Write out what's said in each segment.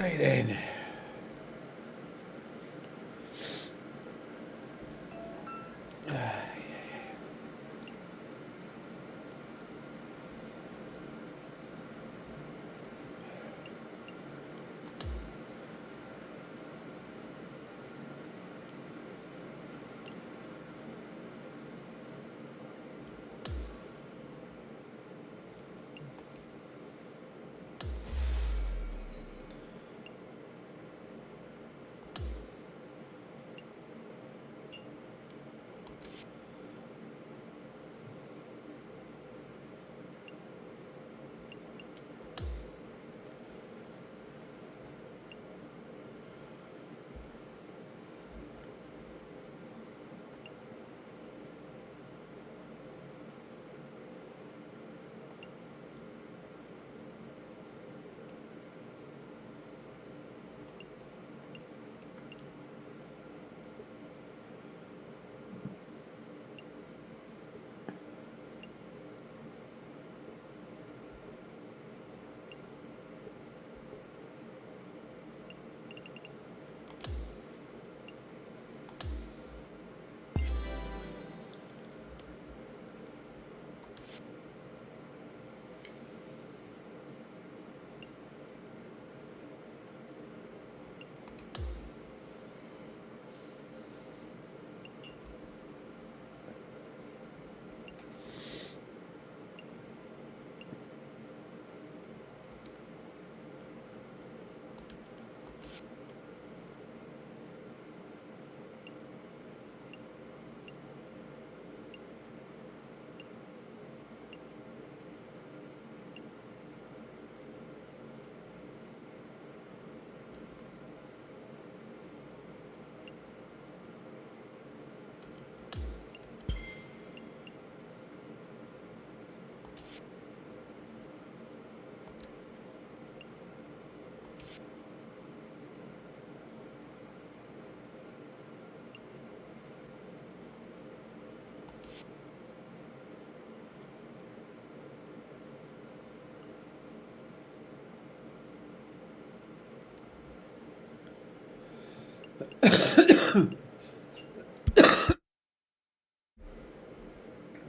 Right then.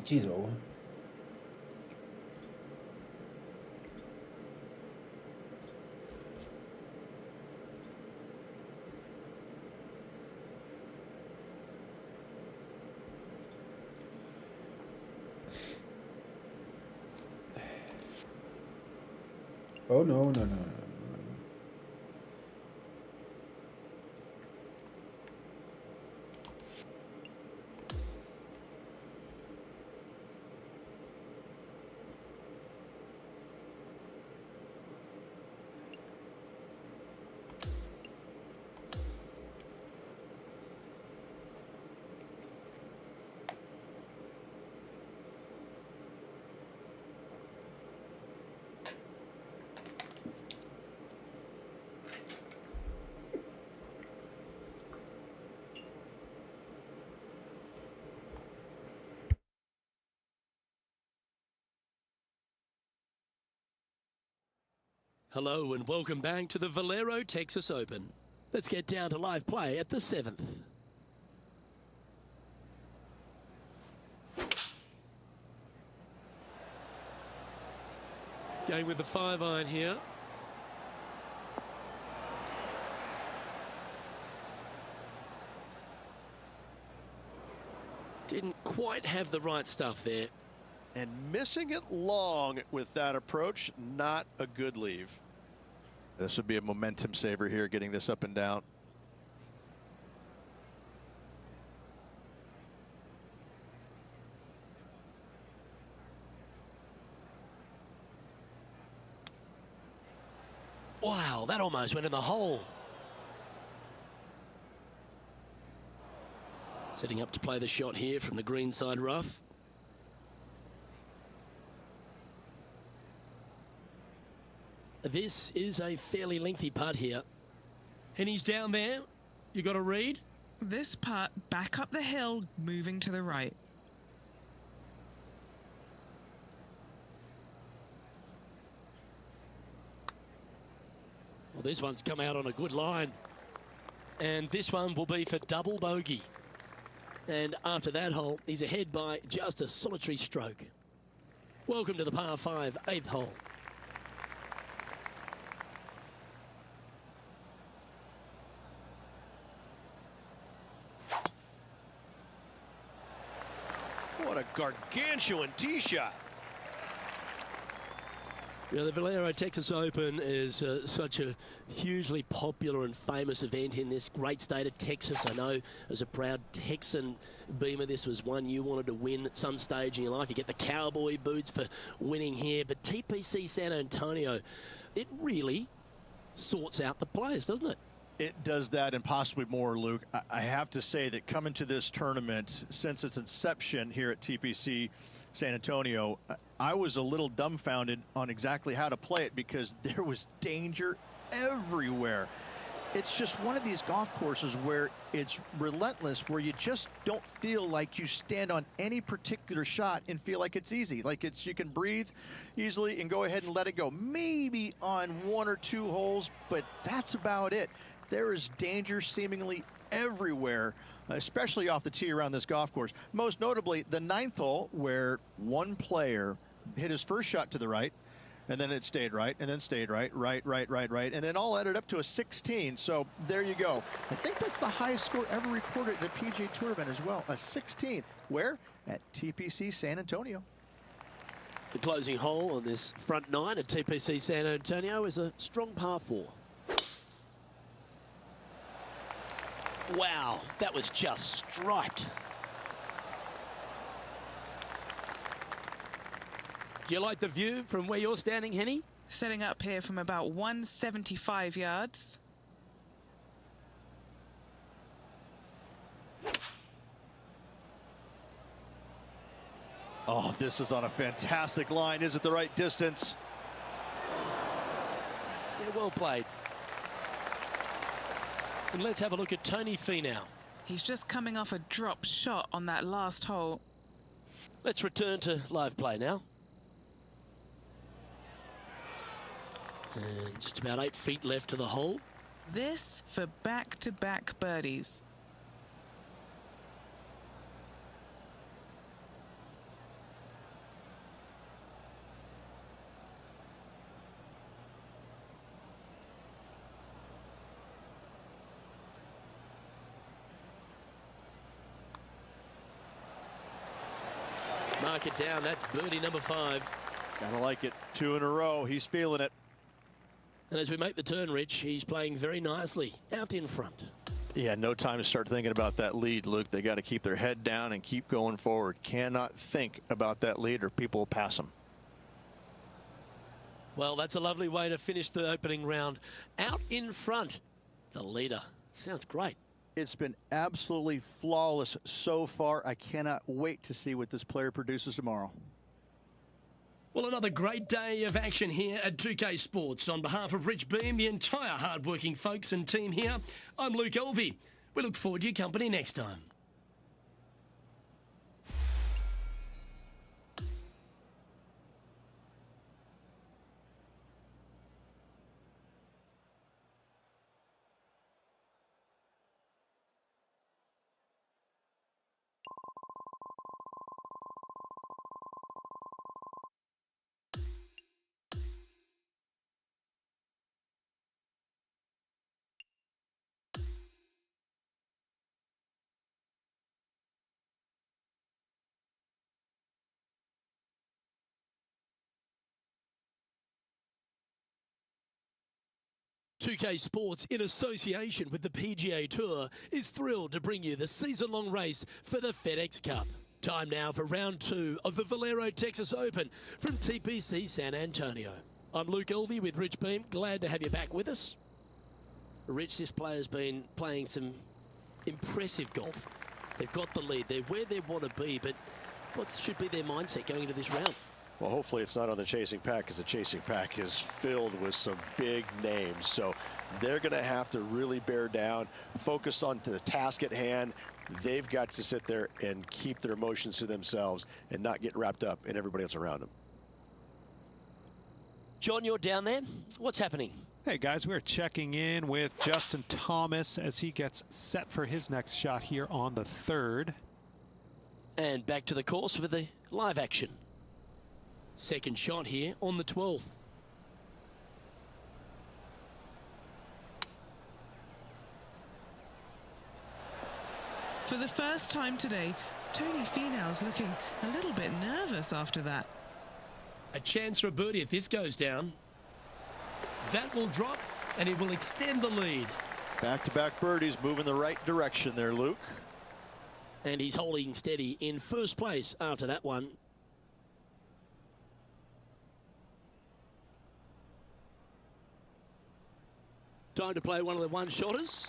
Jeez, oh. Oh, no, no, no, no. Hello and welcome back to the Valero Texas Open. Let's get down to live play at the 7th. Going with the 5-iron here. Didn't quite have the right stuff there. And missing it long with that approach, not a good leave. This would be a momentum saver here, getting this up and down. Wow, that almost went in the hole. Setting up to play the shot here from the greenside rough. This is a fairly lengthy putt here. And he's down there. You got a read? This putt back up the hill, moving to the right. Well, this one's come out on a good line. And this one will be for double bogey. And after that hole, he's ahead by just a solitary stroke. Welcome to the par 5, 8th hole. What a gargantuan tee shot. Yeah, the Valero Texas Open is such a hugely popular and famous event in this great state of Texas. I know as a proud Texan, Beamer, this was one you wanted to win at some stage in your life. You get the cowboy boots for winning here, but TPC San Antonio, it really sorts out the players, doesn't it? It does that and possibly more, Luke. I have to say that coming to this tournament, since its inception here at TPC San Antonio, I was a little dumbfounded on exactly how to play it because there was danger everywhere. It's just one of these golf courses where it's relentless, where you just don't feel like you stand on any particular shot and feel like it's easy. Like you can breathe easily and go ahead and let it go. Maybe on 1 or 2 holes, but that's about it. There is danger seemingly everywhere, especially off the tee around this golf course. Most notably, the 9th hole, where one player hit his first shot to the right, and then it stayed right, and then stayed right, and then all added up to a 16. So there you go. I think that's the highest score ever recorded at a PGA Tour event as well, a 16. Where? At TPC San Antonio. The closing hole on this front 9 at TPC San Antonio is a strong par 4. Wow, that was just striped. Do you like the view from where you're standing, Henny? Setting up here from about 175 yards. Oh, this is on a fantastic line. Is it the right distance? Yeah, well played. And let's have a look at Tony Finau. He's just coming off a drop shot on that last hole. Let's return to live play now. And just about 8 feet left to the hole. This for back-to-back birdies. Mark it down. That's birdie number 5. Gotta like it. 2 in a row. He's feeling it. And as we make the turn, Rich, he's playing very nicely out in front. Yeah, no time to start thinking about that lead, Luke. They got to keep their head down and keep going forward. Cannot think about that lead or people will pass them. Well, that's a lovely way to finish the opening round. Out in front, the leader. Sounds great. It's been absolutely flawless so far. I cannot wait to see what this player produces tomorrow. Well, another great day of action here at 2K Sports. On behalf of Rich Beam, the entire hard-working folks and team here, I'm Luke Elvey. We look forward to your company next time. .2K Sports, in association with the PGA Tour, is thrilled to bring you the season-long race for the FedEx Cup. Time now for round 2 of the Valero Texas Open from TPC San Antonio. I'm Luke Elvey with Rich Beam. Glad to have you back with us. Rich, this player's been playing some impressive golf. They've got the lead. They're where they want to be, but what should be their mindset going into this round? Well, hopefully it's not on the chasing pack, because the chasing pack is filled with some big names. So they're going to have to really bear down, focus on the task at hand. They've got to sit there and keep their emotions to themselves and not get wrapped up in everybody else around them. John, you're down there. What's happening? Hey guys, we're checking in with Justin Thomas as he gets set for his next shot here on the 3rd. And back to the course with the live action. Second shot here on the 12th. For the first time today, Tony Finau's looking a little bit nervous after that. A chance for a birdie if this goes down. That will drop and it will extend the lead. Back-to-back birdies moving the right direction there, Luke. And he's holding steady in first place after that one. Time to play one of the one-shotters.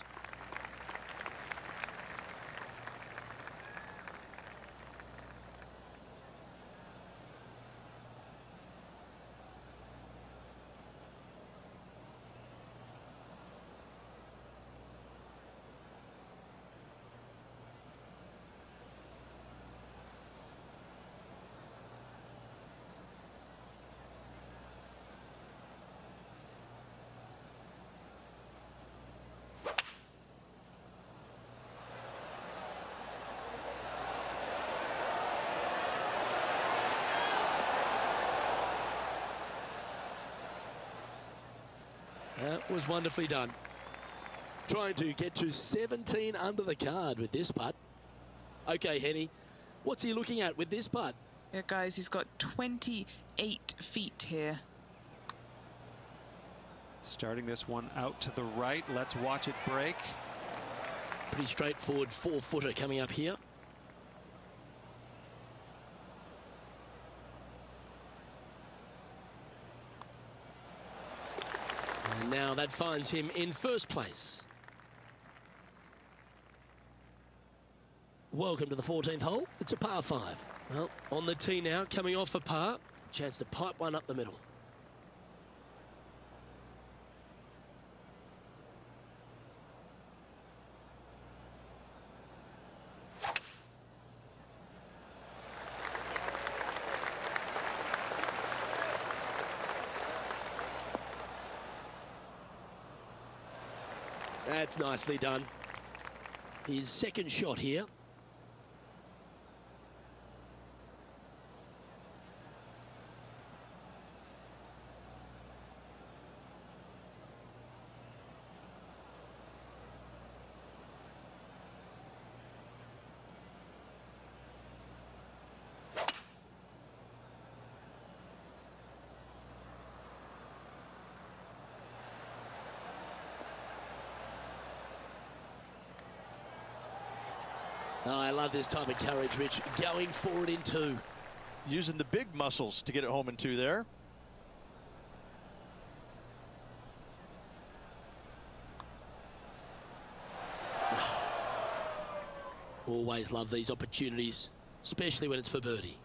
That was wonderfully done. Trying to get to 17 under the card with this putt. Okay, Henny, what's he looking at with this putt? Yeah, guys, he's got 28 feet here. Starting this one out to the right. Let's watch it break. Pretty straightforward 4-footer coming up here. And now that finds him in first place. Welcome to the 14th hole. It's a par 5. Well, on the tee now, coming off a par. Chance to pipe one up the middle. That's nicely done. His second shot here. Oh, I love this type of courage, Rich. Going forward in 2. Using the big muscles to get it home in 2 there. Always love these opportunities, especially when it's for birdie.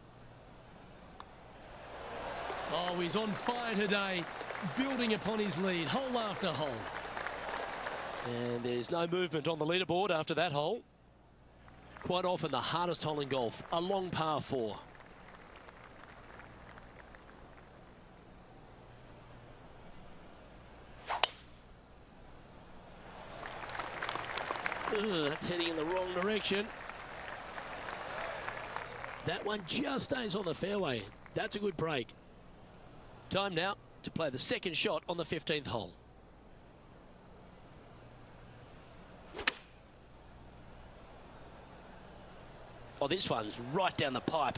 Oh, he's on fire today, building upon his lead, hole after hole. And there's no movement on the leaderboard after that hole. Quite often the hardest hole in golf, a long par 4. That's heading in the wrong direction. That one just stays on the fairway. That's a good break. Time now to play the second shot on the 15th hole. Oh, this one's right down the pipe.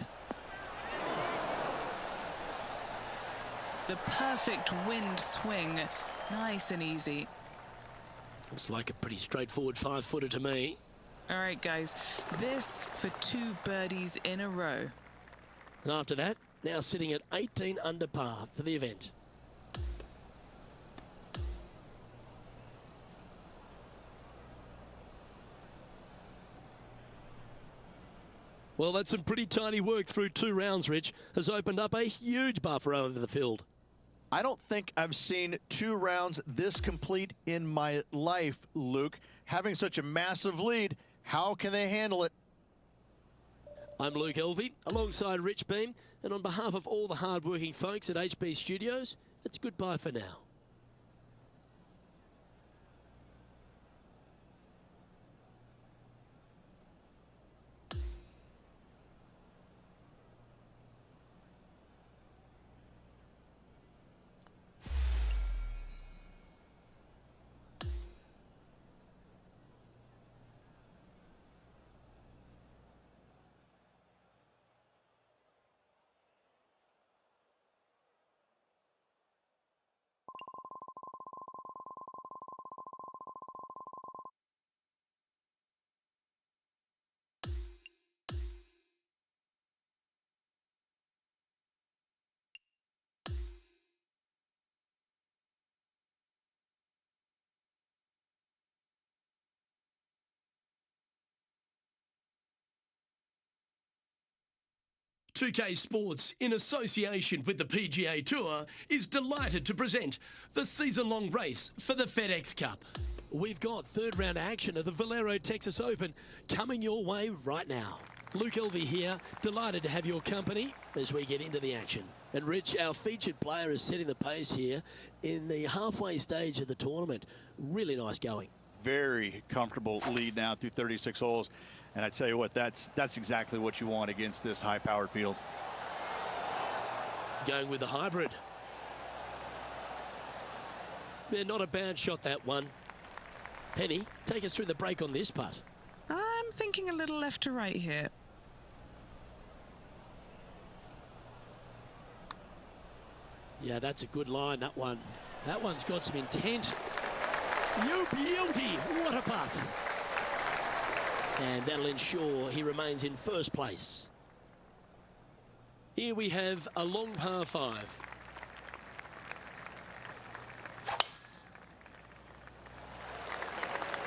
The perfect wind swing. Nice and easy. Looks like a pretty straightforward 5-footer to me. All right, guys. This for 2 birdies in a row. And after that, now sitting at 18 under par for the event. Well, that's some pretty tiny work through 2 rounds, Rich. Has opened up a huge buffer over the field. I don't think I've seen 2 rounds this complete in my life, Luke. Having such a massive lead, how can they handle it? I'm Luke Elvey, alongside Rich Beam, and on behalf of all the hard-working folks at HB Studios, it's goodbye for now. 2K Sports, in association with the PGA Tour, is delighted to present the season-long race for the FedEx Cup. We've got third round action of the Valero Texas Open coming your way right now. Luke Elvey here, delighted to have your company as we get into the action. And Rich, our featured player, is setting the pace here in the halfway stage of the tournament. Really nice going. Very comfortable lead now through 36 holes. And I tell you what, that's exactly what you want against this high-powered field. Going with the hybrid. Yeah, not a bad shot, that one. Penny, take us through the break on this putt. I'm thinking a little left to right here. Yeah, that's a good line, that one. That one's got some intent. You beauty! What a putt! And that'll ensure he remains in first place. Here we have a long par 5.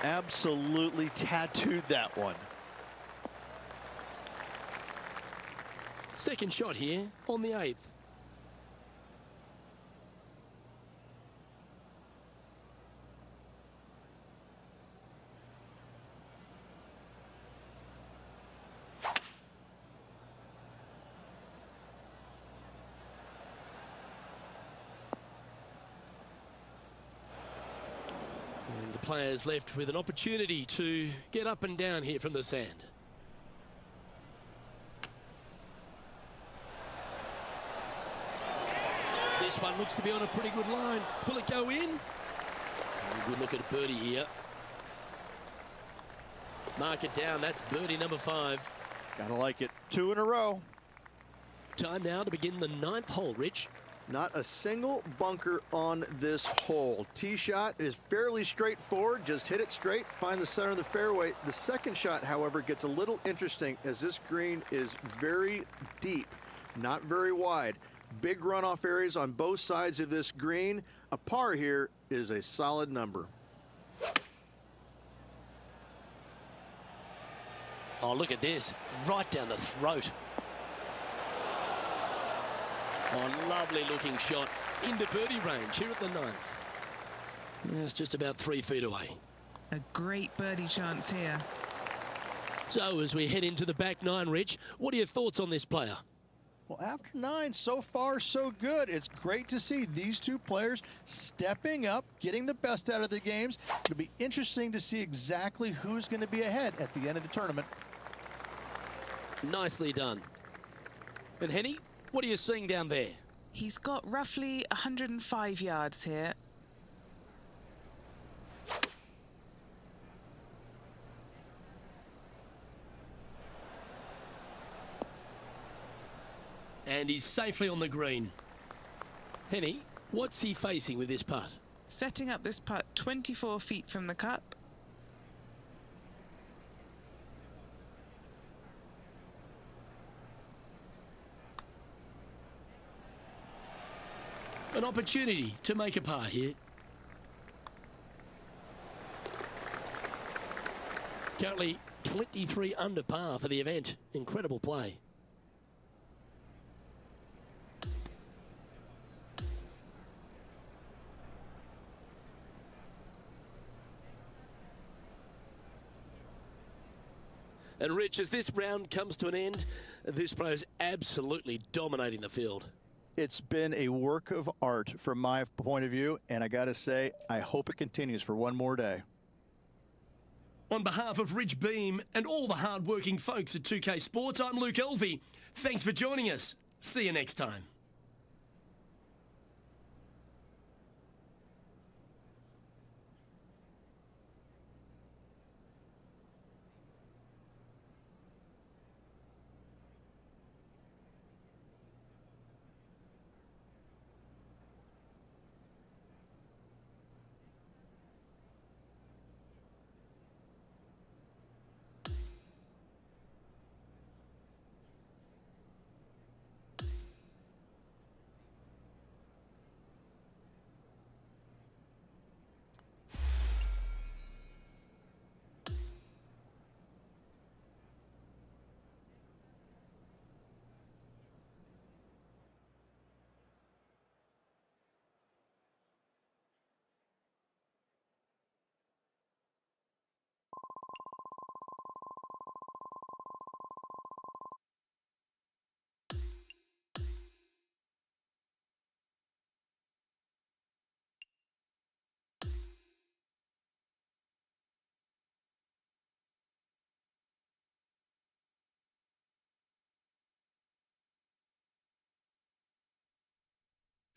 Absolutely tattooed that one. Second shot here on the 8th. And the players left with an opportunity to get up and down here from the sand. This one looks to be on a pretty good line. Will it go in? Oh, good look at a birdie here. Mark it down. That's birdie number 5. Gotta like it. 2 in a row. Time now to begin the 9th hole, Rich. Not a single bunker on this hole. Tee shot is fairly straightforward. Just hit it straight, find the center of the fairway. The second shot, however, gets a little interesting as this green is very deep, not very wide. Big runoff areas on both sides of this green. A par here is a solid number. Oh, look at this. Right down the throat. Oh, lovely looking shot into birdie range here at the 9th. Yeah, it's just about 3 feet away. A great birdie chance here. So as we head into the back 9, Rich, what are your thoughts on this player? Well, after 9, so far so good. It's great to see these two players stepping up, getting the best out of the games. It'll be interesting to see exactly who's going to be ahead at the end of the tournament. Nicely done. And Henny, what are you seeing down there? He's got roughly 105 yards here. And he's safely on the green. Henny, what's he facing with this putt? Setting up this putt 24 feet from the cup. An opportunity to make a par here. Currently 23 under par for the event. Incredible play. And Rich, as this round comes to an end, this player is absolutely dominating the field. It's been a work of art from my point of view, and I got to say, I hope it continues for one more day. On behalf of Rich Beam and all the hard-working folks at 2K Sports, I'm Luke Elvey. Thanks for joining us. See you next time.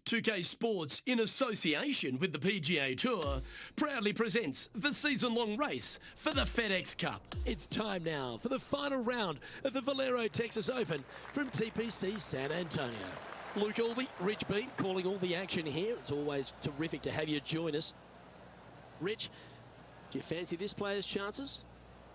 2K Sports, in association with the PGA Tour, proudly presents the season-long race for the FedEx Cup. It's time now for the final round of the Valero Texas Open from TPC San Antonio. Luke Elvey, Rich Beam, calling all the action here. It's always terrific to have you join us. Rich, do you fancy this player's chances?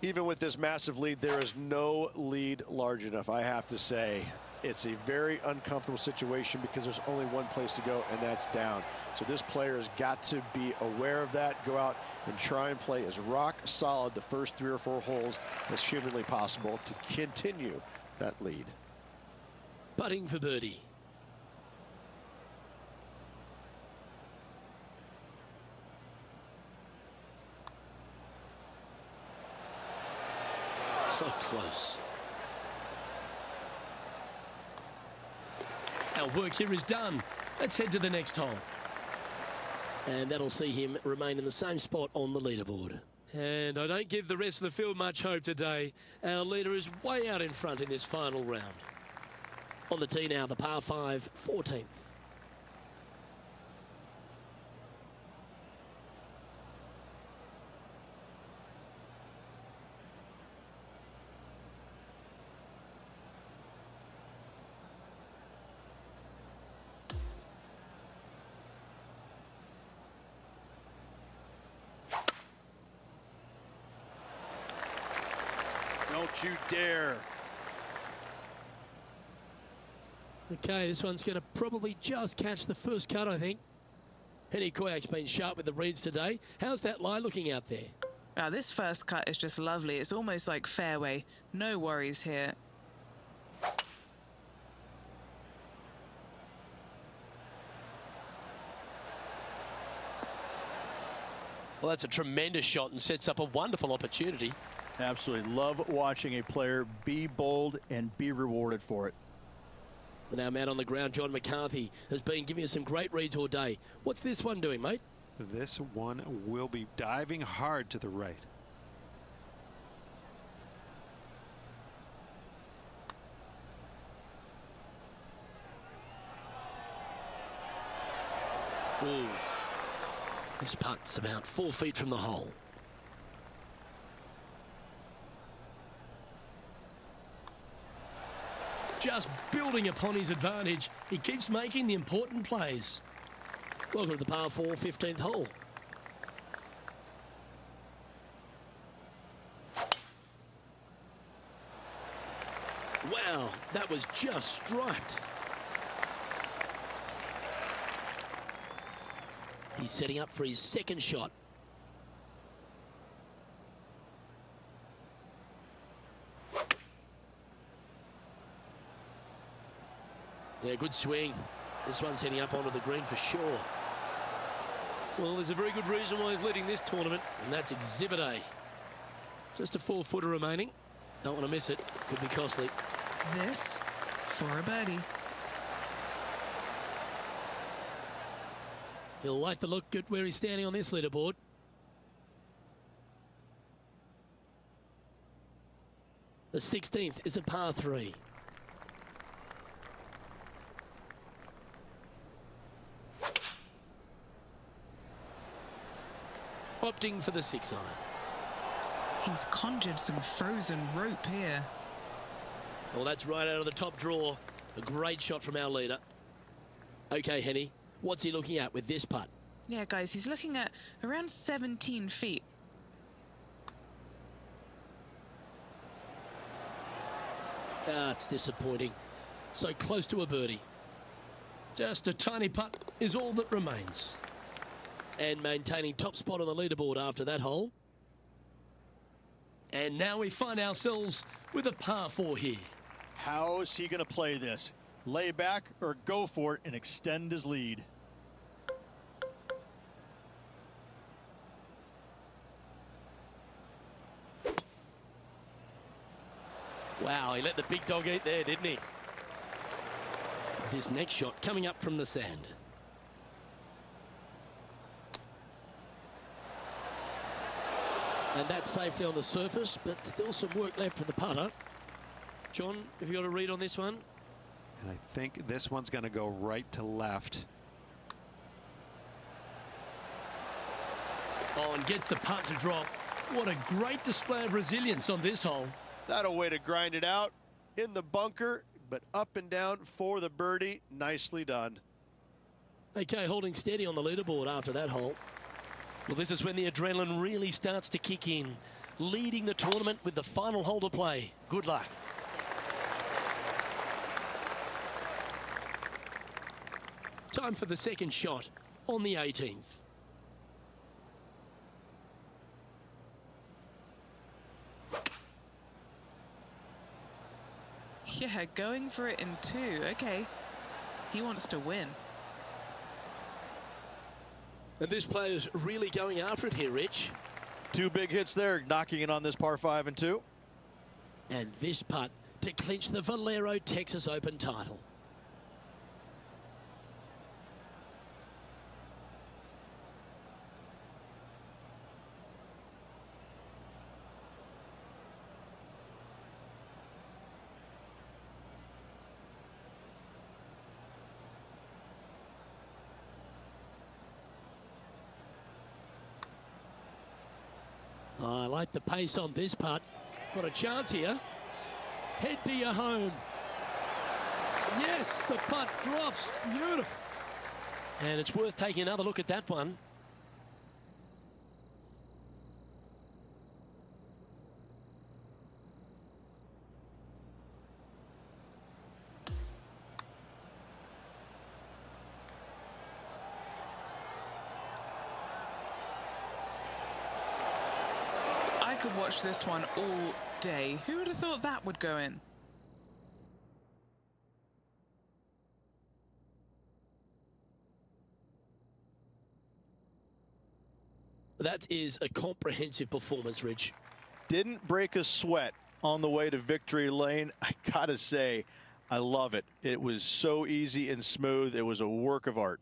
Even with this massive lead, there is no lead large enough, I have to say. It's a very uncomfortable situation because there's only one place to go, and that's down. So this player has got to be aware of that, go out and try and play as rock solid the first 3 or 4 holes as humanly possible to continue that lead. Putting for birdie. So close. Our work here is done. Let's head to the next hole. And that'll see him remain in the same spot on the leaderboard. And I don't give the rest of the field much hope today. Our leader is way out in front in this final round. On the tee now, the par 5, 14th. Don't you dare. Okay, this one's going to probably just catch the first cut, I think. Henny Koyak's been sharp with the reads today. How's that lie looking out there? This first cut is just lovely. It's almost like fairway. No worries here. Well, that's a tremendous shot and sets up a wonderful opportunity. Absolutely love watching a player be bold and be rewarded for it. And our man on the ground, John McCarthy, has been giving us some great reads all day. What's this one doing, mate? This one will be diving hard to the right. Ooh. This putt's about 4 feet from the hole. Just building upon his advantage. He keeps making the important plays. Welcome to the par 4, 15th hole. Wow, that was just striped. He's setting up for his second shot. Yeah, good swing. This one's heading up onto the green for sure. Well, there's a very good reason why he's leading this tournament, and that's Exhibit A. Just a 4-footer remaining. Don't want to miss it. Could be costly. This for a birdie. He'll like the look at where he's standing on this leaderboard. The 16th is a par 3. Opting for the 6 iron. He's conjured some frozen rope here. Well, that's right out of the top drawer. A great shot from our leader. Okay, Henny, what's he looking at with this putt? Yeah, guys, he's looking at around 17 feet. It's disappointing. So close to a birdie. Just a tiny putt is all that remains. And maintaining top spot on the leaderboard after that hole. And now we find ourselves with a par 4 here. How is he going to play this? Lay back or go for it and extend his lead? Wow, he let the big dog eat there, didn't he? This next shot coming up from the sand. And that's safely on the surface, but still some work left for the putter. John, have you got a read on this one? And I think this one's going to go right to left. Oh, and gets the putt to drop. What a great display of resilience on this hole. That a way to grind it out in the bunker, but up and down for the birdie. Nicely done. Okay, holding steady on the leaderboard after that hole. Well, this is when the adrenaline really starts to kick in. Leading the tournament with the final hole to play. Good luck. Time for the second shot on the 18th. Yeah, going for it in two. Okay, he wants to win. And this player's really going after it here, Rich. Two big hits there, knocking it on this par 5 and 2. And this putt to clinch the Valero Texas Open title. I like the pace on this putt. Got a chance here. Head to your home. Yes, the putt drops. Beautiful. And it's worth taking another look at that one. I could watch this one all day. Who would have thought that would go in? That is a comprehensive performance, Rich. Didn't break a sweat on the way to victory lane. I gotta say, I love it. It was so easy and smooth. It was a work of art.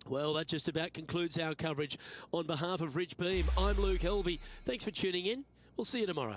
Well, that just about concludes our coverage. On behalf of Rich Beam, I'm Luke Helvey. Thanks for tuning in. We'll see you tomorrow.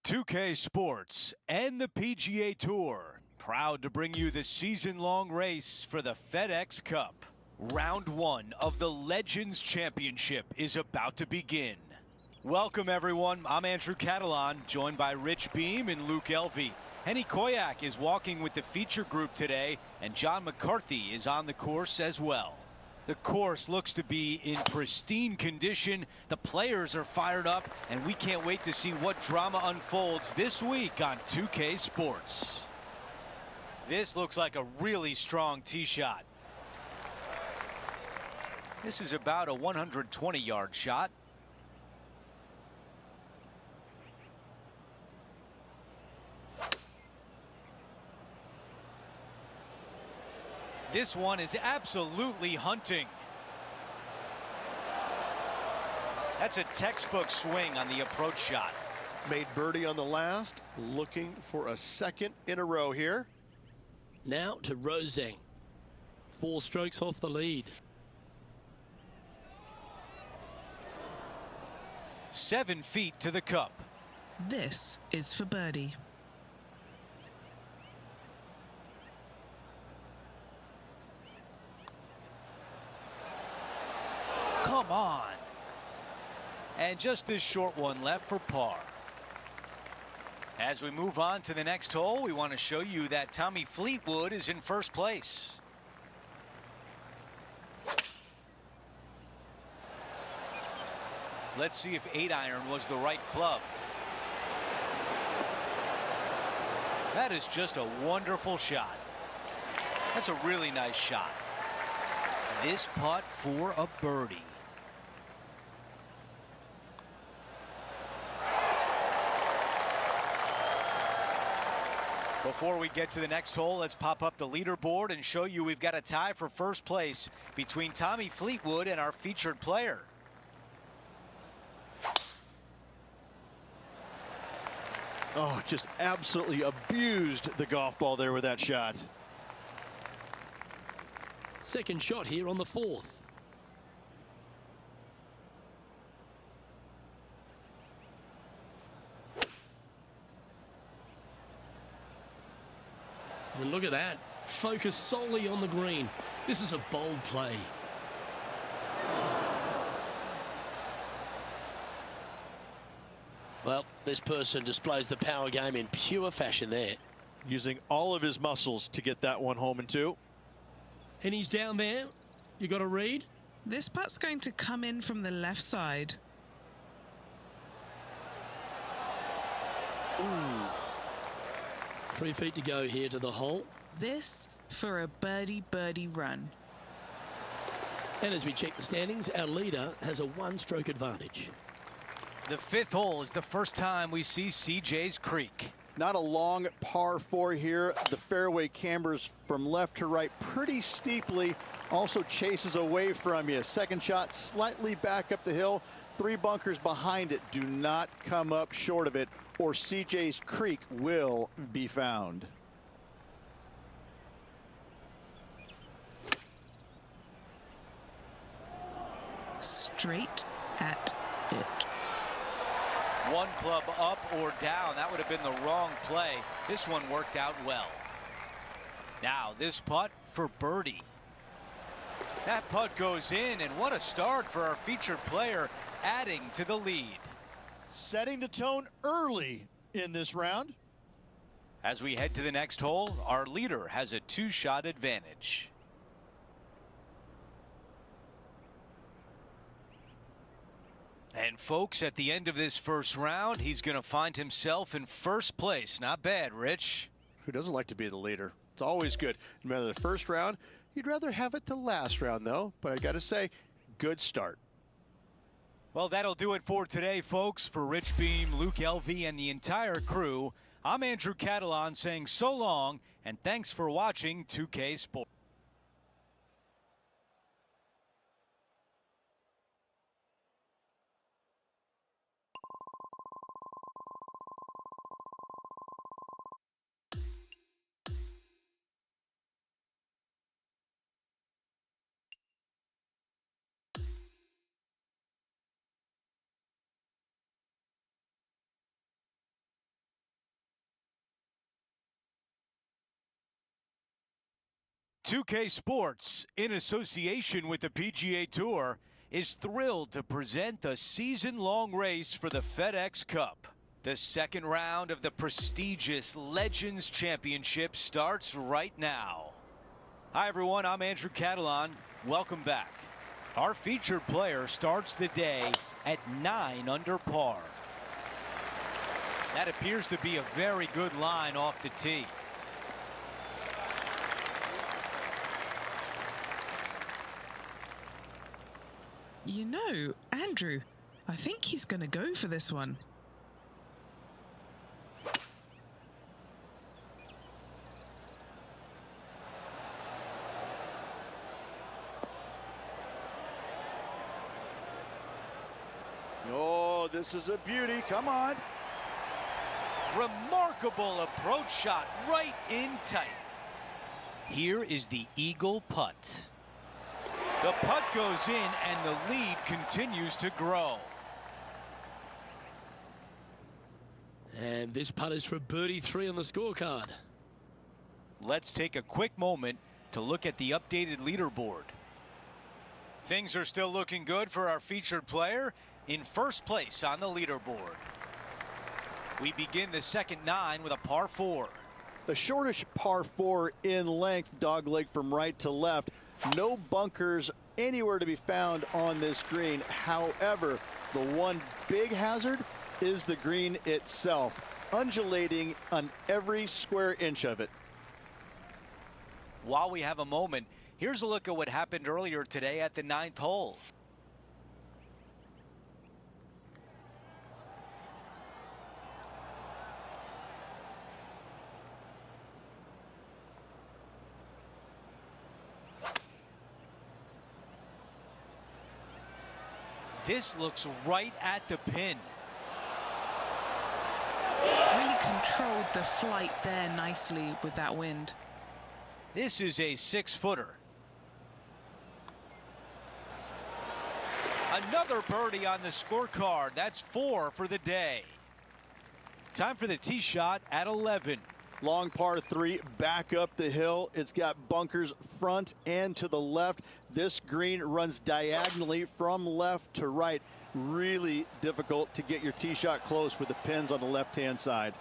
2K Sports and the PGA Tour, proud to bring you the season-long race for the FedEx Cup. Round 1 of the Legends Championship is about to begin. Welcome everyone, I'm Andrew Catalan, joined by Rich Beam and Luke Elvey. Henny Koyak is walking with the feature group today, and John McCarthy is on the course as well. The course looks to be in pristine condition. The players are fired up, and we can't wait to see what drama unfolds this week on 2K Sports. This looks like a really strong tee shot. This is about a 120-yard shot. This one is absolutely hunting. That's a textbook swing on the approach shot. Made birdie on the last, looking for a second in a row here. Now to Roseng. 4 strokes off the lead. 7 feet to the cup. This is for birdie. Come on. And just this short one left for par. As we move on to the next hole, we want to show you that Tommy Fleetwood is in first place. Let's see if 8-iron was the right club. That is just a wonderful shot. That's a really nice shot. This putt for a birdie. Before we get to the next hole, let's pop up the leaderboard and show you we've got a tie for first place between Tommy Fleetwood and our featured player. Oh, just absolutely abused the golf ball there with that shot. Second shot here on the 4th. And look at that. Focus solely on the green. This is a bold play. Well, this person displays the power game in pure fashion there. Using all of his muscles to get that one home in 2. And he's down there. You got to read. This putt's going to come in from the left side. Ooh. 3 feet to go here to the hole. This for a birdie run. And as we check the standings, our leader has a 1-stroke advantage. The 5th hole is the first time we see CJ's Creek. Not a long par 4 here. The fairway cambers from left to right pretty steeply. Also chases away from you. Second shot slightly back up the hill. 3 bunkers behind it. Do not come up short of it, or CJ's Creek will be found. Straight at it. 1 club up or down. That would have been the wrong play. This one worked out well. Now this putt for birdie. That putt goes in, and what a start for our featured player, adding to the lead. Setting the tone early in this round. As we head to the next hole, our leader has a 2-shot advantage. And folks, at the end of this first round, he's going to find himself in first place. Not bad, Rich. Who doesn't like to be the leader? It's always good. No matter the first round, you'd rather have it the last round, though. But I got to say, good start. Well, that'll do it for today, folks. For Rich Beam, Luke Elvey, and the entire crew, I'm Andrew Catalan saying so long, and thanks for watching 2K Sports. 2K Sports, in association with the PGA Tour, is thrilled to present the season-long race for the FedEx Cup. The second round of the prestigious Legends Championship starts right now. Hi everyone, I'm Andrew Catalan. Welcome back. Our featured player starts the day at 9 under par. That appears to be a very good line off the tee. You know, Andrew, I think he's going to go for this one. Oh, this is a beauty. Come on. Remarkable approach shot right in tight. Here is the eagle putt. The putt goes in and the lead continues to grow. And this putt is for birdie 3 on the scorecard. Let's take a quick moment to look at the updated leaderboard. Things are still looking good for our featured player in first place on the leaderboard. We begin the second 9 with a par 4. The shortest par 4 in length, dogleg from right to left. No bunkers anywhere to be found on this green. However, the one big hazard is the green itself, undulating on every square inch of it. While we have a moment, here's a look at what happened earlier today at the 9th hole. This looks right at the pin. Really controlled the flight there nicely with that wind. This is a 6-footer. Another birdie on the scorecard. That's 4 for the day. Time for the tee shot at 11. Long par 3, back up the hill. It's got bunkers front and to the left. This green runs diagonally from left to right. Really difficult to get your tee shot close with the pins on the left-hand side.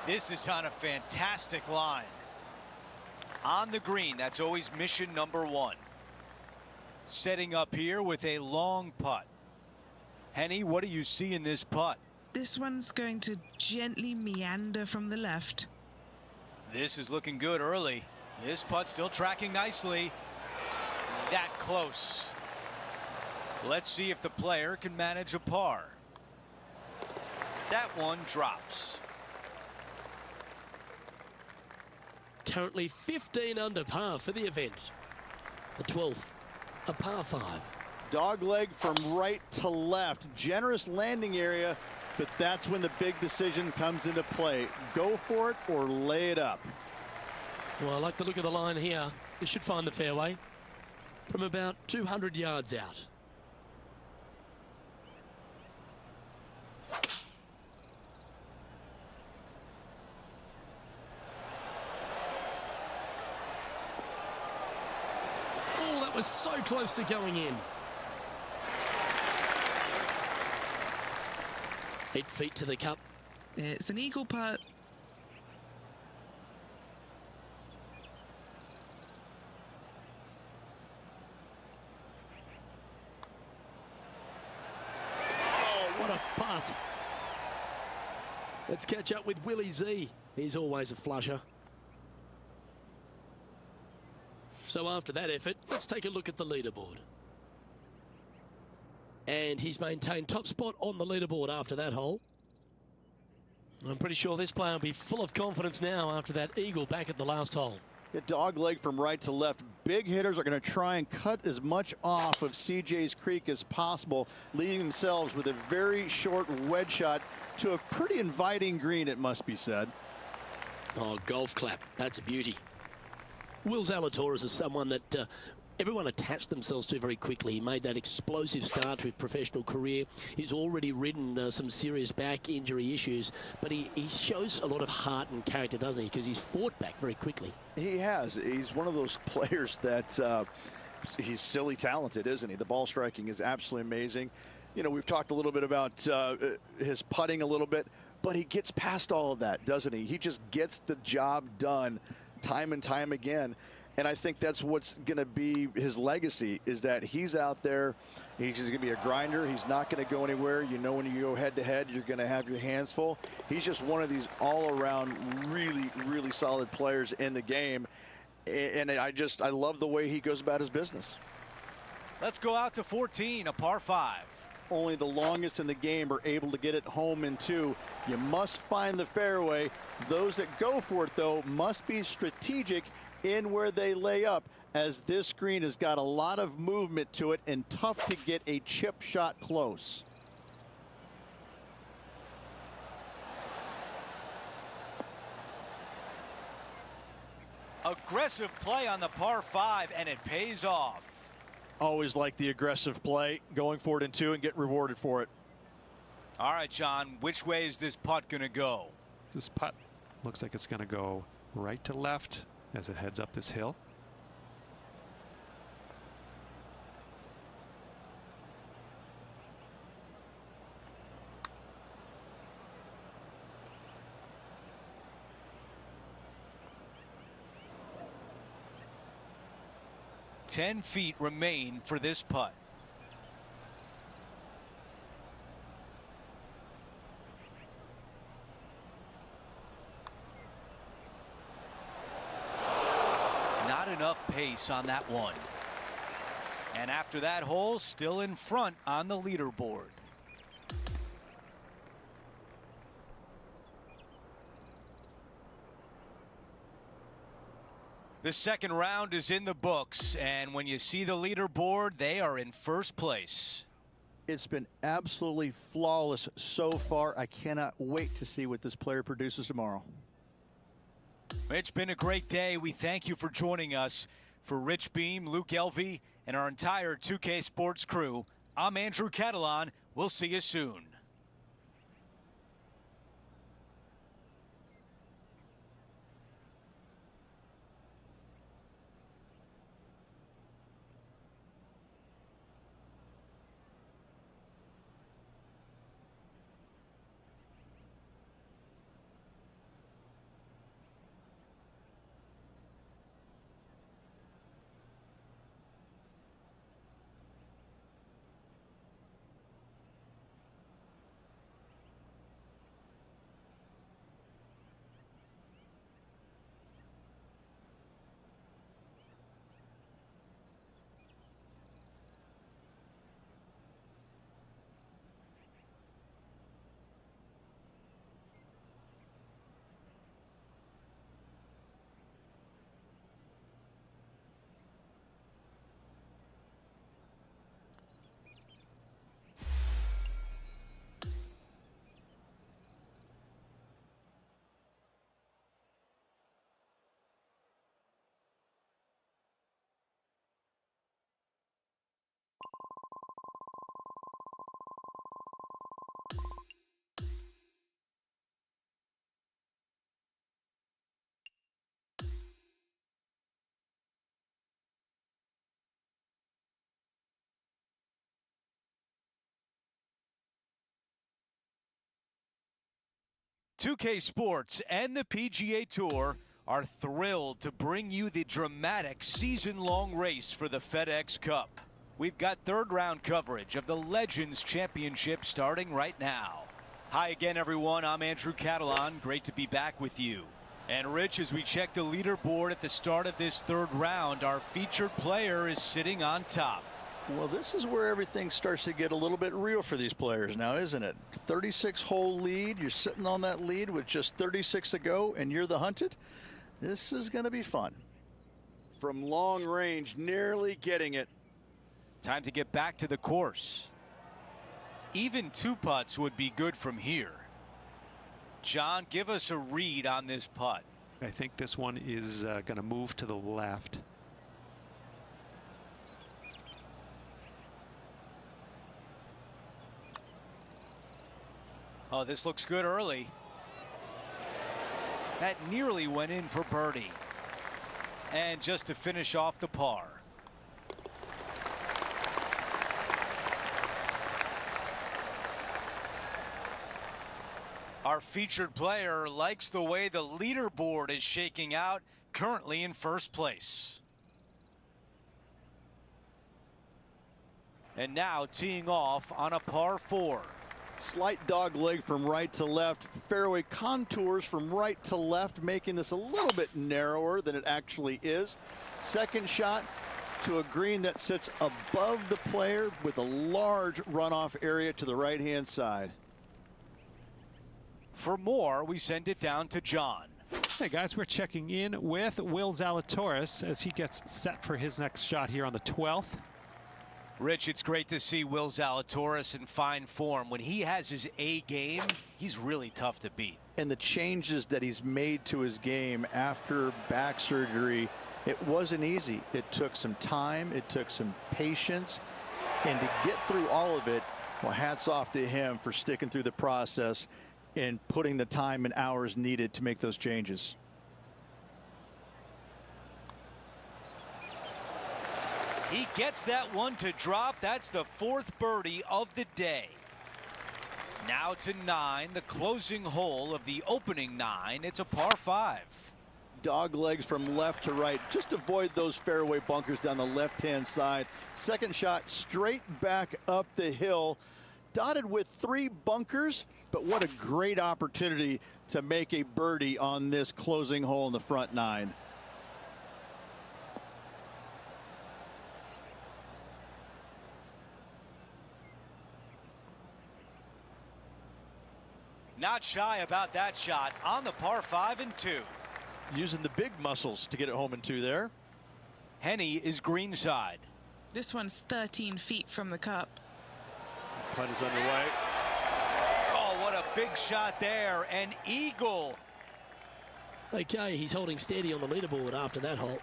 This is on a fantastic line. On the green, that's always mission number 1. Setting up here with a long putt. Henny, what do you see in this putt? This one's going to gently meander from the left. This is looking good early. This putt still tracking nicely. That close. Let's see if the player can manage a par. That one drops. Currently 15 under par for the event. The 12th, a par 5. Dogleg from right to left. Generous landing area, but that's when the big decision comes into play. Go for it or lay it up. Well, I like the look of the line here. This should find the fairway from about 200 yards out. Oh, that was so close to going in. 8 feet to the cup. It's an eagle putt. What a putt. Let's catch up with Willie Z. He's always a flusher. So after that effort, let's take a look at the leaderboard. And he's maintained top spot on the leaderboard after that hole. I'm pretty sure this player will be full of confidence now after that eagle back at the last hole. A dogleg from right to left. Big hitters are going to try and cut as much off of CJ's Creek as possible, leaving themselves with a very short wedge shot to a pretty inviting green, it must be said. Oh, golf clap. That's a beauty. Will Zalatoris is someone that everyone attached themselves to very quickly. He made that explosive start to his professional career. He's already ridden some serious back injury issues, but he shows a lot of heart and character, doesn't he? Because he's fought back very quickly. He has. He's one of those players that he's silly talented, isn't he? The ball striking is absolutely amazing. You know, we've talked a little bit about his putting a little bit, but he gets past all of that, doesn't he? He just gets the job done time and time again. And I think that's what's going to be his legacy, is that he's out there. He's going to be a grinder. He's not going to go anywhere. You know, when you go head-to-head, you're going to have your hands full. He's just one of these all-around really, really solid players in the game. And I love the way he goes about his business. Let's go out to 14, a par 5. Only the longest in the game are able to get it home in 2. You must find the fairway. Those that go for it, though, must be strategic in where they lay up, as this green has got a lot of movement to it and tough to get a chip shot close. Aggressive play on the par 5, and it pays off. Always like the aggressive play, going for it in 2 and get rewarded for it. All right, John, which way is this putt going to go? This putt looks like it's going to go right to left as it heads up this hill. Ten feet remain for this putt. Not enough pace on that one. And after that hole, still in front on the leaderboard. The second round is in the books, and when you see the leaderboard, they are in first place. It's been absolutely flawless so far. I cannot wait to see what this player produces tomorrow. It's been a great day. We thank you for joining us. For Rich Beam, Luke Elvey, and our entire 2K Sports crew, I'm Andrew Catalan. We'll see you soon. .2K Sports and the PGA Tour are thrilled to bring you the dramatic season-long race for the FedEx Cup. We've got third-round coverage of the Legends Championship starting right now. Hi again, everyone. I'm Andrew Catalan. Great to be back with you. And Rich, as we check the leaderboard at the start of this third round, our featured player is sitting on top. Well, this is where everything starts to get a little bit real for these players now, isn't it? 36-hole lead. You're sitting on that lead with just 36 to go, and you're the hunted. This is going to be fun. From long range, nearly getting it. Time to get back to the course. Even 2 putts would be good from here. John, give us a read on this putt. I think this one is going to move to the left. Oh, this looks good early. That nearly went in for birdie. And just to finish off the par. Our featured player likes the way the leaderboard is shaking out, currently in first place. And now teeing off on a par 4. Slight dog leg from right to left. Fairway contours from right to left, making this a little bit narrower than it actually is. Second shot to a green that sits above the player with a large runoff area to the right-hand side. For more, we send it down to John. Hey guys, we're checking in with Will Zalatoris as he gets set for his next shot here on the 12th. Rich, it's great to see Will Zalatoris in fine form. When he has his A game, he's really tough to beat. And the changes that he's made to his game after back surgery, it wasn't easy. It took some time, it took some patience, and to get through all of it, well, hats off to him for sticking through the process and putting the time and hours needed to make those changes. He gets that one to drop. That's the 4th birdie of the day. Now to 9, the closing hole of the opening 9. It's a par 5. Dog legs from left to right. Just avoid those fairway bunkers down the left-hand side. Second shot straight back up the hill. Dotted with 3 bunkers, but what a great opportunity to make a birdie on this closing hole in the front 9. Not shy about that shot on the par 5 and 2. Using the big muscles to get it home in 2 there. Henny is greenside. This one's 13 feet from the cup. Putt is underway. Oh, what a big shot there. An eagle. Okay, he's holding steady on the leaderboard after that hole.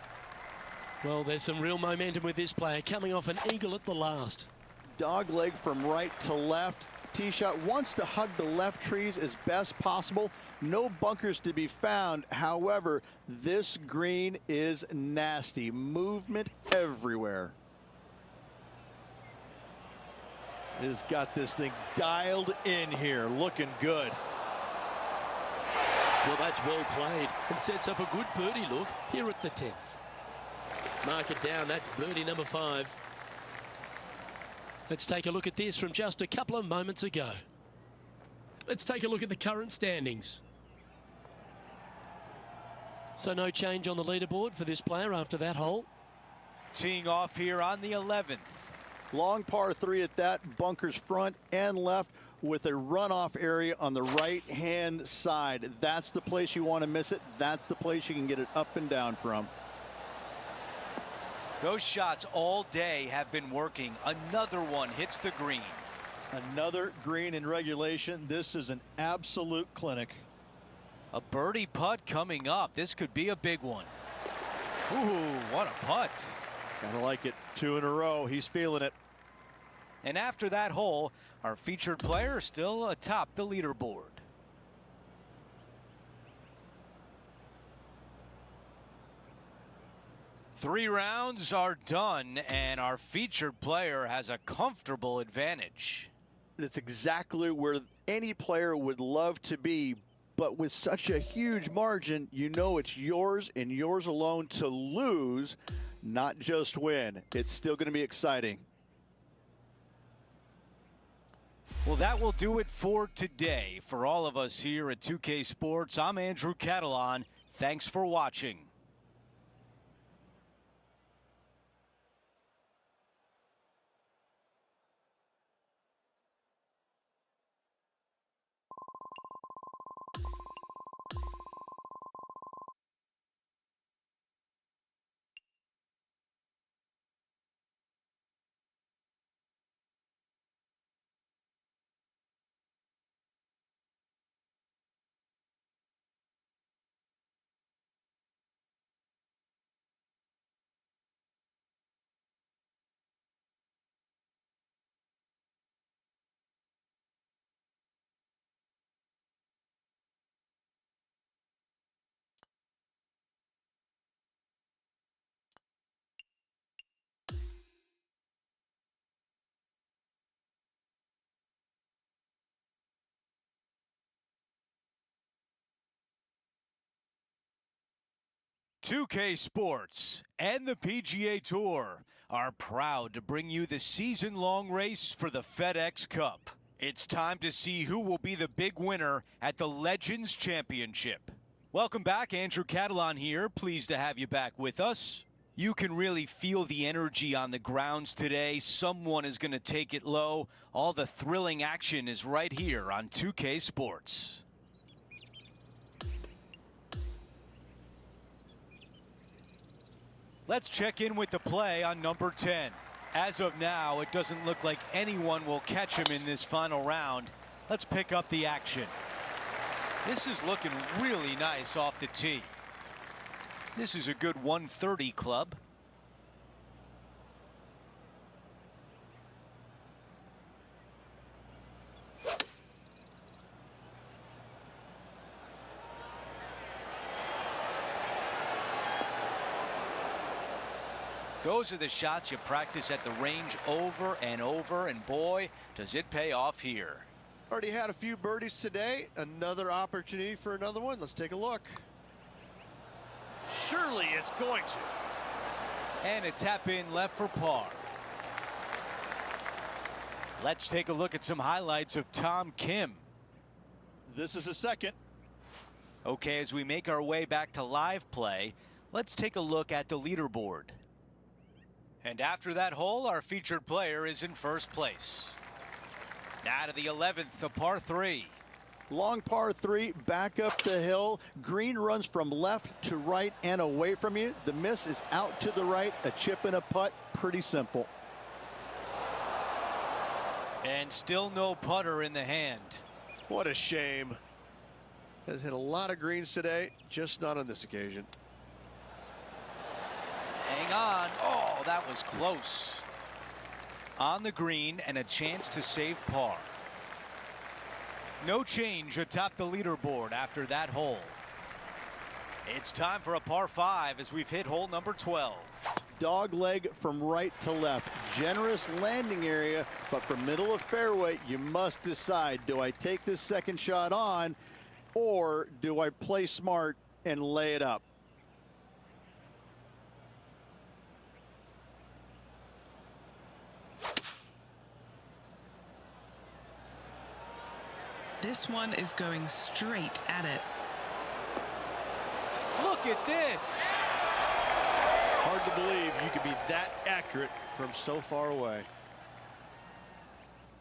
Well, there's some real momentum with this player coming off an eagle at the last. Dog leg from right to left. Tee shot wants to hug the left trees as best possible. No bunkers to be found. However, this green is nasty. Movement everywhere. Has got this thing dialed in here. Looking good. Well, that's well played and sets up a good birdie look here at the 10th. Mark it down. That's birdie number 5. Let's take a look at this from just a couple of moments ago. Let's take a look at the current standings. So no change on the leaderboard for this player after that hole. Teeing off here on the 11th. Long par 3 at that. Bunkers front and left with a runoff area on the right-hand side. That's the place you want to miss it. That's the place you can get it up and down from. Those shots all day have been working. Another one hits the green. Another green in regulation. This is an absolute clinic. A birdie putt coming up. This could be a big one. Ooh, what a putt. Gotta like it. 2 in a row. He's feeling it. And after that hole, our featured player still atop the leaderboard. Three rounds are done, and our featured player has a comfortable advantage. That's exactly where any player would love to be, but with such a huge margin, you know it's yours and yours alone to lose, not just win. It's still going to be exciting. Well, that will do it for today. For all of us here at 2K Sports, I'm Andrew Catalan. Thanks for watching. 2K Sports and the PGA Tour are proud to bring you the season-long race for the FedEx Cup. It's time to see who will be the big winner at the Legends Championship. Welcome back, Andrew Catalan here. Pleased to have you back with us. You can really feel the energy on the grounds today. Someone is going to take it low. All the thrilling action is right here on 2K Sports. Let's check in with the play on number 10. As of now, it doesn't look like anyone will catch him in this final round. Let's pick up the action. This is looking really nice off the tee. This is a good 130 club. Those are the shots you practice at the range over and over, and boy, does it pay off here. Already had a few birdies today. Another opportunity for another one. Let's take a look. Surely it's going to. And a tap in left for par. Let's take a look at some highlights of Tom Kim. This is a second. Okay, as we make our way back to live play, let's take a look at the leaderboard. And after that hole, our featured player is in first place. Now to the 11th, a par 3. Long par 3, back up the hill. Green runs from left to right and away from you. The miss is out to the right, a chip and a putt. Pretty simple. And still no putter in the hand. What a shame. Has hit a lot of greens today, just not on this occasion. Hang on. Oh, that was close. On the green and a chance to save par. No change atop the leaderboard after that hole. It's time for a par 5 as we've hit hole number 12. Dog leg from right to left. Generous landing area, but from middle of fairway, you must decide, do I take this second shot on, or do I play smart and lay it up? This one is going straight at it. Look at this. Hard to believe you could be that accurate from so far away.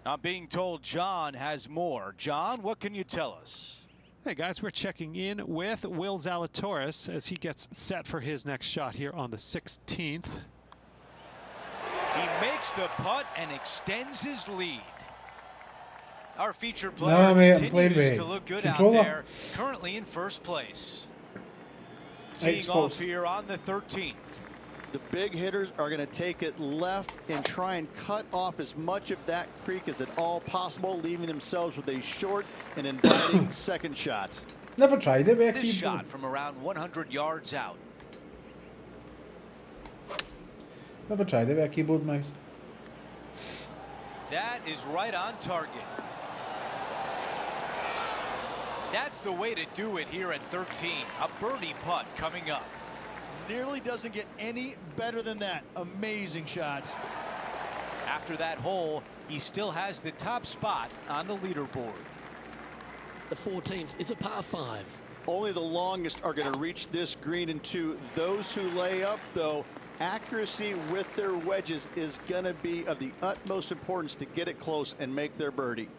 I'm being told John has more. John, what can you tell us? Hey guys, we're checking in with Will Zalatoris as he gets set for his next shot here on the 16th. He makes the putt and extends his lead. Our featured player continues to look good out there, currently in first place. Teeing off here on the 13th. The big hitters are going to take it left and try and cut off as much of that creek as at all possible, leaving themselves with a short and inviting second shot. Never tried it, but This shot from around 100 yards out. Never tried it with a keyboard mouse. That is right on target. That's the way to do it here at 13. A birdie putt coming up. Nearly doesn't get any better than that. Amazing shot. After that hole, he still has the top spot on the leaderboard. The 14th is a par 5. Only the longest are going to reach this green and two. Those who lay up, though, accuracy with their wedges is going to be of the utmost importance to get it close and make their birdie.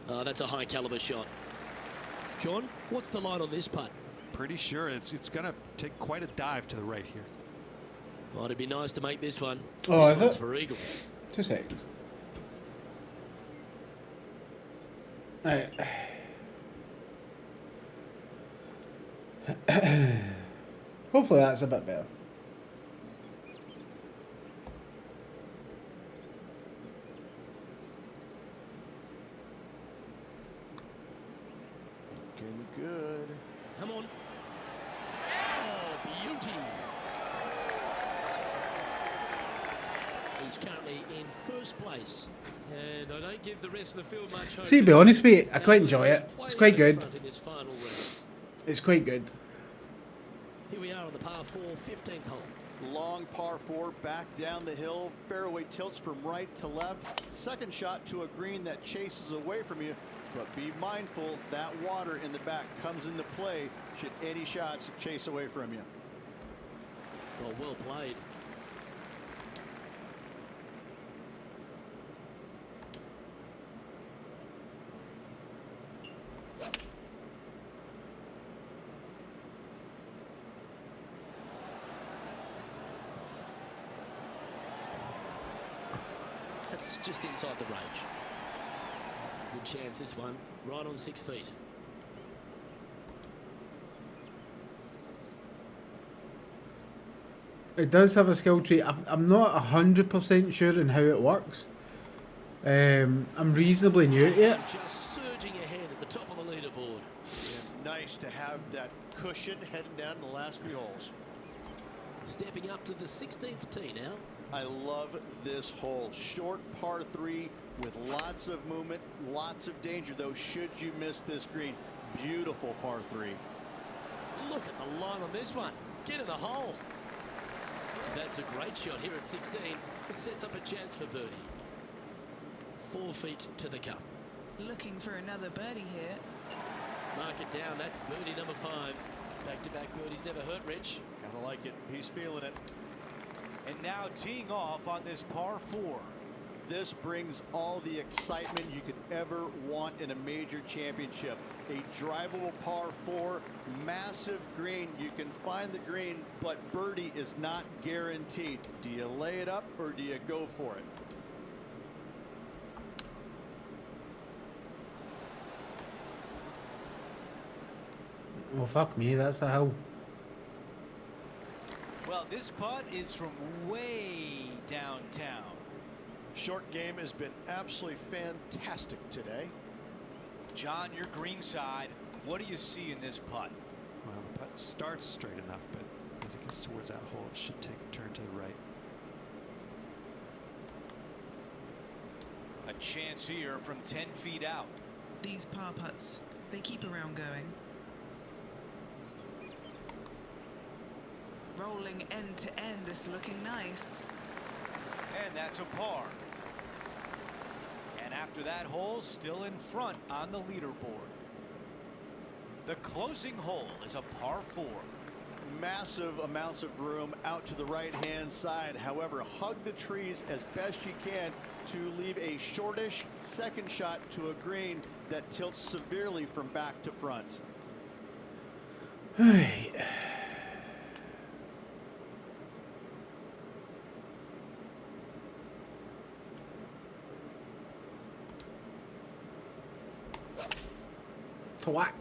Oh, that's a high caliber shot. John, what's the line on this putt? Pretty sure it's going to take quite a dive to the right here. Well, it'd be nice to make this one. Oh, this is one's it? for eagle. 2 seconds. Right. Hopefully that's a bit better. Looking good. Come on. Oh, beauty. He's currently in first place. And I don't give the rest of the field much hope. See, to be honest with you, I quite enjoy it. It's quite good. In this final round. It's quite good. Here we are on the par 4, 15th hole. Long par 4, back down the hill. Fairway tilts from right to left. Second shot to a green that chases away from you. But be mindful that water in the back comes into play should any shots chase away from you. Well played. That's just inside the range. Good chance this one, right on 6 feet. It does have a skill tree. I'm not 100% sure on how it works. I'm reasonably new to it. Just surging ahead at the top of the leaderboard. And nice to have that cushion heading down the last few holes. Stepping up to the 16th tee now. I love this hole. Short par 3 with lots of movement, lots of danger though should you miss this green. Beautiful par 3. Look at the line on this one. Get in the hole. That's a great shot here at 16. It sets up a chance for birdie. 4 feet to the cup. Looking for another birdie here. Mark it down. That's birdie number 5. Back-to-back birdies never hurt, Rich. Gotta like it. He's feeling it. And now teeing off on this par 4. This brings all the excitement you could ever want in a major championship. A drivable par 4, massive green. You can find the green, but birdie is not guaranteed. Do you lay it up or do you go for it? Well, fuck me, that's a hill. Well, this putt is from way downtown. Short game has been absolutely fantastic today. John, your green side, what do you see in this putt? Well, the putt starts straight enough, but as it gets towards that hole, it should take a turn to the right. A chance here from 10 feet out. These par putts, they keep around going. Rolling end to end, this looking nice. And that's a par. And after that hole, still in front on the leaderboard. The closing hole is a par 4. Massive amounts of room out to the right-hand side. However, hug the trees as best you can to leave a shortish second shot to a green that tilts severely from back to front. Right. Whack.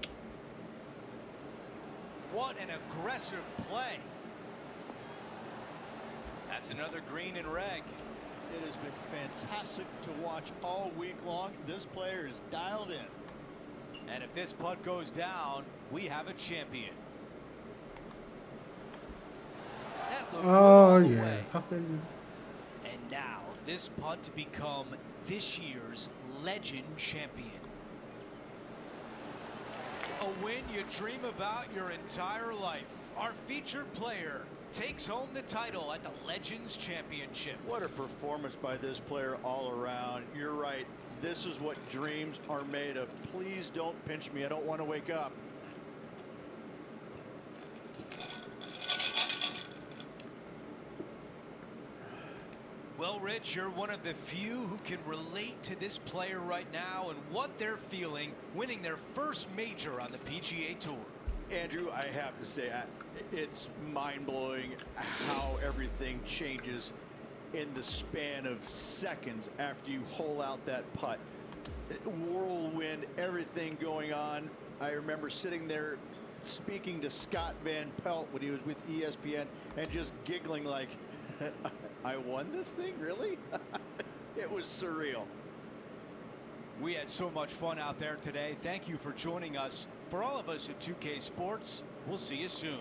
What an aggressive play. That's another green in reg. It has been fantastic to watch all week long. This player is dialed in. And if this putt goes down, we have a champion. That looked Oh, good all the yeah. way. Fucking. And now this putt to become this year's legend champion. A win you dream about your entire life. Our featured player takes home the title at the Legends Championship. What a performance by this player all around. You're right. This is what dreams are made of. Please don't pinch me. I don't want to wake up. Well, Rich, you're one of the few who can relate to this player right now and what they're feeling winning their first major on the PGA Tour. Andrew, I have to say, it's mind-blowing how everything changes in the span of seconds after you hole out that putt. Whirlwind, everything going on. I remember sitting there speaking to Scott Van Pelt when he was with ESPN and just giggling like, I won this thing, really? It was surreal. We had so much fun out there today. Thank you for joining us. For all of us at 2K Sports, we'll see you soon.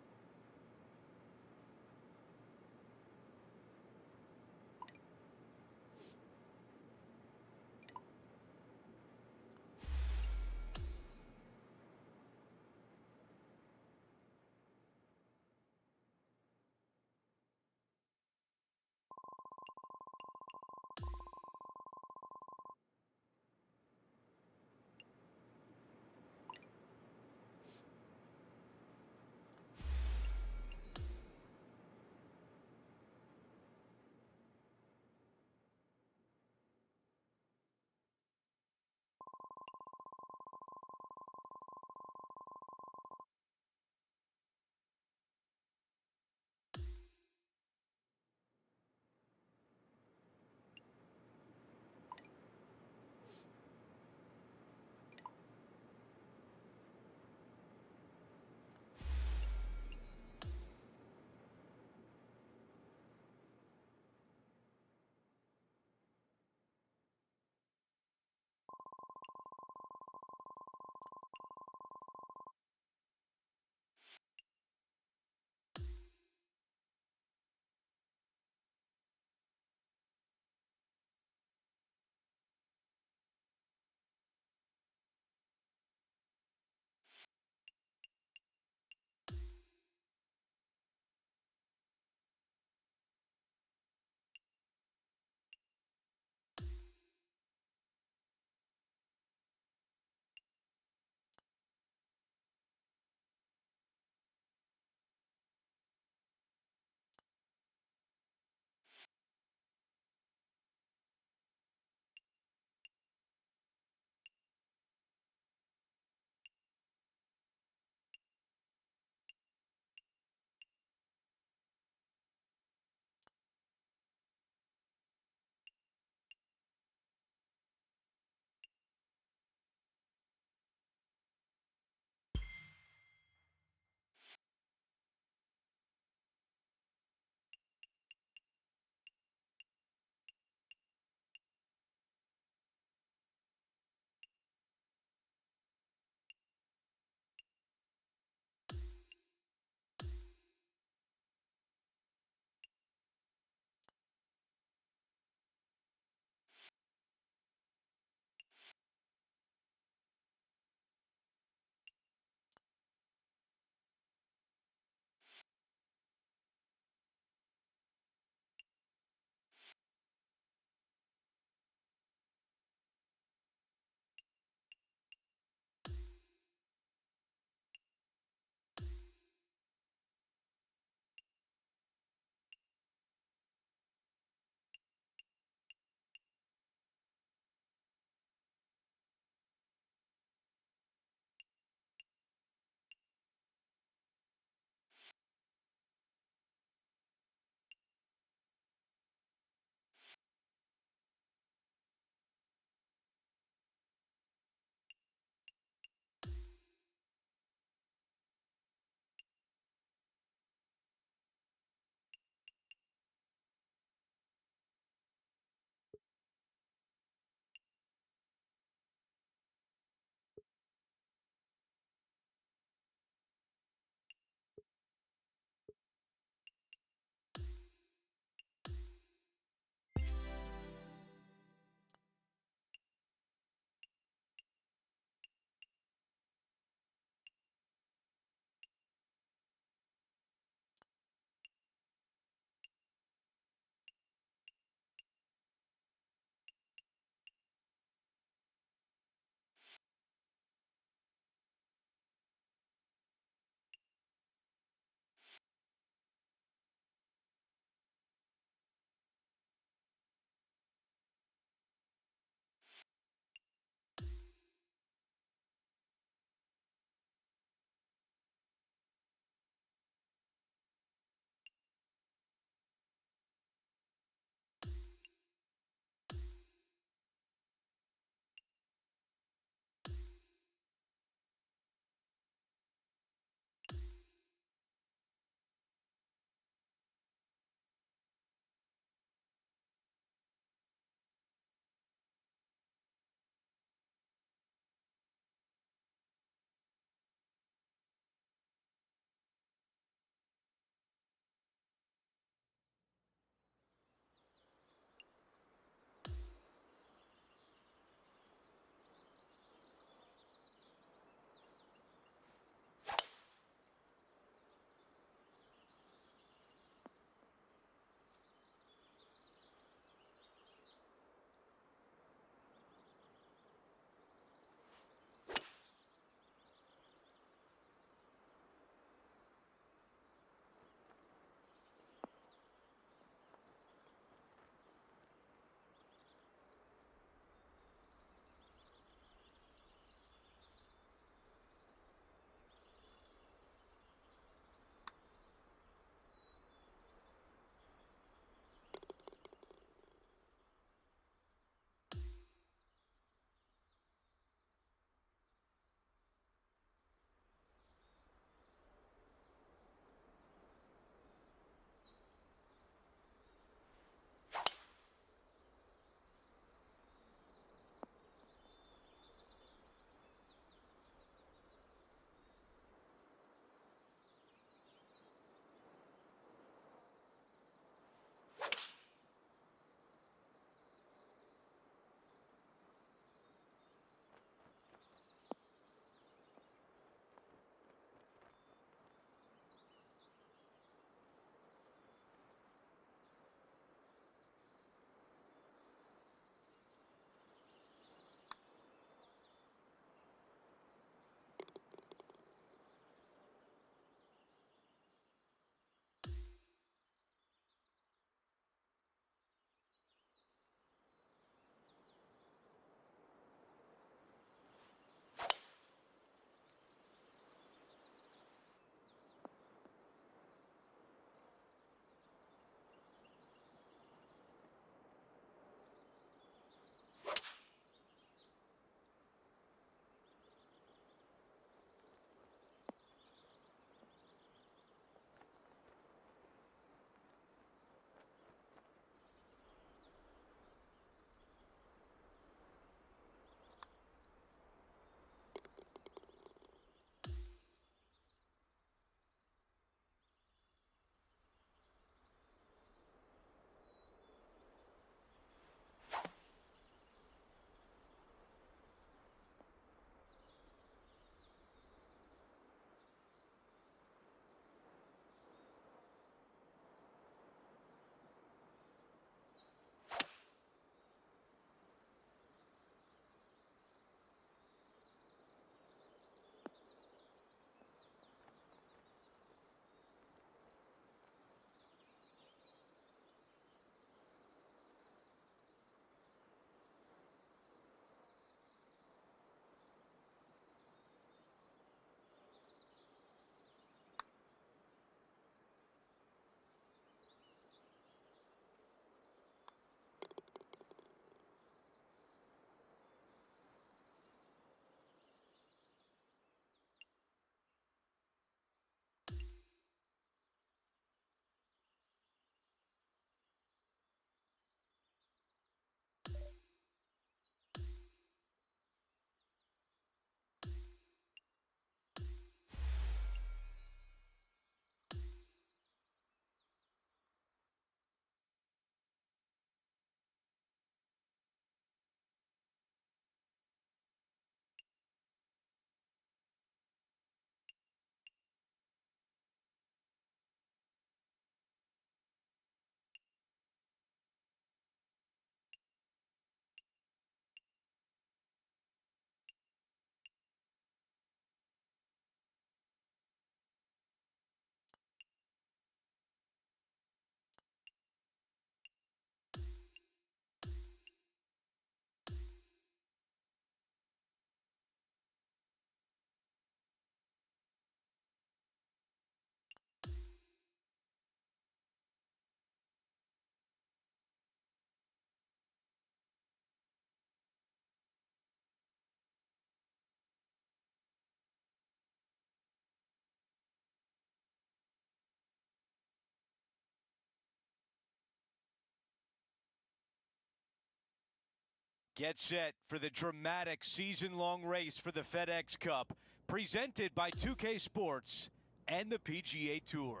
Get set for the dramatic season-long race for the FedEx Cup, presented by 2K Sports and the PGA Tour.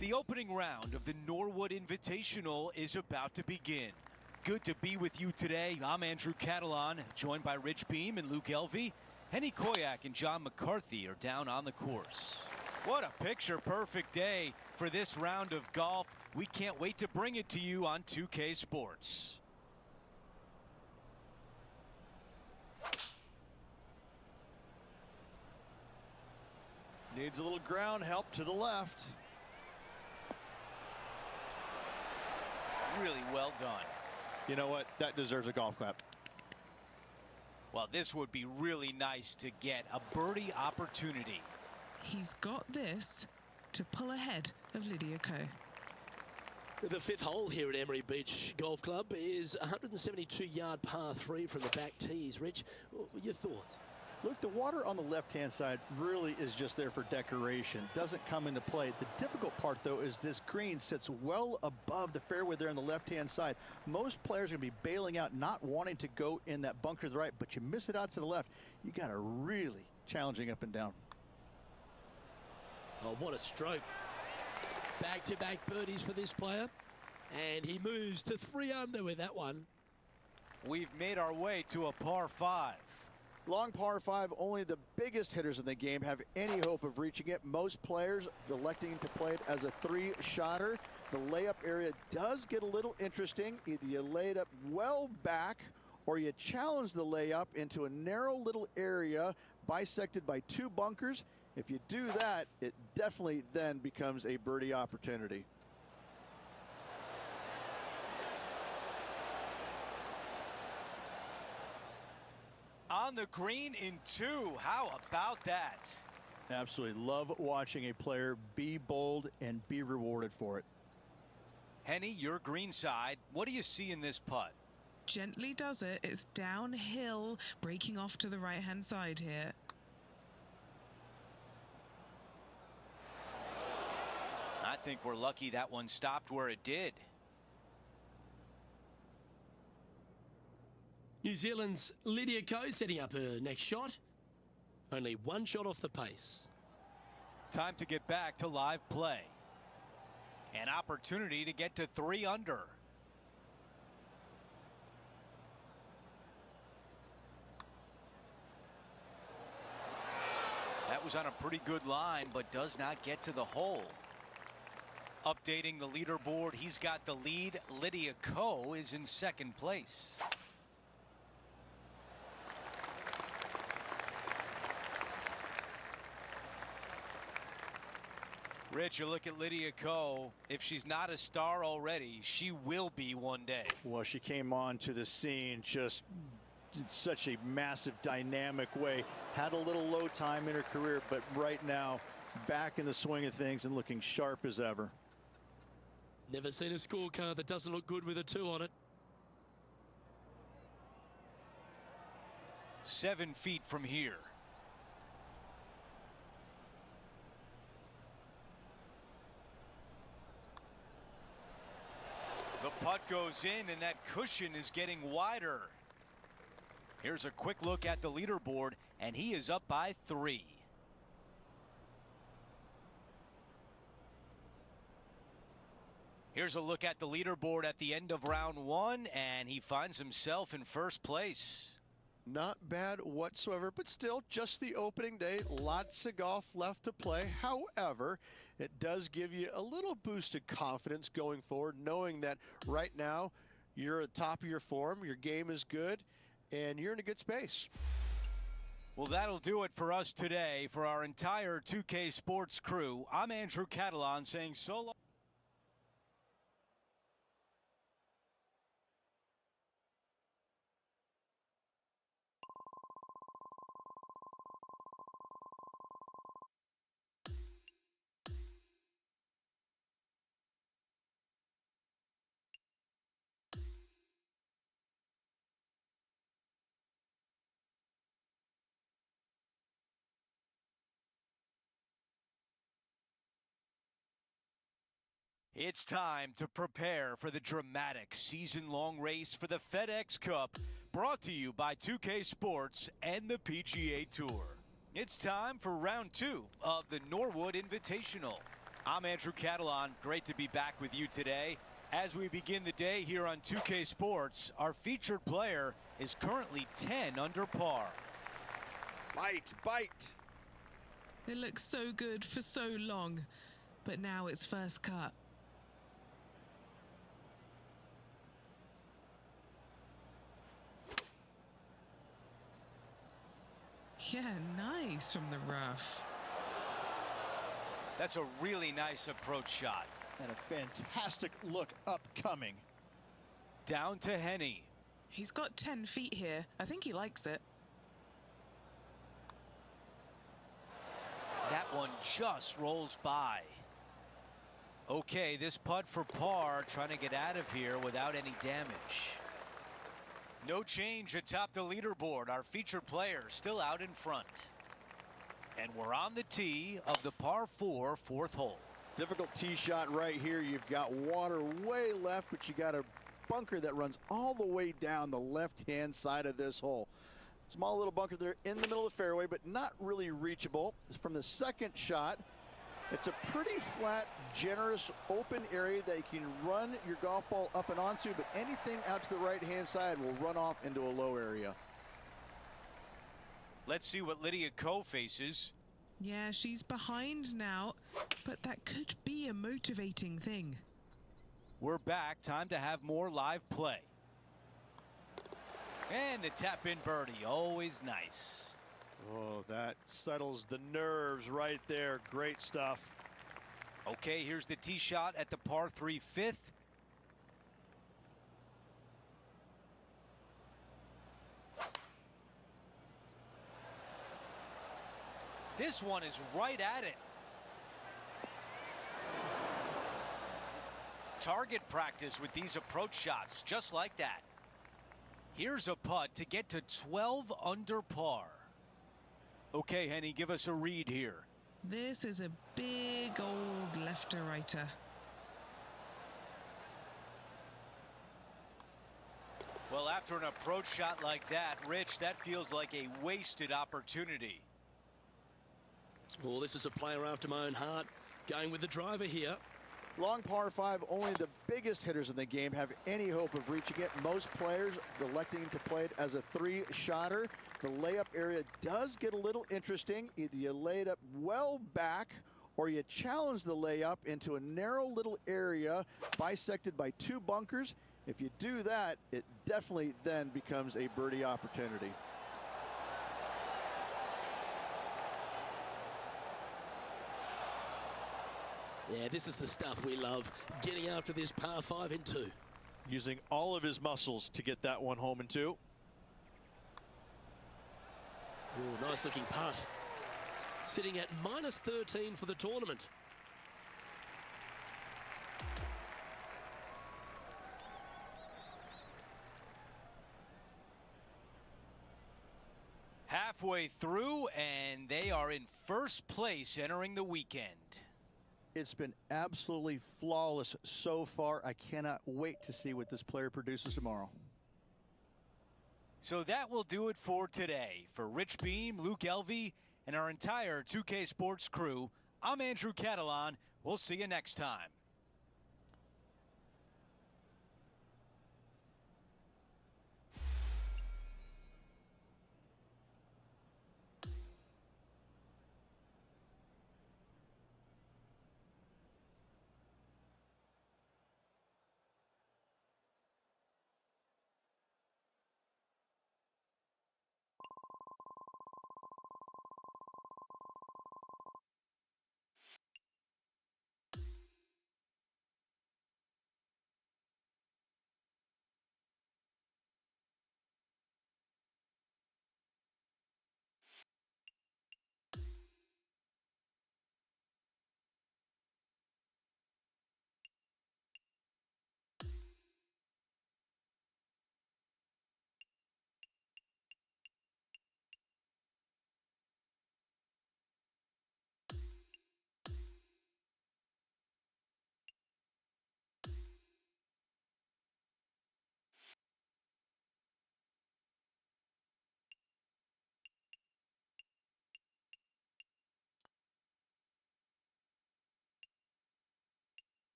The opening round of the Norwood Invitational is about to begin. Good to be with you today. I'm Andrew Catalan, joined by Rich Beam and Luke Elvey. Henny Koyak and John McCarthy are down on the course. What a picture-perfect day for this round of golf. We can't wait to bring it to you on 2K Sports. Needs a little ground help to the left. Really well done. You know what? That deserves a golf clap. Well, this would be really nice to get a birdie opportunity. He's got this to pull ahead of Lydia Ko. The fifth hole here at Emery Beach Golf Club is 172-yard par 3 from the back tees. Rich, your thoughts? Look, the water on the left-hand side really is just there for decoration. Doesn't come into play. The difficult part, though, is this green sits well above the fairway there on the left-hand side. Most players are going to be bailing out, not wanting to go in that bunker to the right, but you miss it out to the left. You got a really challenging up and down. Oh, what a stroke. Back-to-back birdies for this player. And he moves to 3 under with that one. We've made our way to a par 5. Long par 5, only the biggest hitters in the game have any hope of reaching it. Most players electing to play it as a 3-shotter. The layup area does get a little interesting. Either you lay it up well back or you challenge the layup into a narrow little area bisected by 2 bunkers. If you do that, it definitely then becomes a birdie opportunity. On the green in 2. How about that? Absolutely love watching a player be bold and be rewarded for it. Henny, your green side. What do you see in this putt? Gently does it. It's downhill, breaking off to the right-hand side here. I think we're lucky that one stopped where it did. New Zealand's Lydia Ko setting up her next shot. Only 1 shot off the pace. Time to get back to live play. An opportunity to get to 3 under. That was on a pretty good line, but does not get to the hole. Updating the leaderboard, he's got the lead. Lydia Ko is in 2nd place. Rich, you look at Lydia Ko. If she's not a star already, she will be one day. Well, she came on to the scene just in such a massive dynamic way. Had a little low time in her career, but right now back in the swing of things and looking sharp as ever. Never seen a scorecard that doesn't look good with a 2 on it. 7 feet from here. The putt goes in, and that cushion is getting wider. Here's a quick look at the leaderboard, and he is up by 3. Here's a look at the leaderboard at the end of round 1, and he finds himself in 1st place. Not bad whatsoever, but still just the opening day. Lots of golf left to play. However, it does give you a little boost of confidence going forward, knowing that right now you're at the top of your form, your game is good, and you're in a good space. Well, that'll do it for us today. For our entire 2K Sports crew, I'm Andrew Catalan saying so long. It's time to prepare for the dramatic season-long race for the FedEx Cup, brought to you by 2K Sports and the PGA Tour. It's time for round 2 of the Norwood Invitational. I'm Andrew Catalan. Great to be back with you today. As we begin the day here on 2K Sports, our featured player is currently 10 under par. Bite, bite. It looks so good for so long, but now it's first cut. Yeah, nice from the rough. That's a really nice approach shot. And a fantastic look upcoming. Down to Henny. He's got 10 feet here. I think he likes it. That one just rolls by. Okay, this putt for par, trying to get out of here without any damage. No change atop the leaderboard. Our featured player still out in front. And we're on the tee of the par 4 fourth hole. Difficult tee shot right here. You've got water way left, but you got a bunker that runs all the way down the left-hand side of this hole. Small little bunker there in the middle of the fairway, but not really reachable. From the second shot, it's a pretty flat, generous, open area that you can run your golf ball up and onto, but anything out to the right-hand side will run off into a low area. Let's see what Lydia Ko faces. Yeah, she's behind now, but that could be a motivating thing. We're back. Time to have more live play. And the tap-in birdie, always nice. Oh, that settles the nerves right there. Great stuff. Okay, here's the tee shot at the par 3 fifth. This one is right at it. Target practice with these approach shots, just like that. Here's a putt to get to 12 under par. Okay, Henny, give us a read here. This is a big old lefter-righter. Well, after an approach shot like that, Rich, that feels like a wasted opportunity. Well, this is a player after my own heart. Going with the driver here. Long par 5, only the biggest hitters in the game have any hope of reaching it. Most players electing to play it as a 3-shotter. The layup area does get a little interesting. Either you lay it up well back or you challenge the layup into a narrow little area bisected by 2 bunkers. If you do that, it definitely then becomes a birdie opportunity. Yeah, this is the stuff we love. Getting after this par 5 in 2. Using all of his muscles to get that one home in 2. Ooh, nice looking putt. Sitting at minus 13 for the tournament. Halfway through, and they are in first place entering the weekend. It's been absolutely flawless so far. I cannot wait to see what this player produces tomorrow. So that will do it for today. For Rich Beam, Luke Elvey, and our entire 2K Sports crew, I'm Andrew Catalan. We'll see you next time.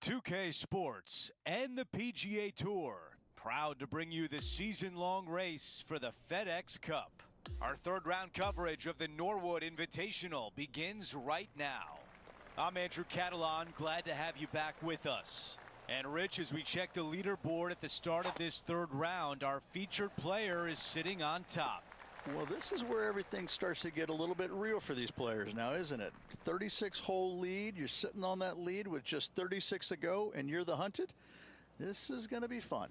2K Sports and the PGA Tour, proud to bring you the season-long race for the FedEx Cup. Our third round coverage of the Norwood Invitational begins right now. I'm Andrew Catalan, glad to have you back with us. And Rich, as we check the leaderboard at the start of this third round, our featured player is sitting on top. Well, this is where everything starts to get a little bit real for these players now, isn't it? 36-hole lead. You're sitting on that lead with just 36 to go, and you're the hunted. This is going to be fun.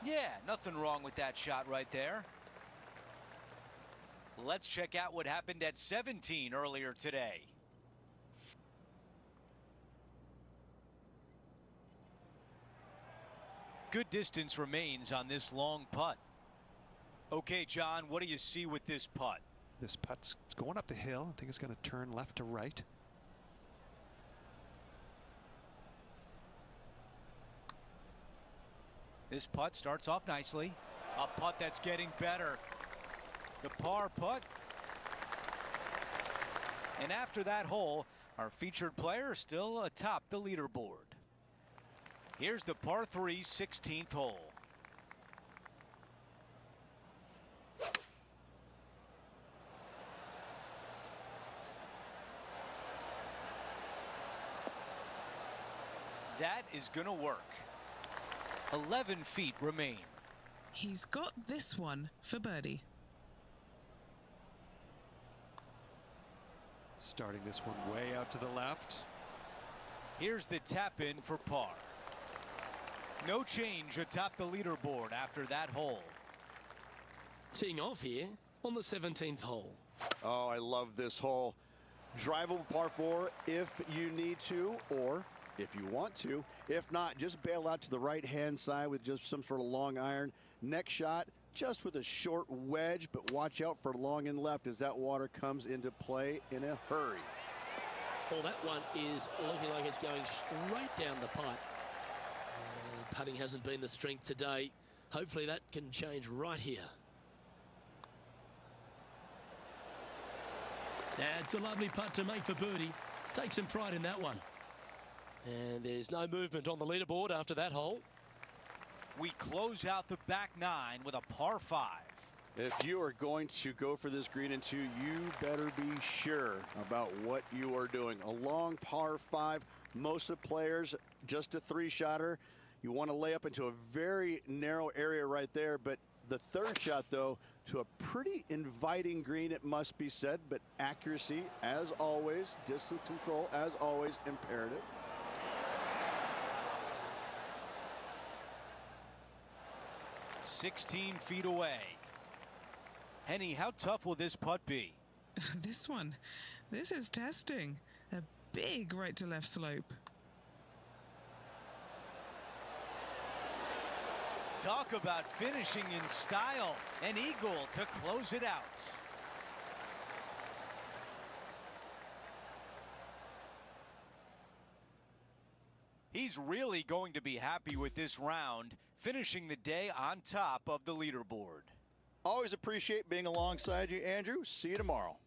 Yeah, nothing wrong with that shot right there. Let's check out what happened at 17 earlier today. Good distance remains on this long putt. Okay, John, what do you see with this putt? This putt's it's going up the hill. I think it's going to turn left to right. This putt starts off nicely. A putt that's getting better. The par putt. And after that hole, our featured player is still atop the leaderboard. Here's the par 3 16th hole. That is going to work. 11 feet remain. He's got this one for birdie. Starting this one way out to the left. Here's the tap in for par. No change atop the leaderboard after that hole. Teeing off here on the 17th hole. Oh, I love this hole. Drivable par 4 if you need to, or if you want to. If not, just bail out to the right-hand side with just some sort of long iron. Next shot, just with a short wedge, but watch out for long and left as that water comes into play in a hurry. Well, that one is looking like it's going straight down the pipe. Putting hasn't been the strength today. Hopefully that can change right here. That's a lovely putt to make for birdie. Take some pride in that one. And there's no movement on the leaderboard after that hole. We close out the back nine with a par 5. If you are going to go for this green in 2, you better be sure about what you are doing. A long par 5. Most of the players, just a 3-shotter. You want to lay up into a very narrow area right there, but the third shot, though, to a pretty inviting green, it must be said, but accuracy, as always, distance control, as always, imperative. "16 feet away. Henny, how tough will this putt be? This is testing. A big right to left slope. Talk about finishing in style. An eagle to close it out. He's really going to be happy with this round, finishing the day on top of the leaderboard. Always appreciate being alongside you, Andrew. See you tomorrow.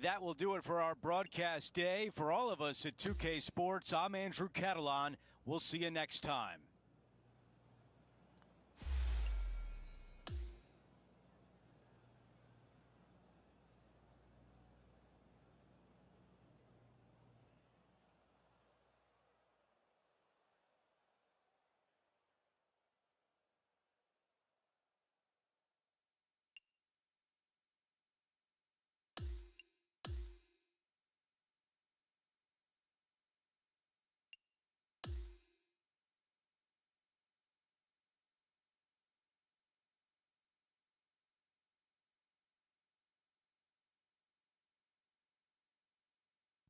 That will do it for our broadcast day. For all of us at 2K Sports, I'm Andrew Catalan. We'll see you next time.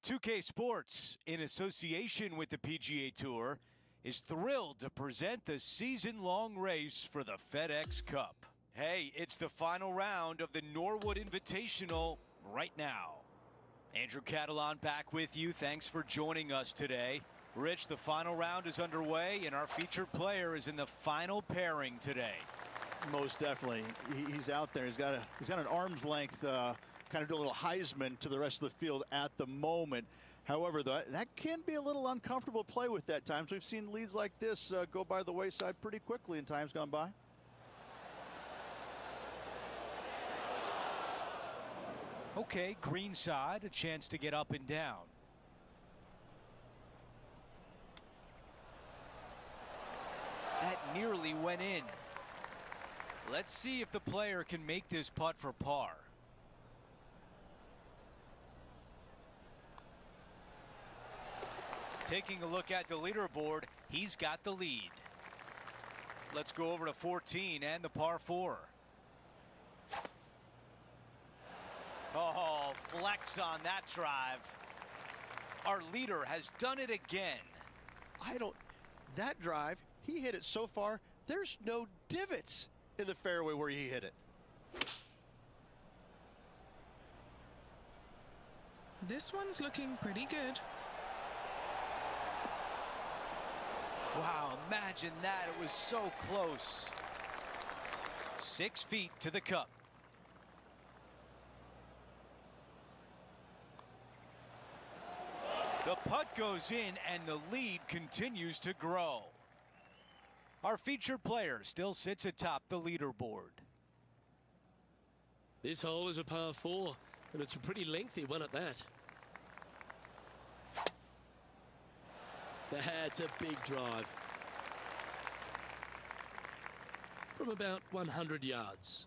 "2K Sports, in association with the PGA Tour, is thrilled to present the season-long race for the FedEx Cup. Hey, it's the final round of the Norwood Invitational right now. Andrew Catalan back with you. Thanks for joining us today. Rich, the final round is underway, and our featured player is in the final pairing today. Most definitely. He's out there. He's got an arm's length, kind of do a little Heisman to the rest of the field at the moment. However, that can be a little uncomfortable to play with at times. We've seen leads like this go by the wayside pretty quickly in times gone by. Okay, green side, a chance to get up and down. That nearly went in. Let's see if the player can make this putt for par. Taking a look at the leaderboard, he's got the lead. Let's go over to 14 and the par 4. Oh, flex on that drive. Our leader has done it again. That drive, he hit it so far, there's no divots in the fairway where he hit it. This one's looking pretty good. Wow, imagine that. It was so close. 6 feet to the cup. The putt goes in and the lead continues to grow. Our featured player still sits atop the leaderboard. This hole is a par 4, and it's a pretty lengthy one at that. That's a big drive. From about 100 yards.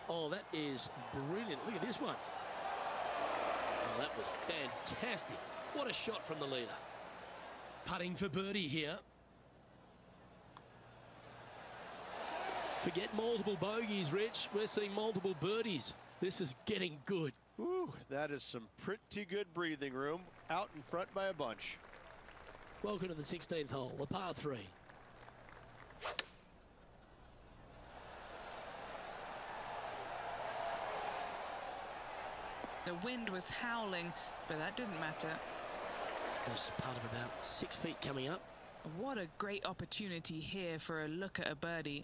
Oh, that is brilliant. Look at this one. Oh, that was fantastic. What a shot from the leader. Putting for birdie here. Forget multiple bogeys, Rich. We're seeing multiple birdies. This is getting good. Ooh, that is some pretty good breathing room out in front by a bunch. Welcome to the 16th hole, the par 3. The wind was howling, but that didn't matter. There's part of about 6 feet coming up. What a great opportunity here for a look at a birdie.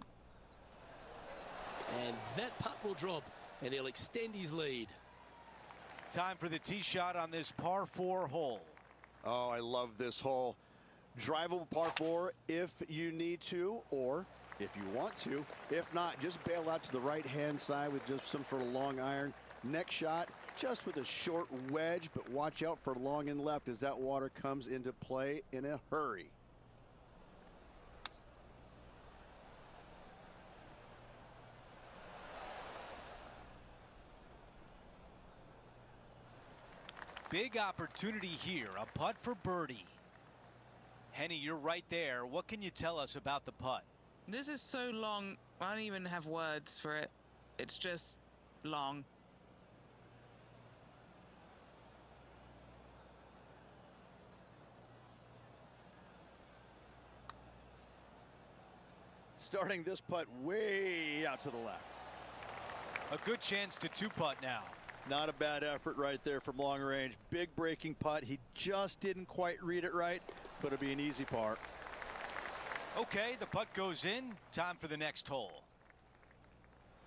And that putt will drop, and he'll extend his lead. Time for the tee shot on this par 4 hole. Oh, I love this hole. Drivable par 4 if you need to, or if you want to. If not, just bail out to the right-hand side with just some sort of long iron. Next shot, just with a short wedge, but watch out for long and left as that water comes into play in a hurry. Big opportunity here, a putt for birdie. Henny, you're right there. What can you tell us about the putt? This is so long, I don't even have words for it. It's just long. Starting this putt way out to the left. A good chance to 2-putt now. Not a bad effort right there from long range. Big breaking putt. He just didn't quite read it right, but it'll be an easy par. Okay, the putt goes in. Time for the next hole.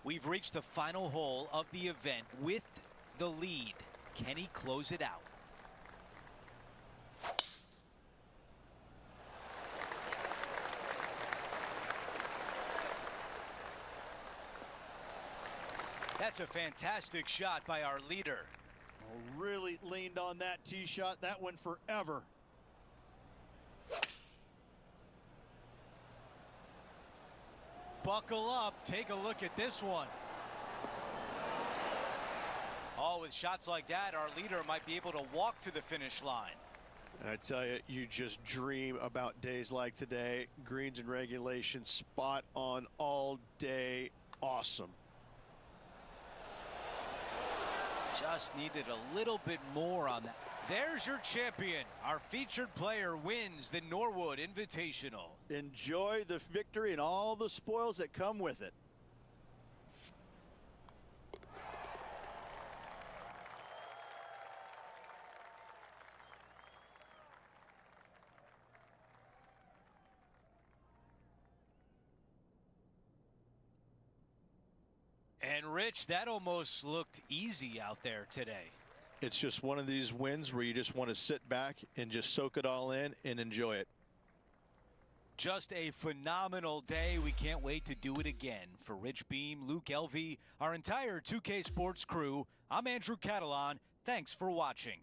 We've reached the final hole of the event with the lead. Can he close it out? That's a fantastic shot by our leader. Oh, really leaned on that tee shot. That went forever. Buckle up. Take a look at this one. Oh, with shots like that, our leader might be able to walk to the finish line. I tell you, you just dream about days like today. Greens and regulation, spot on all day. Awesome. Just needed a little bit more on that. There's your champion. Our featured player wins the Norwood Invitational. Enjoy the victory and all the spoils that come with it. And Rich, that almost looked easy out there today. It's just one of these wins where you just want to sit back and just soak it all in and enjoy it. Just a phenomenal day. We can't wait to do it again. For Rich Beam, Luke Elvey, our entire 2K Sports crew, I'm Andrew Catalan. Thanks for watching.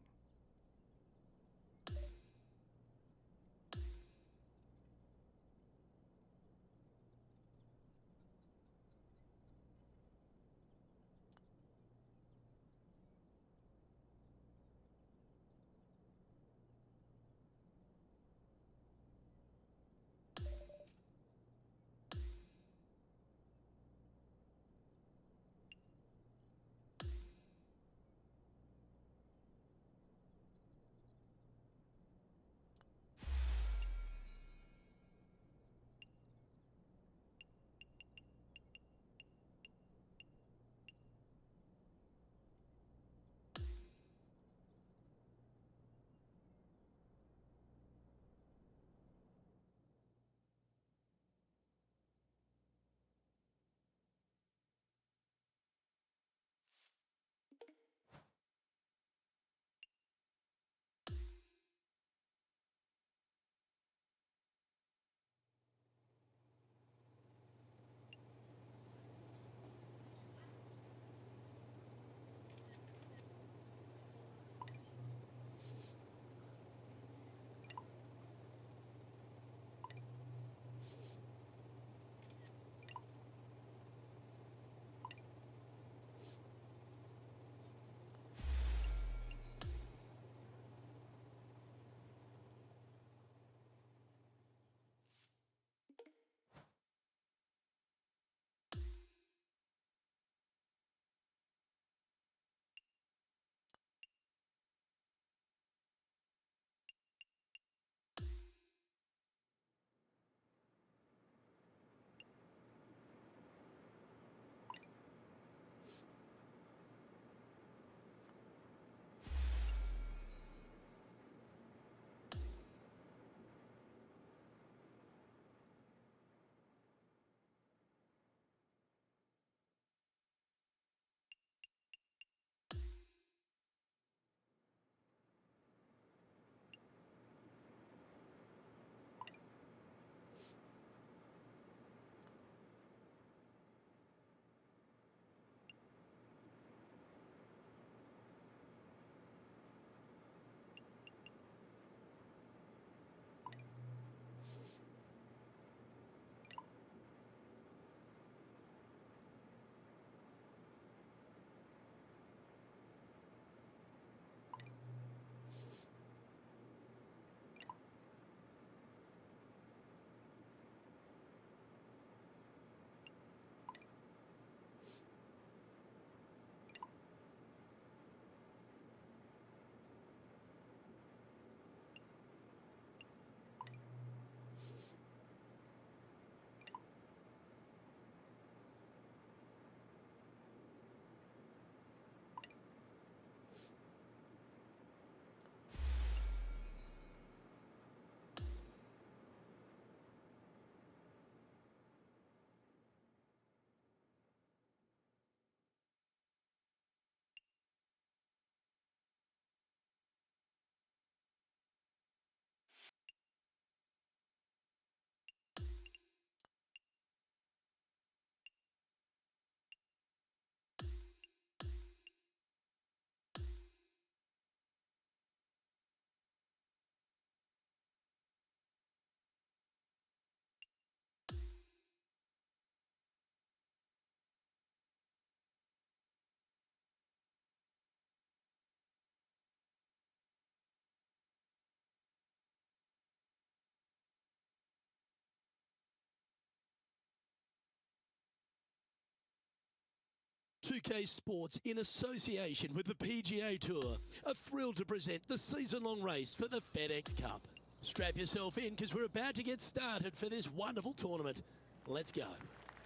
"2K Sports, in association with the PGA Tour, are thrilled to present the season-long race for the FedEx Cup. Strap yourself in because we're about to get started for this wonderful tournament. Let's go.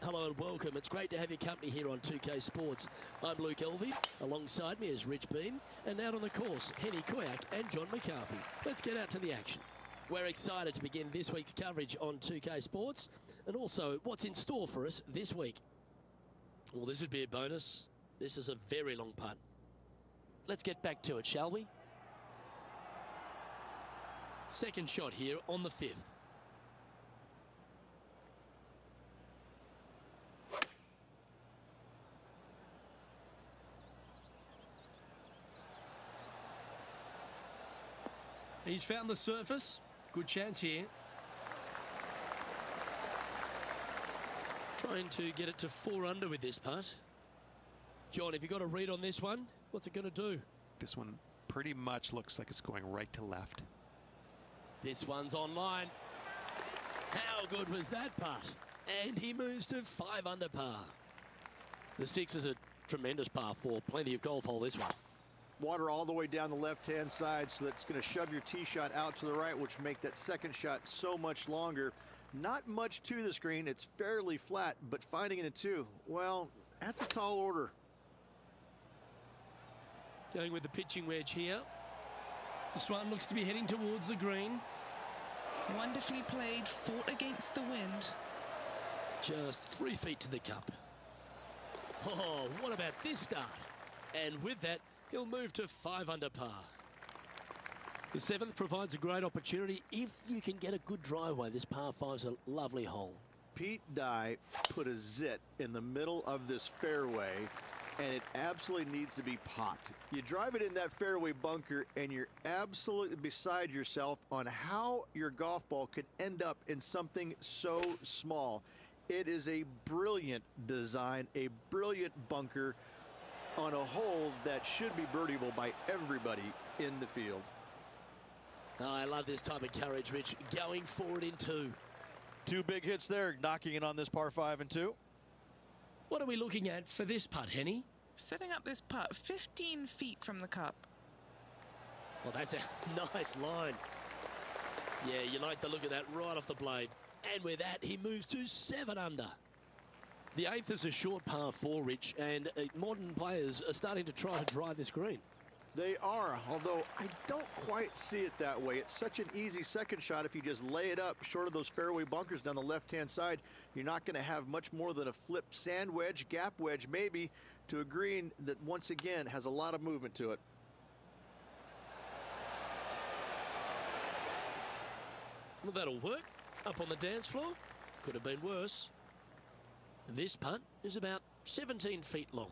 Hello and welcome. It's great to have your company here on 2K Sports. I'm Luke Elvey. Alongside me is Rich Beam. And out on the course, Henny Koyak and John McCarthy. Let's get out to the action. We're excited to begin this week's coverage on 2K Sports and also what's in store for us this week. Well, this would be a bonus. This is a very long putt. Let's get back to it, shall we? Second shot here on the 5th. He's found the surface. Good chance here. Trying to get it to 4 under with this putt. John, have you got a read on this one? What's it going to do? This one pretty much looks like it's going right to left. This one's online. How good was that putt? And he moves to 5 under par. The 6 is a tremendous par 4. Plenty of golf hole, this one. Water all the way down the left-hand side, so that's going to shove your tee shot out to the right, which make that second shot so much longer. Not much to the screen. It's fairly flat, but finding it in 2, well, that's a tall order. Going with the pitching wedge here. This one looks to be heading towards the green. Wonderfully played, fought against the wind. Just 3 feet to the cup. Oh, what about this start? And with that, he'll move to 5 under par. The 7th provides a great opportunity if you can get a good driveway. This par 5's a lovely hole. Pete Dye put a zit in the middle of this fairway, and it absolutely needs to be popped. You drive it in that fairway bunker, and you're absolutely beside yourself on how your golf ball could end up in something so small. It is a brilliant design, a brilliant bunker on a hole that should be birdieable by everybody in the field. Oh, I love this type of courage, Rich. Going forward in 2. 2 big hits there, knocking in on this par 5 and 2. What are we looking at for this putt, Henny? Setting up this putt 15 feet from the cup. Well, that's a nice line. Yeah, you like the look of that right off the blade. And with that, he moves to 7 under. The 8th is a short par 4, Rich, and modern players are starting to try to drive this green. They are, although I don't quite see it that way. It's such an easy second shot. If you just lay it up short of those fairway bunkers down the left-hand side, you're not going to have much more than a flip sand wedge, gap wedge maybe, to a green that once again has a lot of movement to it. Well, that'll work. Up on the dance floor. Could have been worse. This putt is about 17 feet long.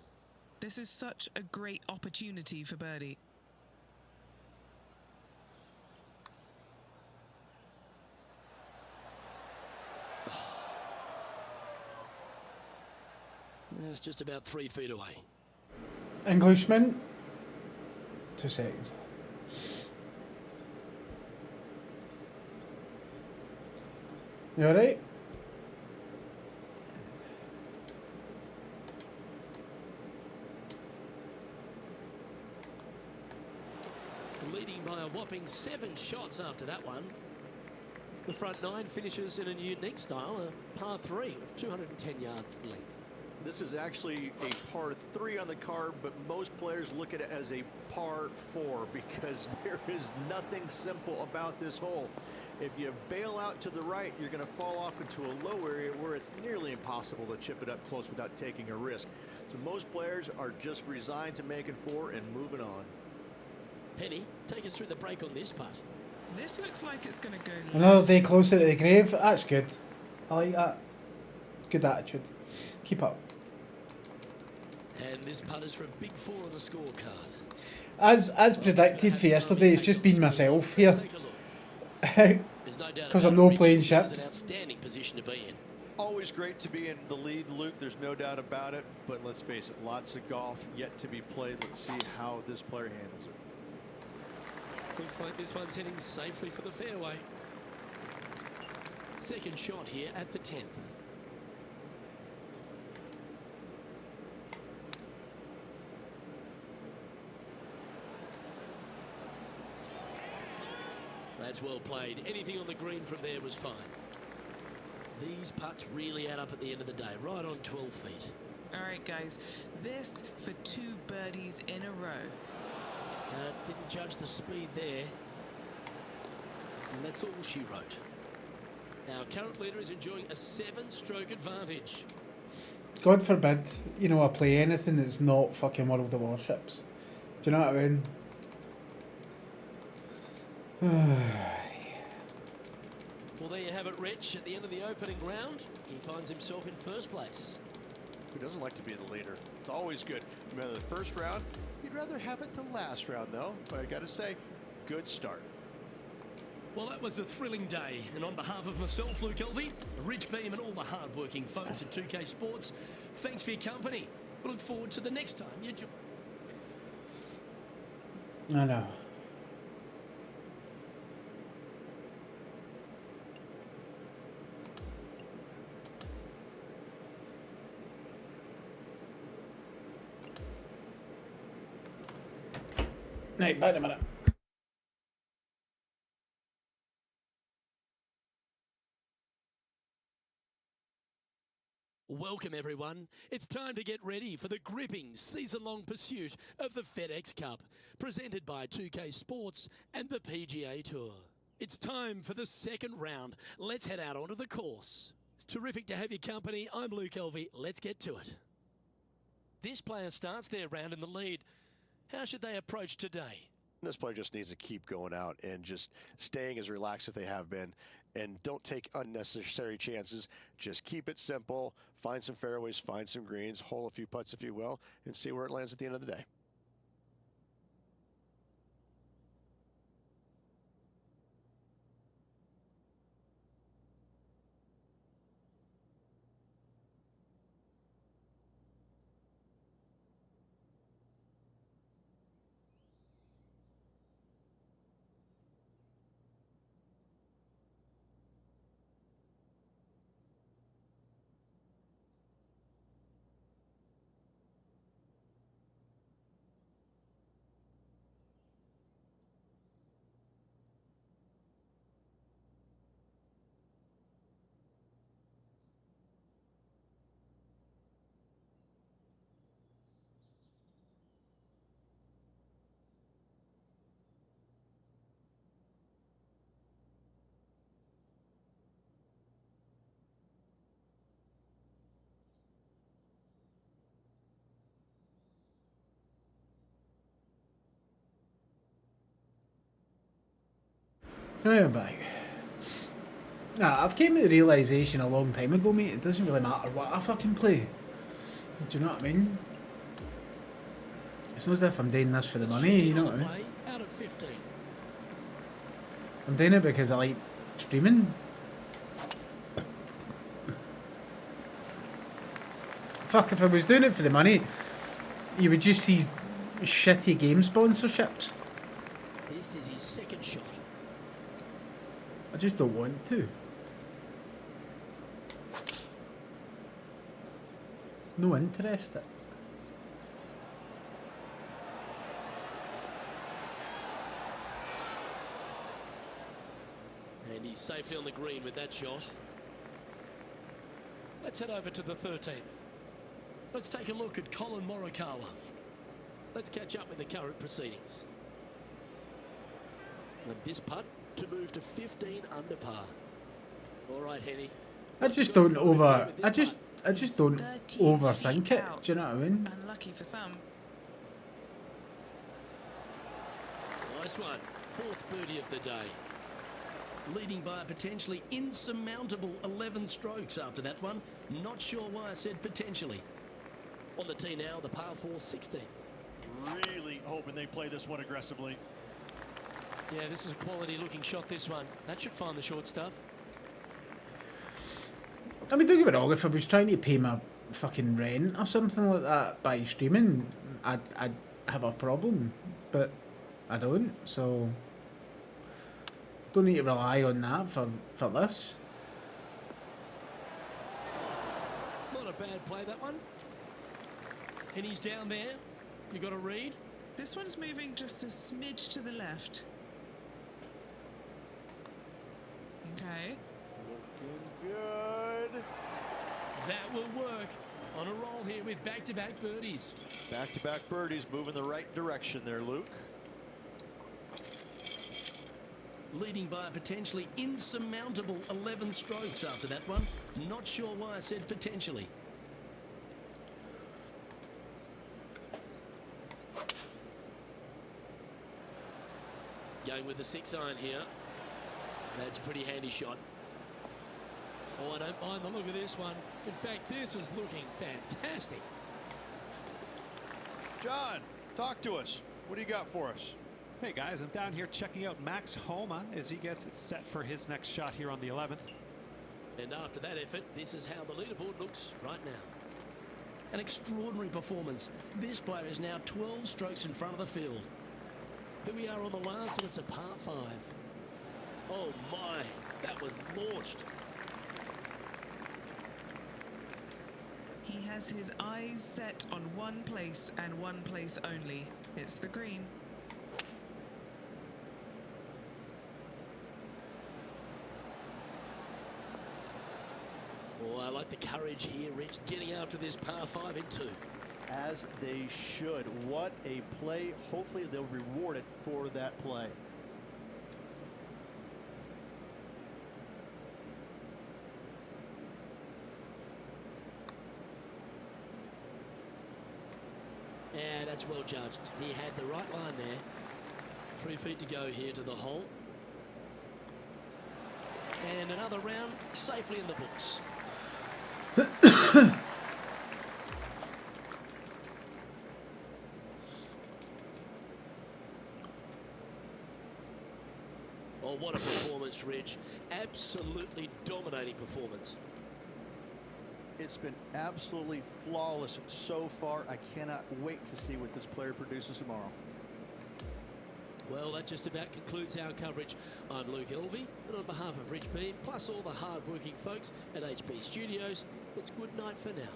This is such a great opportunity for birdie. It's just about 3 feet away. Englishman. 2 seconds. You alright? Leading by a whopping 7 shots after that one. The front 9 finishes in a unique style, a par 3 of 210 yards length. This is actually a par 3 on the card, but most players look at it as a par 4 because there is nothing simple about this hole. If you bail out to the right, you're going to fall off into a low area where it's nearly impossible to chip it up close without taking a risk. So most players are just resigned to making 4 and moving on. Penny, take us through the break on this putt. This looks like it's going to go Another day closer to the grave. That's good. I like that. Good attitude. Keep up. And this putt is for a big 4 on the scorecard. As predicted for yesterday, it's just been myself here. Let's take a look. Because No doubt I'm about not it, playing Rich, this is ships. an outstanding position to be in. Always great to be in the lead, Luke. There's no doubt about it. But let's face it, lots of golf yet to be played. Let's see how this player handles it. Looks like this one's heading safely for the fairway. Second shot here at the 10th. That's well played. Anything on the green from there was fine. These putts really add up at the end of the day, right on 12 feet. All right, guys, this for 2 birdies in a row. Didn't judge the speed there. And that's all she wrote. Our current leader is enjoying a 7-stroke advantage. God forbid, you know, I play anything that's not fucking World of Warships. Do you know what I mean? Well, there you have it, Rich. At the end of the opening round, he finds himself in first place. Who doesn't like to be the leader? It's always good. No matter the first round, you'd rather have it the last round, though. But I got to say, good start. Well, that was a thrilling day. And on behalf of myself, Luke Elvey, Rich Beam, and all the hard-working folks at 2K Sports, thanks for your company. We look forward to the next time you join. I know. Right, back in a minute. Welcome, everyone. It's time to get ready for the gripping season-long pursuit of the FedEx Cup, presented by 2K Sports and the PGA Tour. It's time for the second round. Let's head out onto the course. It's terrific to have your company. I'm Luke Elvey. Let's get to it. This player starts their round in the lead. How should they approach today? This player just needs to keep going out and just staying as relaxed as they have been, and don't take unnecessary chances. Just keep it simple, find some fairways, find some greens, hole a few putts if you will, and see where it lands at the end of the day. Right back. Nah, I've came to the realisation a long time ago, mate, it doesn't really matter what I fucking play. Do you know what I mean? It's not as if I'm doing this for the money, you know what I mean? Out at 15. I'm doing it because I like streaming. Fuck, if I was doing it for the money, you would just see shitty game sponsorships. This is his second shot. I just don't want to. No interest. And he's safely on the green with that shot. Let's head over to the 13th. Let's take a look at Colin Morikawa. Let's catch up with the current proceedings. And this putt to move to 15 under par. All right, Henny. I just don't I just don't overthink it. Out. Do you know what I mean? Unlucky for some. Nice one. Fourth birdie of the day. Leading by a potentially insurmountable 11 strokes after that one. Not sure why I said potentially. On the tee now, the par 4 16th. Really hoping they play this one aggressively. Yeah, this is a quality looking shot, this one. That should find the short stuff. I mean, don't get me wrong, if I was trying to pay my fucking rent or something like that by streaming, I'd have a problem. But I don't, so don't need to rely on that for this. Not a bad play, that one. And he's down there. You got a read? This one's moving just a smidge to the left. Okay. Looking good. That will work. On a roll here with back-to-back birdies. Back-to-back birdies, moving the right direction there, Luke. Leading by a potentially insurmountable 11 strokes after that one. Not sure why I said potentially. Going with the 6-iron here. That's a pretty handy shot. Oh, I don't mind the look of this one. In fact, this is looking fantastic. John, talk to us. What do you got for us? Hey guys, I'm down here checking out Max Homa as he gets it set for his next shot here on the 11th. And after that effort, this is how the leaderboard looks right now. An extraordinary performance. This player is now 12 strokes in front of the field. Here we are on the last, and it's a par 5. Oh my, that was launched. He has his eyes set on one place and one place only. It's the green. Oh, I like the courage here, Rich, getting after this par 5 in 2. As they should. What a play. Hopefully they'll reward it for that play. Yeah, that's well judged. He had the right line there. 3 feet to go here to the hole. And another round safely in the books. Oh, what a performance, Rich. Absolutely dominating performance. It's been absolutely flawless so far. I cannot wait to see what this player produces tomorrow. Well, that just about concludes our coverage. I'm Luke Elvey, and on behalf of Rich Beam, plus all the hard-working folks at HB Studios, it's good night for now.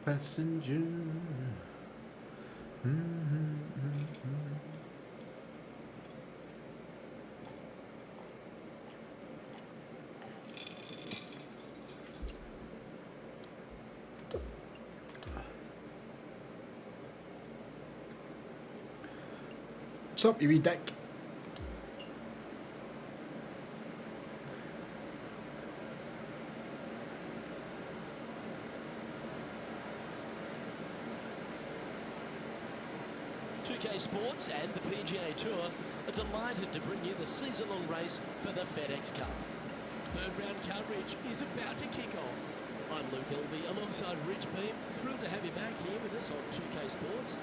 Passenger. What's up, you wee dick? Sports and the PGA Tour are delighted to bring you the season-long race for the FedEx Cup. Third round coverage is about to kick off. I'm Luke Elvey alongside Rich Beam. Thrilled to have you back here with us on 2K Sports.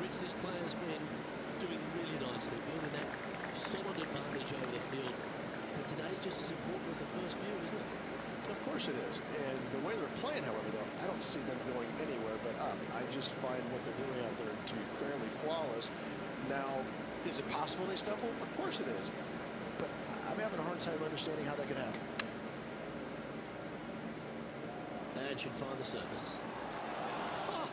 Rich, this player has been doing really nicely, building that solid advantage over the field. But today's just as important as the first few, isn't it? Of course it is. And the way they're playing, however, though, I don't see them going anywhere but up. I just find what they're doing out there to be fairly flawless. Now, is it possible they stumble? Of course it is. But I'm having a hard time understanding how that could happen. And should find the surface.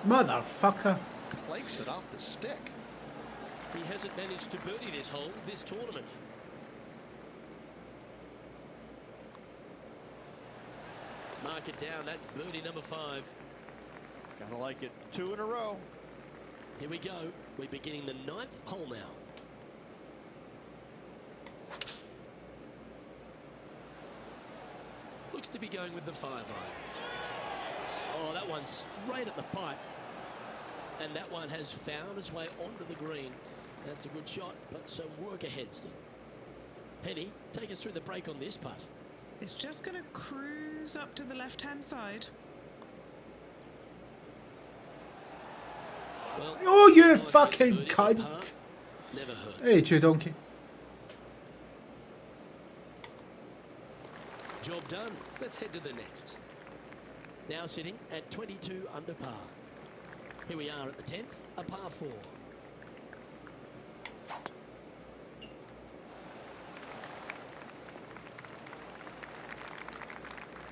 Motherfucker. Clanks it off the stick. He hasn't managed to birdie this hole this tournament. Mark it down. That's birdie number 5. Gotta like it. 2 in a row. Here we go. We're beginning the 9th hole now. Looks to be going with the 5-iron. Oh, that one's straight at the pipe. And that one has found its way onto the green. That's a good shot, but some work ahead still. Penny, take us through the break on this putt. It's just going to cruise up to the left-hand side. Well, Oh, you nice fucking birdie for par. cunt. Never hurts. Hey, Chew Donkey. Job done. Let's head to the next. Now sitting at 22 under par. Here we are at the 10th, a par 4.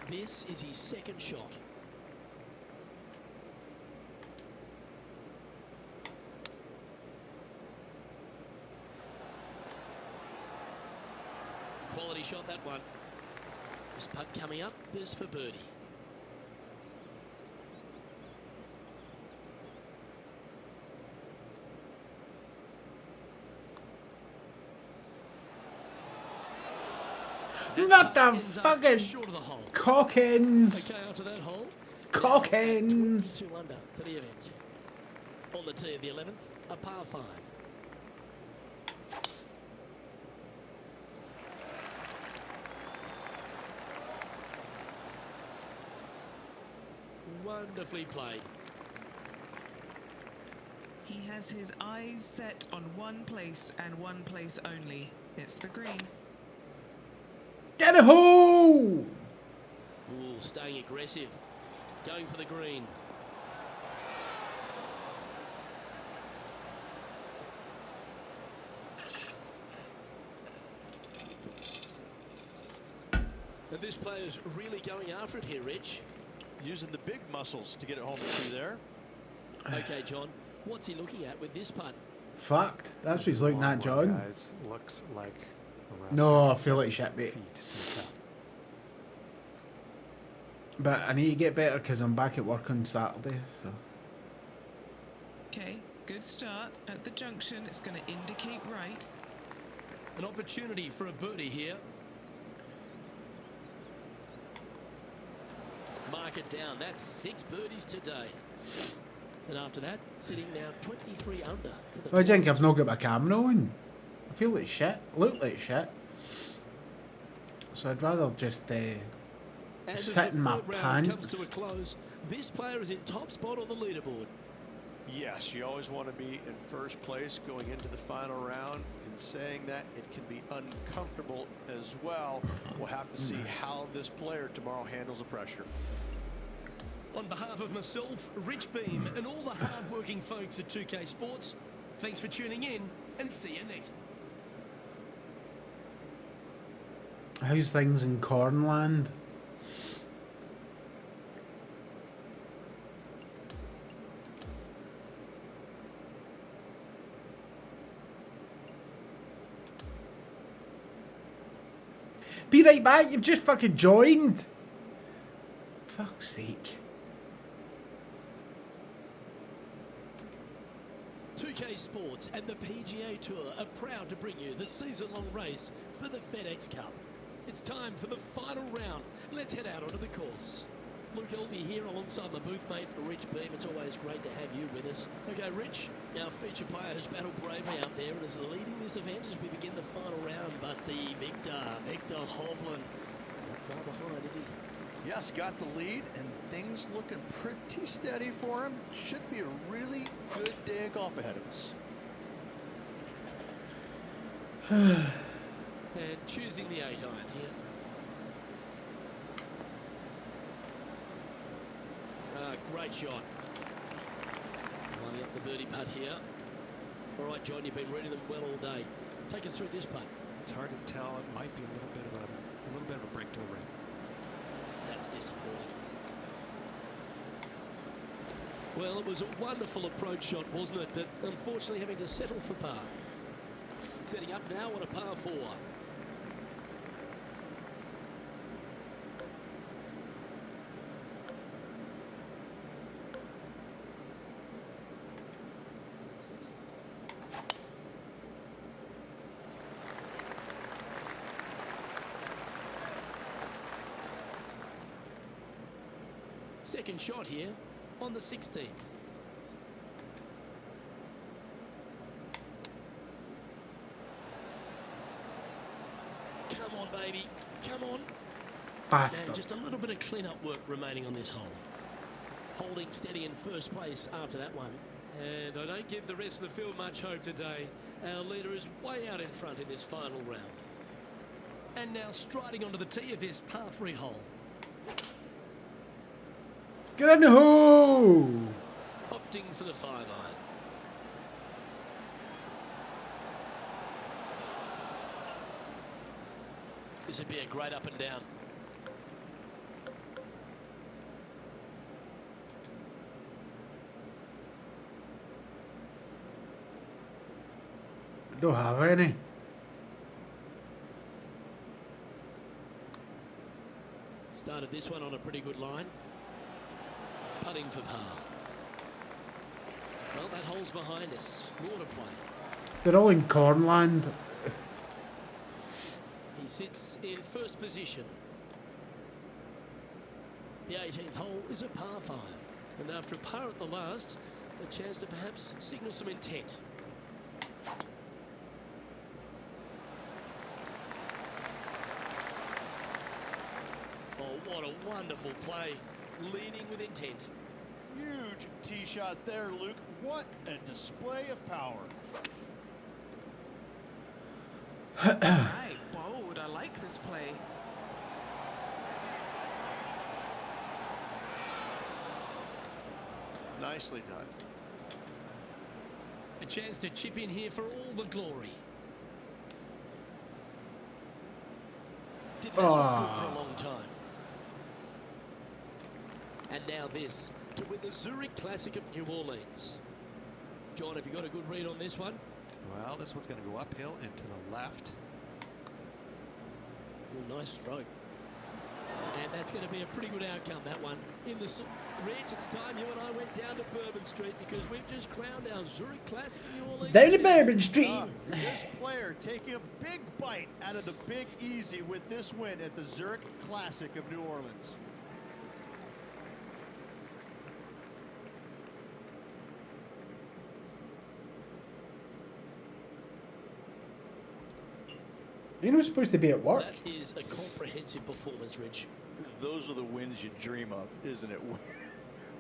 This is his second shot. Quality shot, that one. This putt coming up is for birdie. What the Ends up fucking just short of the hole. cockins? Okay, after that hole. Cockins. 22 under for the event. On the tee of the 11th, a par 5. Wonderfully played. He has his eyes set on one place and one place only. It's the green. Get a hole! Ooh, staying aggressive. Going for the green. And this player's really going after it here, Rich. Using the big muscles to get it home to there. Okay, John, what's he looking at with this putt? Fucked. That's what he's looking at, John. Guys, looks like around No, I feel like shit, mate. feet to the top. But I need to get better because I'm back at work on Saturday, so. Okay, good start. At the junction, it's going to indicate right. An opportunity for a birdie here. Mark it down. That's 6 birdies today. And after that, sitting now 23 under. For the I think I've not got my camera on. I feel like shit. Look like shit. So I'd rather just sit in my round comes to a pants. close, this player is in top spot on the leaderboard. Yes, you always want to be in first place going into the final round. In saying that, it can be uncomfortable as well. We'll have to see how this player tomorrow handles the pressure. On behalf of myself, Rich Beam, and all the hard-working folks at 2K Sports, thanks for tuning in, and see you next. How's things in Cornland? Be right back, you've just fucking joined. Fuck's sake. 2K Sports and the PGA Tour are proud to bring you the season-long race for the FedEx Cup. It's time for the final round. Let's head out onto the course. Luke Elvey here alongside my booth mate, Rich Beam. It's always great to have you with us. Okay, Rich, our featured player has battled bravely out there and is leading this event as we begin the final round. But the Victor Hovland, not far behind, is he? Yes, got the lead, and things looking pretty steady for him. Should be a really good day of golf ahead of us. And choosing the 8-iron here. Great shot. Lining up the birdie putt here. All right, John, you've been reading them well all day. Take us through this putt. It's hard to tell. It might be a little bit of a break to the rim. That's disappointing. Well, it was a wonderful approach shot, wasn't it? But unfortunately having to settle for par. Setting up now on a par 4. Second shot here on the 16th. Come on, baby. Come on. Bastard. And just a little bit of clean-up work remaining on this hole. Holding steady in first place after that one. And I don't give the rest of the field much hope today. Our leader is way out in front in this final round. And now striding onto the tee of this par 3 hole. Get in the hole! Opting for the 5-iron. This would be a great up and down. Don't have any. Started this one on a pretty good line. Putting for par. Well, that hole's behind us. More to play. They're all in Cornland. He sits in first position. The 18th hole is a par 5. And after a par at the last, A chance to perhaps signal some intent. Oh, what a wonderful play. Leading with intent. Huge tee shot there, Luke. What a display of power. Right, bold. I like this play. Nicely done. A chance to chip in here for all the glory. Didn't look good for a long time. And now this, to win the Zurich Classic of New Orleans. John, have you got a good read on this one? Well, this one's going to go uphill and to the left. Oh, nice stroke. And that's going to be a pretty good outcome, that one. In the Rich, it's time you and I went down to Bourbon Street because we've just crowned our Zurich Classic of New Orleans. Down to Bourbon Street. This player taking a big bite out of the Big Easy with this win at the Zurich Classic of New Orleans. You're not supposed to be at work. That is a comprehensive performance, Rich. Those are the wins you dream of, isn't it?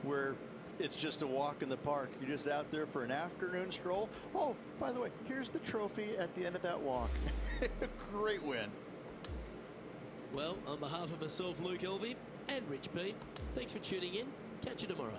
Where it's just a walk in the park. You're just out there for an afternoon stroll. Oh, by the way, here's the trophy at the end of that walk. Great win. Well, on behalf of myself, Luke Elvey, and Rich B, thanks for tuning in. Catch you tomorrow.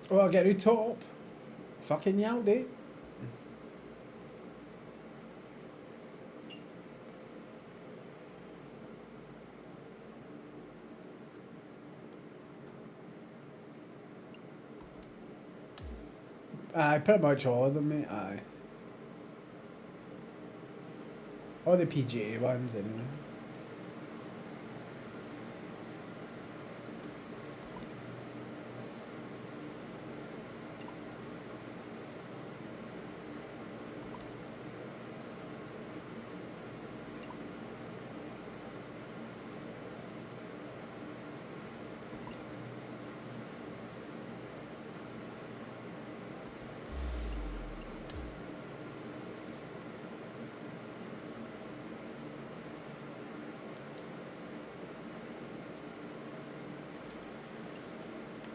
Oh, I'll get who top. Fucking yelled it. Aye, pretty much all of them, mate. Aye. All the PGA ones, anyway.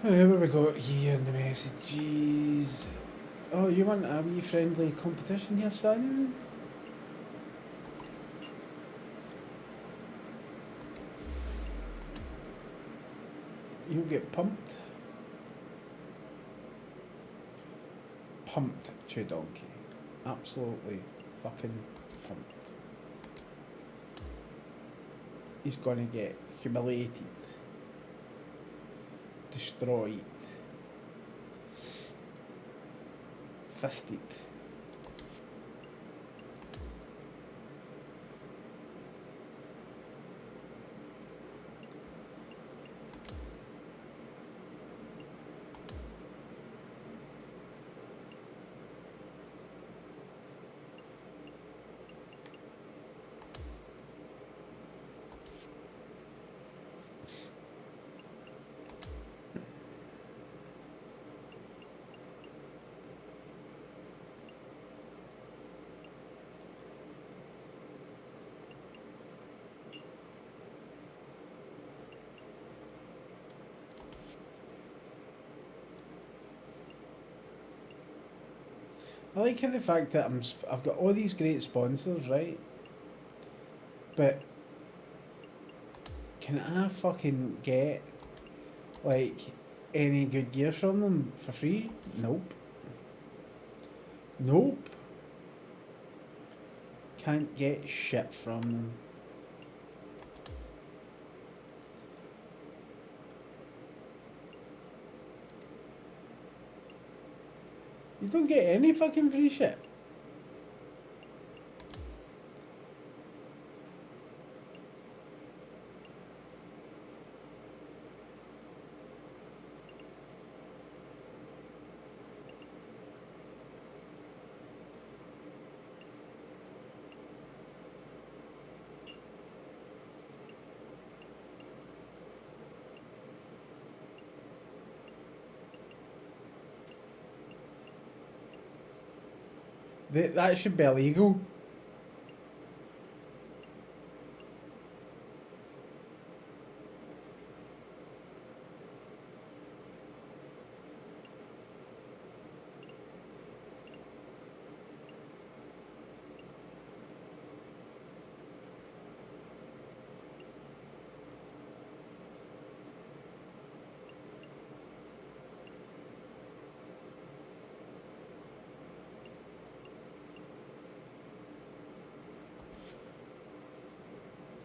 Where we got here in the messages? Oh, you want a wee friendly competition here, son? You'll get pumped. Pumped, Che Donkey. Absolutely fucking pumped. He's gonna get humiliated. Destroyed. Fisted. I like how the fact that I've got all these great sponsors, right? But can I fucking get like any good gear from them for free? Nope. Nope. Can't get shit from them. You don't get any fucking free shit. That should be illegal.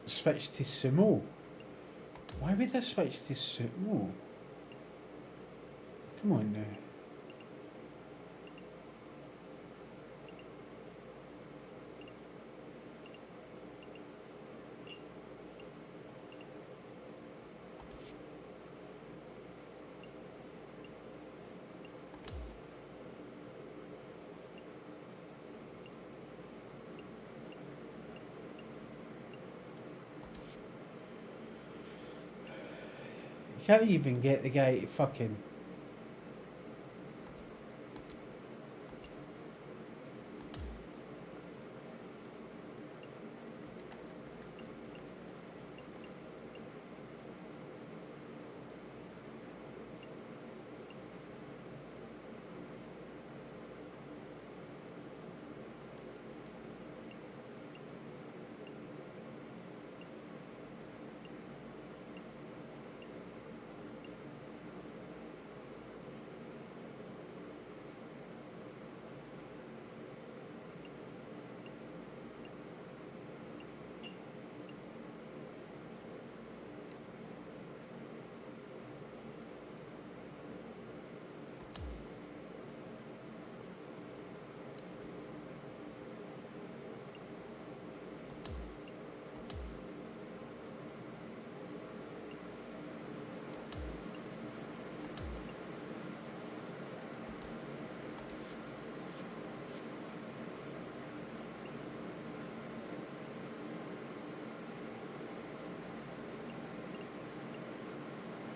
Switch to sumo. Why would I switch to sumo? Come on now. You can't even get the guy to fucking...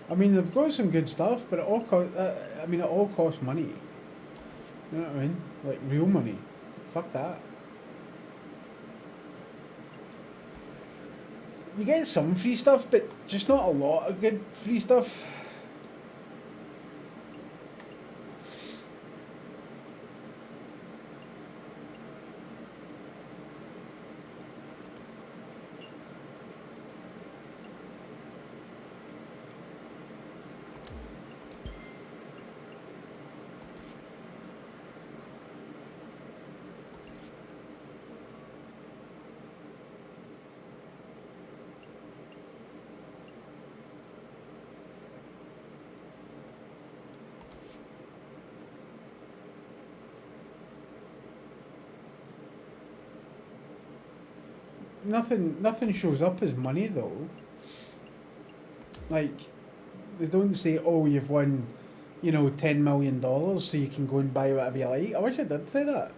I mean, they've got some good stuff, but it all it all costs money. You know what I mean? Like real money. Fuck that. You get some free stuff, but just not a lot of good free stuff. Nothing shows up as money though. Like, they don't say, oh, you've won, $10 million, so you can go and buy whatever you like. I wish I did say that.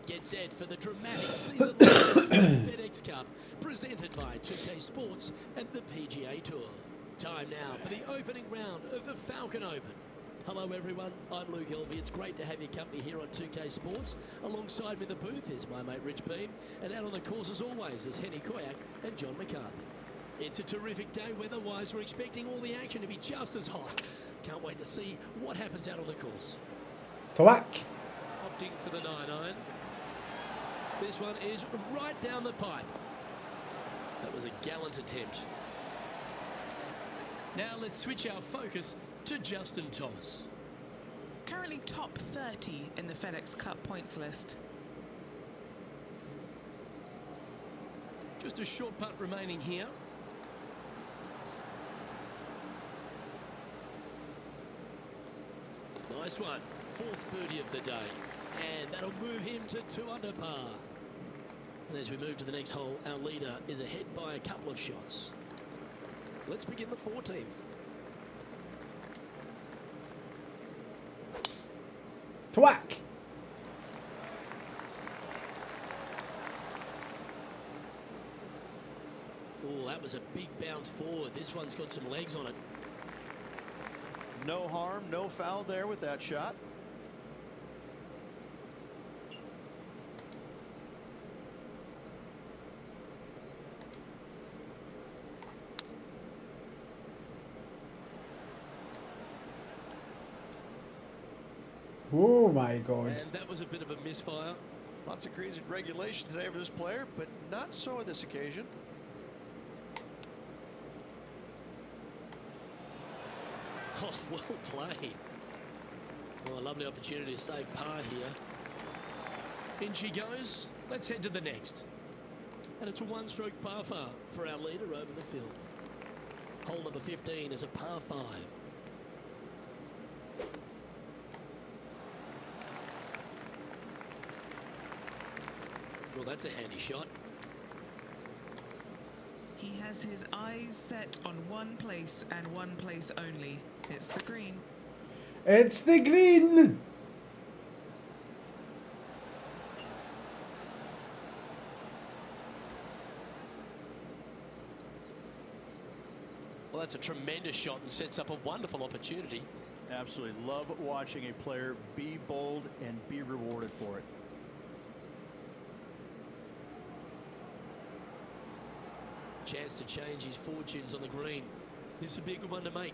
Get set for the dramatic season of the FedEx Cup, presented by 2K Sports and the PGA Tour. Time now for the opening round of the Falcon Open. Hello everyone, I'm Luke Elvey. It's great to have your company here on 2K Sports. Alongside me in the booth is my mate Rich Beam, and out on the course as always is Henny Koyak and John McCarthy. It's a terrific day weather-wise. We're expecting all the action to be just as hot. Can't wait to see what happens out on the course. Thwack. Opting for the 9-iron. This one is right down the pipe. That was a gallant attempt. Now let's switch our focus to Justin Thomas. Currently top 30 in the FedEx Cup points list. Just a short putt remaining here. Nice one. Fourth birdie of the day. And that'll move him to 2 under par. And as we move to the next hole, our leader is ahead by a couple of shots. Let's begin the 14th. Thwack. Oh, that was a big bounce forward. This one's got some legs on it. No harm, no foul there with that shot. Oh my God. And that was a bit of a misfire. Lots of greens and regulation today for this player, but not so on this occasion. Oh, well played. Well, a lovely opportunity to save par here. In she goes. Let's head to the next. And it's a one-stroke par far for our leader over the field. Hole number 15 is a par 5. Well, that's a handy shot. He has his eyes set on one place and one place only. It's the green. It's the green. Well, that's a tremendous shot and sets up a wonderful opportunity. Absolutely love watching a player be bold and be rewarded for it. Chance to change his fortunes on the green. This would be a good one to make.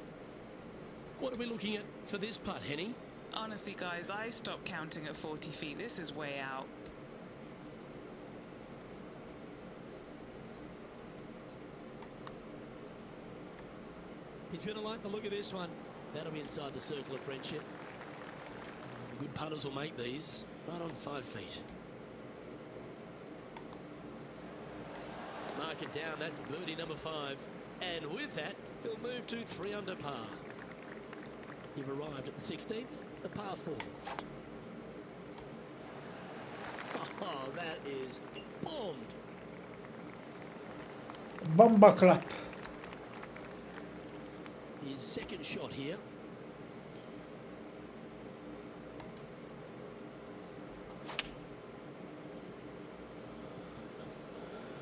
What are we looking at for this putt, Henny? Honestly, guys, I stopped counting at 40 feet. This is way out. He's going to like the look of this one. That'll be inside the circle of friendship. Good putters will make these. Right on 5 feet. Mark it down. That's birdie number 5. And with that, he'll move to 3 under par. You've arrived at the 16th, a par 4. Oh, that is bombed. Bomba clap. His second shot here.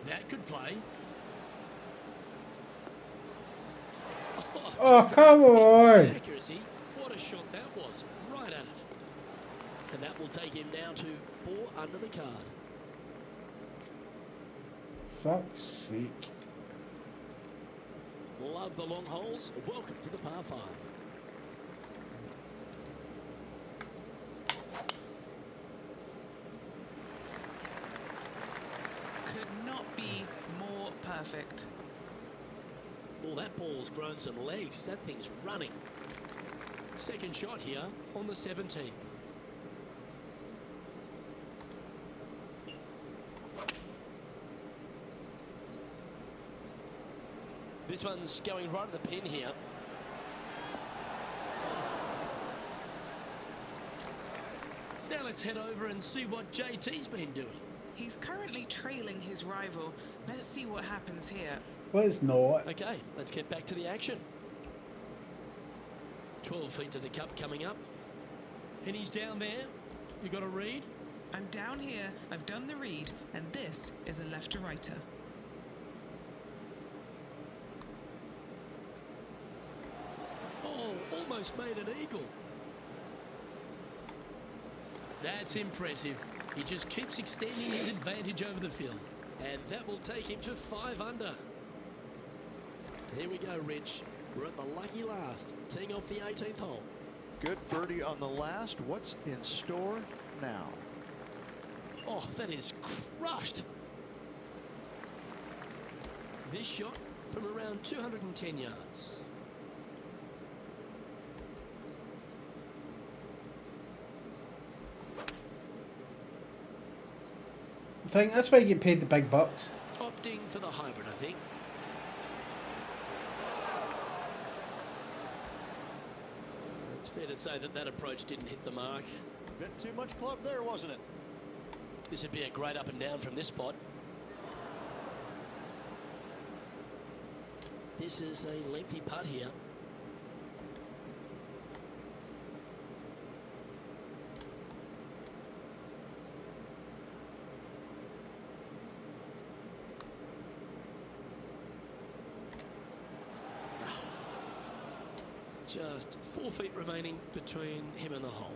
That could play. Oh, come on. Accuracy. What a shot that was. Right at it. And that will take him now to 4 under the card. Fuck's sake. Love the long holes. Welcome to the par 5. Could not be more perfect. Well, that ball's grown some legs. That thing's running. Second shot here on the 17th. This one's going right at the pin here. Now let's head over and see what JT's been doing. He's currently trailing his rival. Let's see what happens here. Well, it's not. Okay, let's get back to the action. 12 feet to the cup coming up. And he's down there. You got a read? I'm down here, I've done the read, and this is a left-to-righter. almost made an eagle. That's impressive. He just keeps extending his advantage over the field. And that will take him to 5 under. Here we go, Rich. We're at the lucky last, teeing off the 18th hole. Good birdie on the last. What's in store now? Oh, that is crushed. This shot from around 210 yards. I think that's why you get paid the big bucks. Opting for the hybrid, I think. It's fair to say that approach didn't hit the mark. Bit too much club there, wasn't it? This would be a great up and down from this spot. This is a lengthy putt here. Just 4 feet remaining between him and the hole.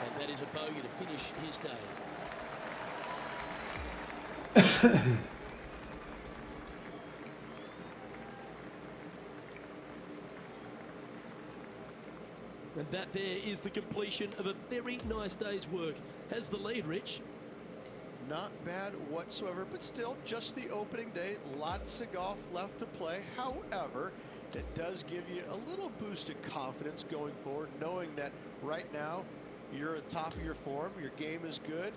And that is a bogey to finish his day. And that there is the completion of a very nice day's work. Has the lead, Rich. Not bad whatsoever, but still just the opening day. Lots of golf left to play. However, it does give you a little boost of confidence going forward, knowing that right now you're at the top of your form, your game is good,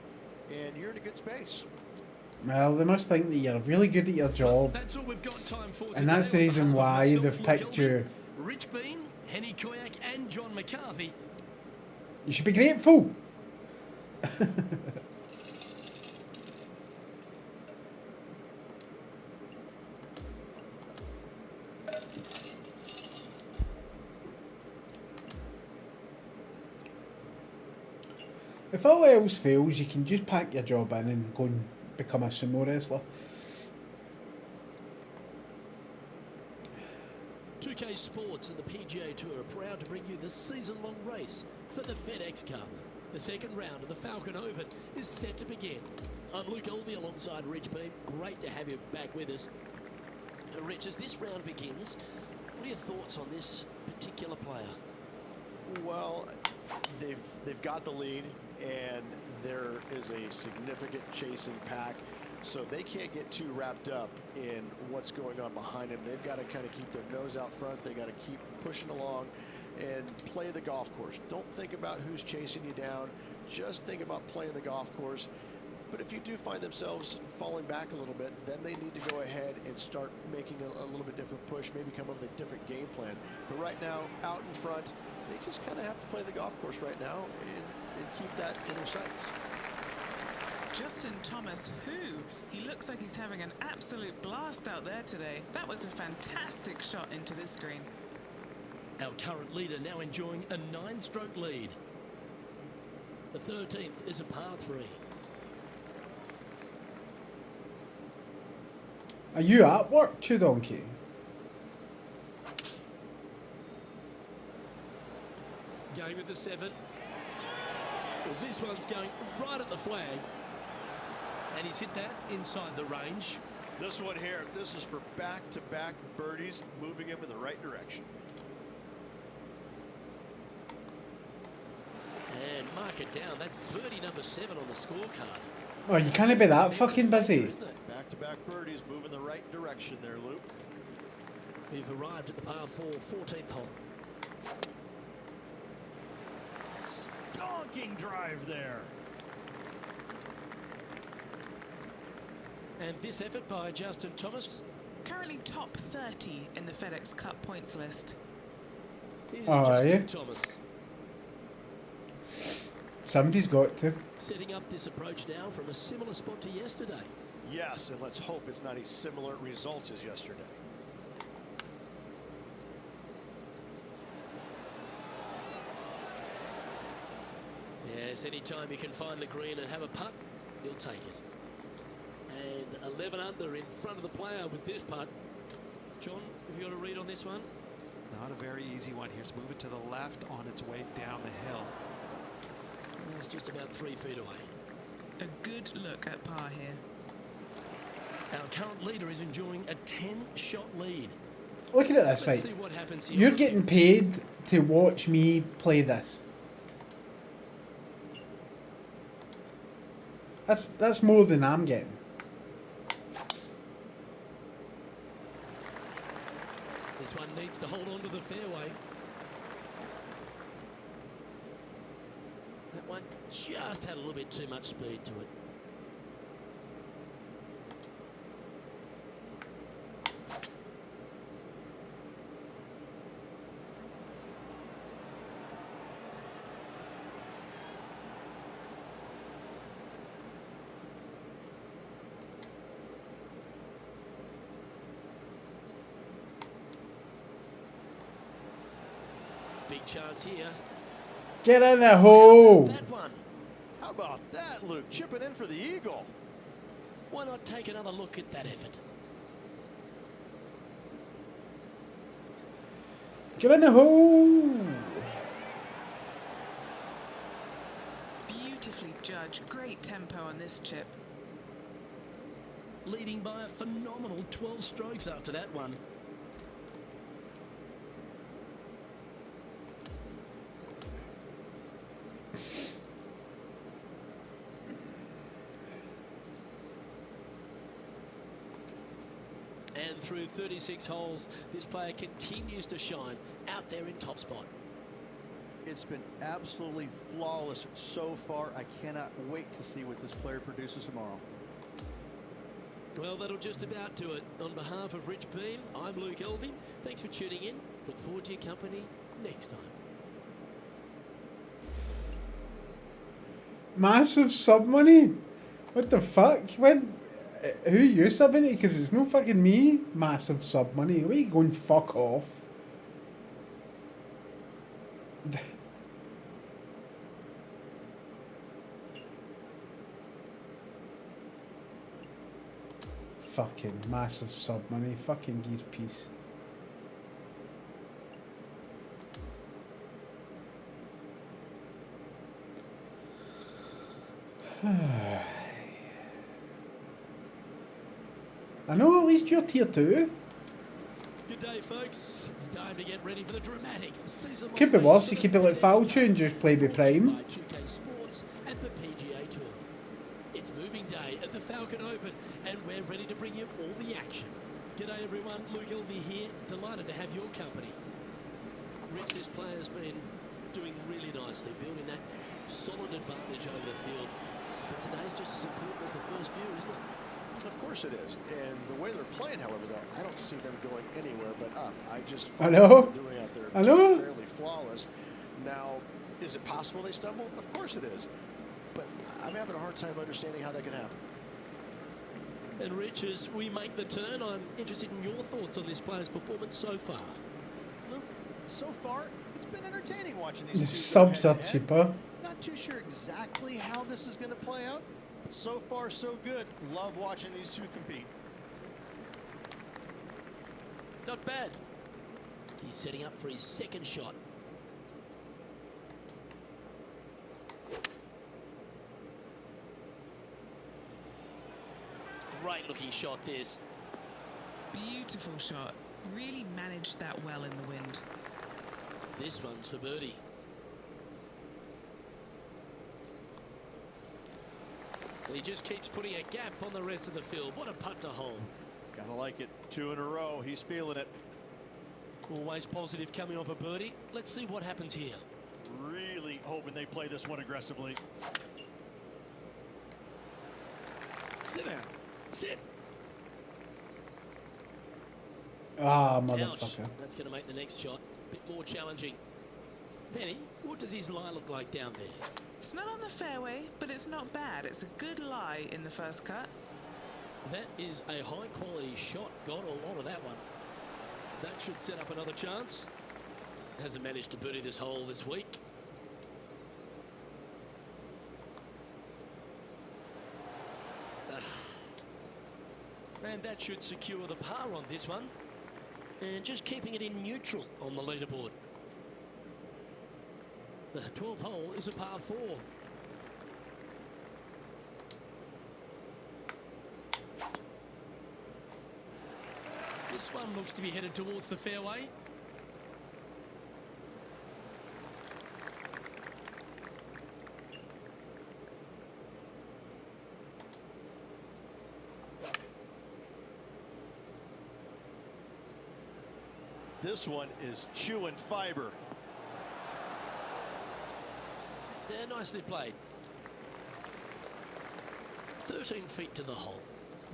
and you're in a good space. Well, they must think that you're really good at your job. That's all we've got time for today. And that's the reason why they've picked you. Rich Bean, Henny Koyak, and John McCarthy. You should be grateful. If all else fails, you can just pack your job in and go and become a sumo wrestler. 2K Sports and the PGA Tour are proud to bring you the season-long race for the FedEx Cup. The second round of the Falcon Open is set to begin. I'm Luke Elvey alongside Rich Beam. Great to have you back with us. Rich, as this round begins, what are your thoughts on this particular player? Well, they've got the lead, and there is a significant chasing pack, so they can't get too wrapped up in what's going on behind them. They've got to kind of keep their nose out front. They got to keep pushing along and play the golf course. Don't think about who's chasing you down. Just think about playing the golf course. But if you do find themselves falling back a little bit, then they need to go ahead and start making a little bit different push, maybe come up with a different game plan. But right now, out in front, they just kind of have to play the golf course right now and keep that in their sights. Justin Thomas, he looks like he's having an absolute blast out there today. That was a fantastic shot into this green. Our current leader now enjoying a 9-stroke lead. The 13th is a par 3. Are you at work, Chew Donkey? Going with the 7. Well, this one's going right at the flag. And he's hit that inside the range. This one here, this is for back-to-back birdies, moving him in the right direction. And mark it down. That's birdie number 7 on the scorecard. Oh, you can't be that fucking busy. Back-to-back birdies, moving the right direction there, Luke. We've arrived at the par 4, 14th hole. Stonking drive there. And this effort by Justin Thomas. Currently top 30 in the FedEx Cup points list. Here's Oh, are Justin you? Thomas. Somebody's got to. Setting up this approach now from a similar spot to yesterday. Yes, and let's hope it's not as similar results as yesterday. Yes, anytime you can find the green and have a putt, you'll take it. And 11 under in front of the player with this putt. John, have you got a read on this one? Not a very easy one. Here's move it to the left on its way down the hill. It's just about 3 feet away. A good look at par here. Our current leader is enjoying a 10-shot lead. Look at it this Let's way. see what happens here. You're getting paid to watch me play this. That's more than I'm getting. This one needs to hold on to the fairway. That one just had a little bit too much speed to it. Big chance here. Get in the hole. That one. How about that, Luke? Chipping in for the eagle. Why not take another look at that effort? Get in the hole. Beautifully judged. Great tempo on this chip. Leading by a phenomenal 12 strokes after that one. And through 36 holes, this player continues to shine out there in top spot. It's been absolutely flawless so far. I cannot wait to see what this player produces tomorrow. Well, that'll just about do it. On behalf of Rich Beam, I'm Luke Elving. Thanks for tuning in. Look forward to your company next time. Massive sub money? What the fuck? When? Who you subbing it? Because it's no fucking me. Massive sub money. Where you going? Fuck off. Fucking massive sub money. Fucking geese piece. I know, at least you're tier 2. Good day, folks. It's time to get ready for the dramatic season. Keep it worse, you keep it like foul tune, just play with Prime. By 2K Sports and the PGA Tour. It's moving day at the Falcon Open, and we're ready to bring you all the action. G'day everyone, Luke Elvey here. Delighted to have your company. Rich, this player's been doing really nicely, building that solid advantage over the field. But today's just as important as the first few, isn't it? Of course it is. And the way they're playing, however, though, I don't see them going anywhere but up. I just I find know. what they're doing out there I know. fairly flawless. Now, is it possible they stumble? Of course it is. But I'm having a hard time understanding how that can happen. And Rich, as we make the turn, I'm interested in your thoughts on this player's performance so far. Luke, so far, it's been entertaining watching these The two go subs are head-to-head. cheaper. Not too sure exactly how this is going to play out. So far, so good. Love watching these two compete. Not bad. He's setting up for his second shot. Great looking shot this. Beautiful shot. Really managed that well in the wind. This one's for birdie. He just keeps putting a gap on the rest of the field. What a putt to hole. Gotta like it. 2 in a row. He's feeling it. Always positive coming off a birdie. Let's see what happens here. Really hoping they play this one aggressively. Sit down. Sit. Ah, Ouch. motherfucker. That's going to make the next shot a bit more challenging. Penny, what does his lie look like down there? It's not on the fairway, but it's not bad. It's a good lie in the first cut. That is a high quality shot. Got a lot of that one. That should set up another chance. Hasn't managed to birdie this hole this week. And that should secure the par on this one. and just keeping it in neutral on the leaderboard. The 12th hole is a par 4. This one looks to be headed towards the fairway. This one is chewing fiber. Yeah, nicely played. 13 feet to the hole.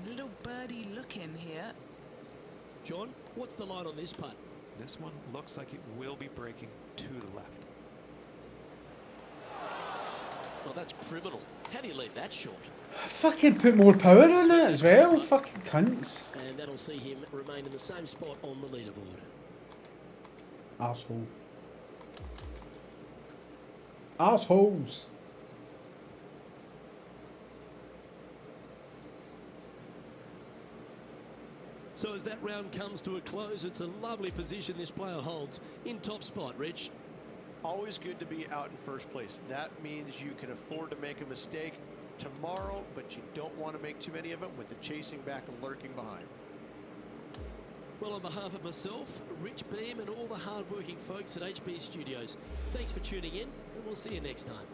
Little birdie look in here. John, what's the line on this putt? This one looks like it will be breaking to the left. Oh, that's criminal. How do you leave that short? Fucking put more power on it as well. Fucking cunts. And that'll see him remain in the same spot on the leaderboard. Arsehole. Arseholes. So as that round comes to a close, it's a lovely position this player holds in top spot, Rich. Always good to be out in first place. That means you can afford to make a mistake tomorrow, but you don't want to make too many of them with the chasing back and lurking behind. Well, on behalf of myself, Rich Beam, and all the hard-working folks at HB Studios, thanks for tuning in, and we'll see you next time.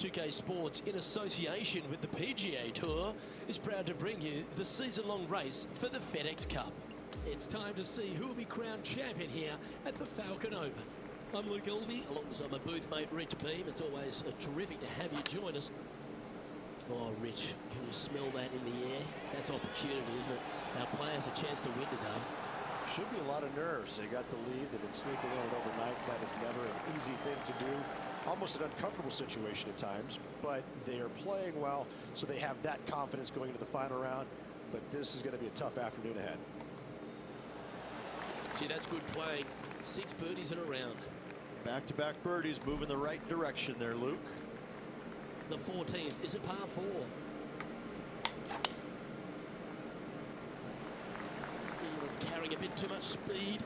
UK Sports, in association with the PGA Tour, is proud to bring you the season-long race for the FedEx Cup. It's time to see who will be crowned champion here at the Falcon Open. I'm Luke Elvey, alongside my booth mate Rich Beam. It's always terrific to have you join us. Oh, Rich, can you smell that in the air? That's opportunity, isn't it? Our players a chance to win today. Should be a lot of nerves. They got the lead. They've been sleeping on it overnight. That is never an easy thing to do. Almost an uncomfortable situation at times, but they are playing well, so they have that confidence going into the final round. But this is going to be a tough afternoon ahead. Gee, that's good playing. 6 birdies in a round. Back-to-back birdies, moving the right direction there, Luke. The 14th is a par 4. It's carrying a bit too much speed.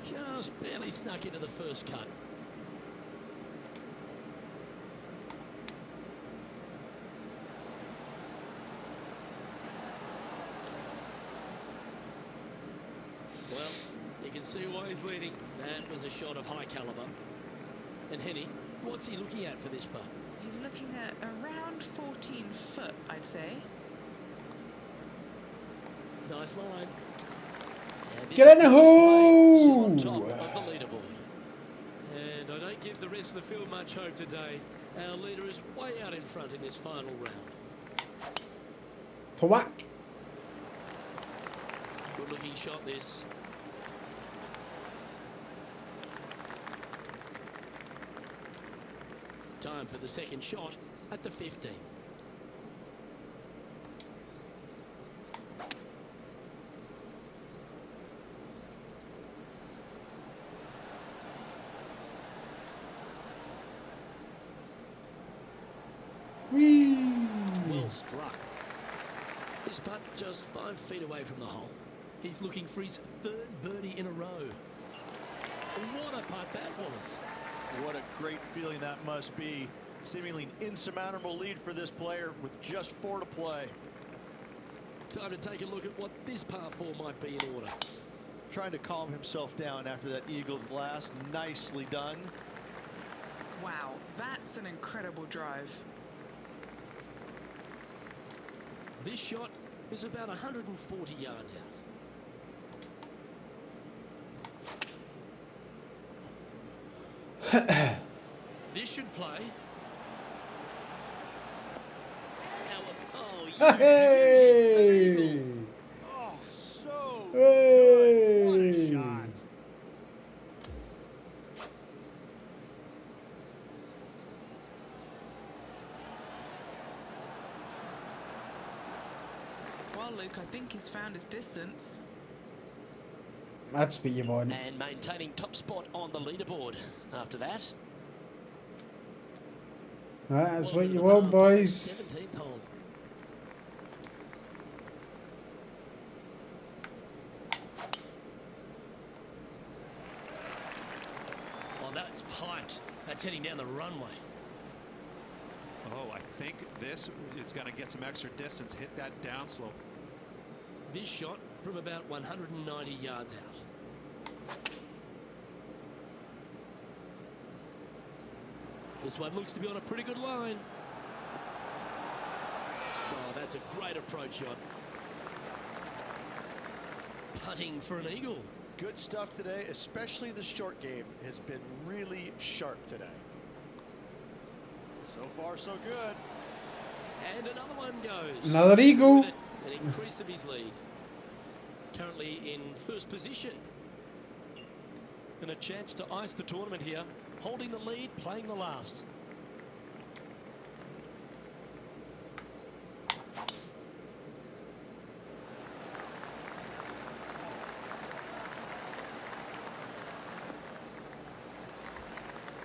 Just barely snuck into the first cut. Well, you can see why he's leading. That was a shot of high caliber. And Henny, what's he looking at for this putt? He's looking at around 14 foot, I'd say. Nice line. Get in the Still on top hole! of the leaderboard. And I don't give the rest of the field much hope today. Our leader is way out in front in this final round. To whack. Good looking shot this. Time for the second shot at the 15th. Whee! Well struck. This putt just 5 feet away from the hole. He's looking for his 3rd birdie in a row. What a putt that was. What a great feeling that must be. Seemingly an insurmountable lead for this player with just 4 to play. Time to take a look at what this par 4 might be in order. Trying to calm himself down after that eagle's last. Nicely done. Wow, that's an incredible drive. This shot is about 140 yards out. This should play. Our Hey! Oh, so good. What a Hey! shot. Well, Luke, I think he's found his distance. That's what you want. And maintaining top spot on the leaderboard after that. That's Well, what you the want, par five, boys. 17th hole. Oh, that's piped. That's heading down the runway. Oh, I think this is going to get some extra distance. Hit that downslope. This shot from about 190 yards out. This one looks to be on a pretty good line. Oh, that's a great approach shot. Putting for an eagle. Good stuff today, especially the short game has been really sharp today. So far, so good. And another one goes. Another eagle. With it, an increase of his lead. Currently in first position. And a chance to ice the tournament here. Holding the lead, playing the last.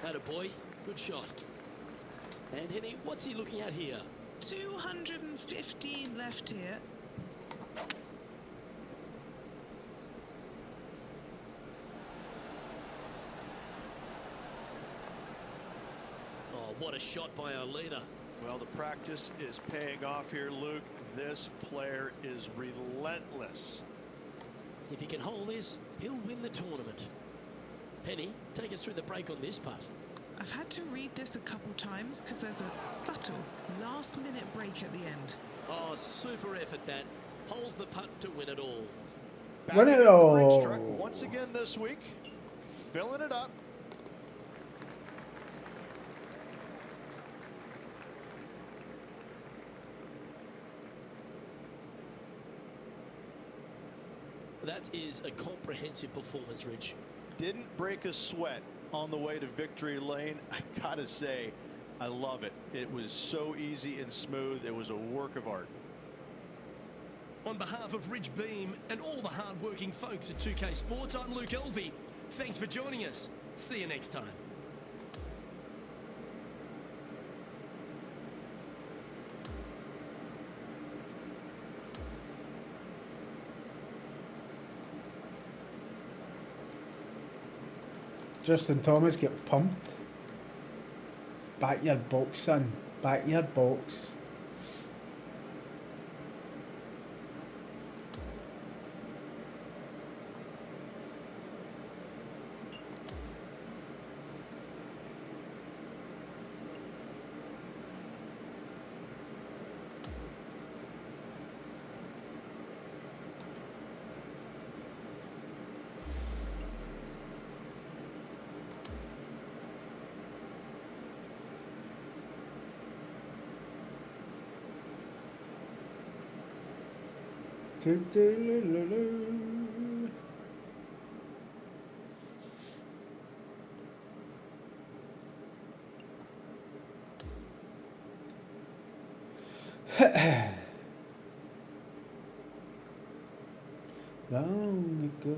Atta boy, good shot. And Henny, what's he looking at here? 215 left here. Oh, what a shot by our leader. Well, the practice is paying off here, Luke. This player is relentless. If he can hold this, he'll win the tournament. Penny, take us through the break on this putt. I've had to read this a couple times because there's a subtle last-minute break at the end. Oh, super effort that. Holds the putt to win it all. Win it Back at the all. racetrack once again this week, filling it up. That is a comprehensive performance, Rich. Didn't break a sweat on the way to victory lane. I gotta say, I love it. It was so easy and smooth. It was a work of art. On behalf of Rich Beam and all the hard-working folks at 2K Sports, I'm Luke Elvey. Thanks for joining us. See you next time. Justin Thomas get pumped. Backyard box, son. Backyard box. Long ago.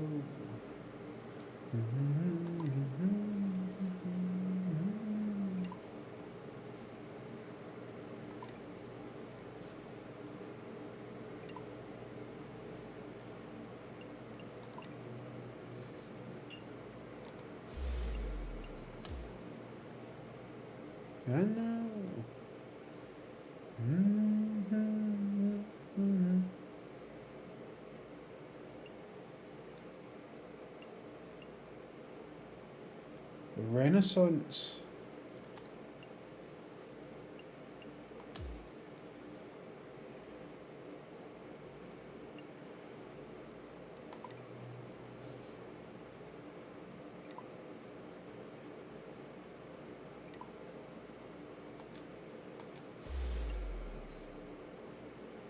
I know. The Renaissance.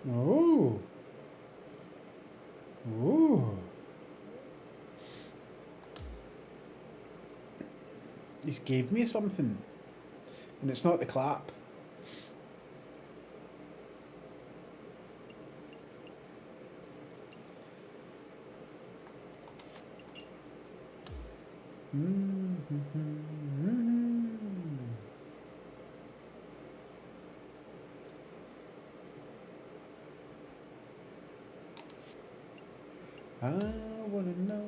Oh. Oh. He's gave me something. And it's not the clap. I wanna know.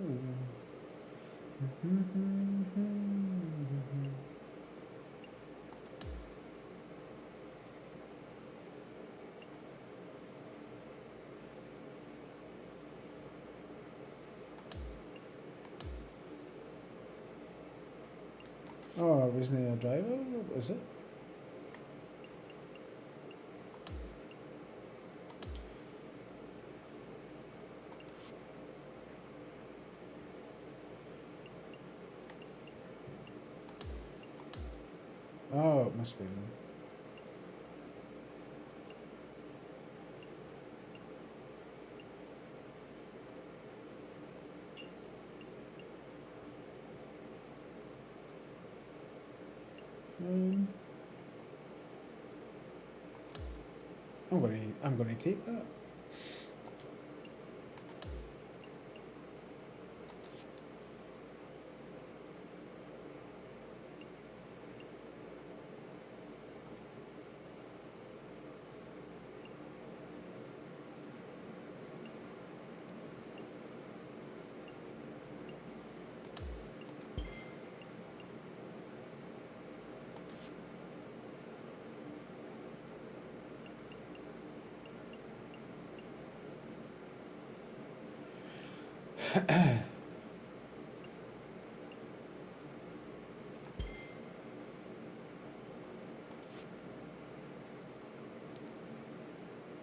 Oh, wasn't he a driver? What was it? Oh, it must be. I'm gonna take that.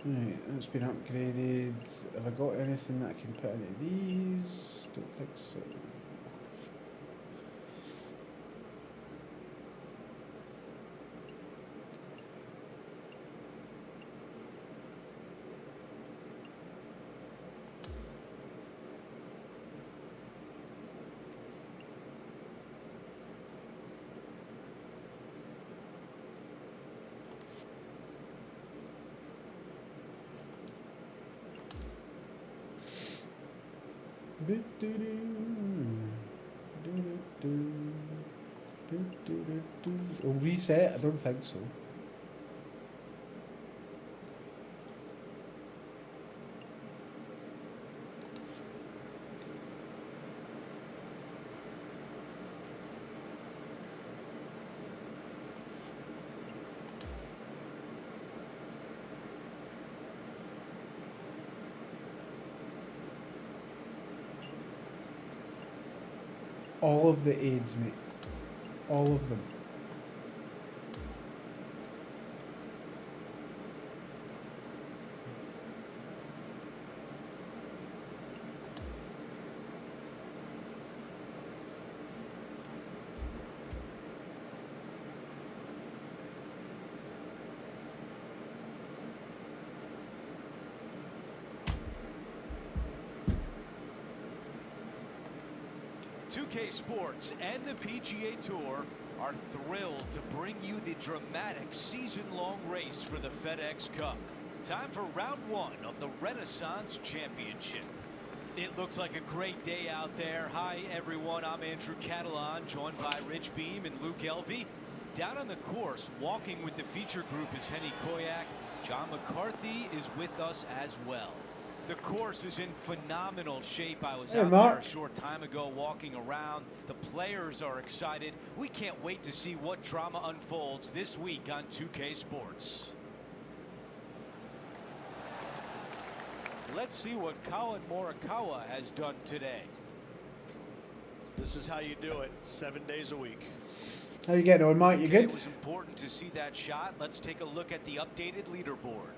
Right, that's been upgraded. Have I got anything that I can put into these? Don't think so. Will reset? I don't think so. All of the aids, mate. All of them. UK Sports and the PGA Tour are thrilled to bring you the dramatic season-long race for the FedEx Cup. Time for round one of the Renaissance Championship. It looks like a great day out there. Hi, everyone. I'm Andrew Catalan, joined by Rich Beam and Luke Elvey. Down on the course, walking with the feature group is Henny Koyak. John McCarthy is with us as well. The course is in phenomenal shape. I was out there a short time ago walking around. The players are excited. We can't wait to see what drama unfolds this week on 2K Sports. Let's see what Colin Morikawa has done today. This is how you do it, 7 days a week. How you getting on, Mike? You good? It was important to see that shot. Let's take a look at the updated leaderboard.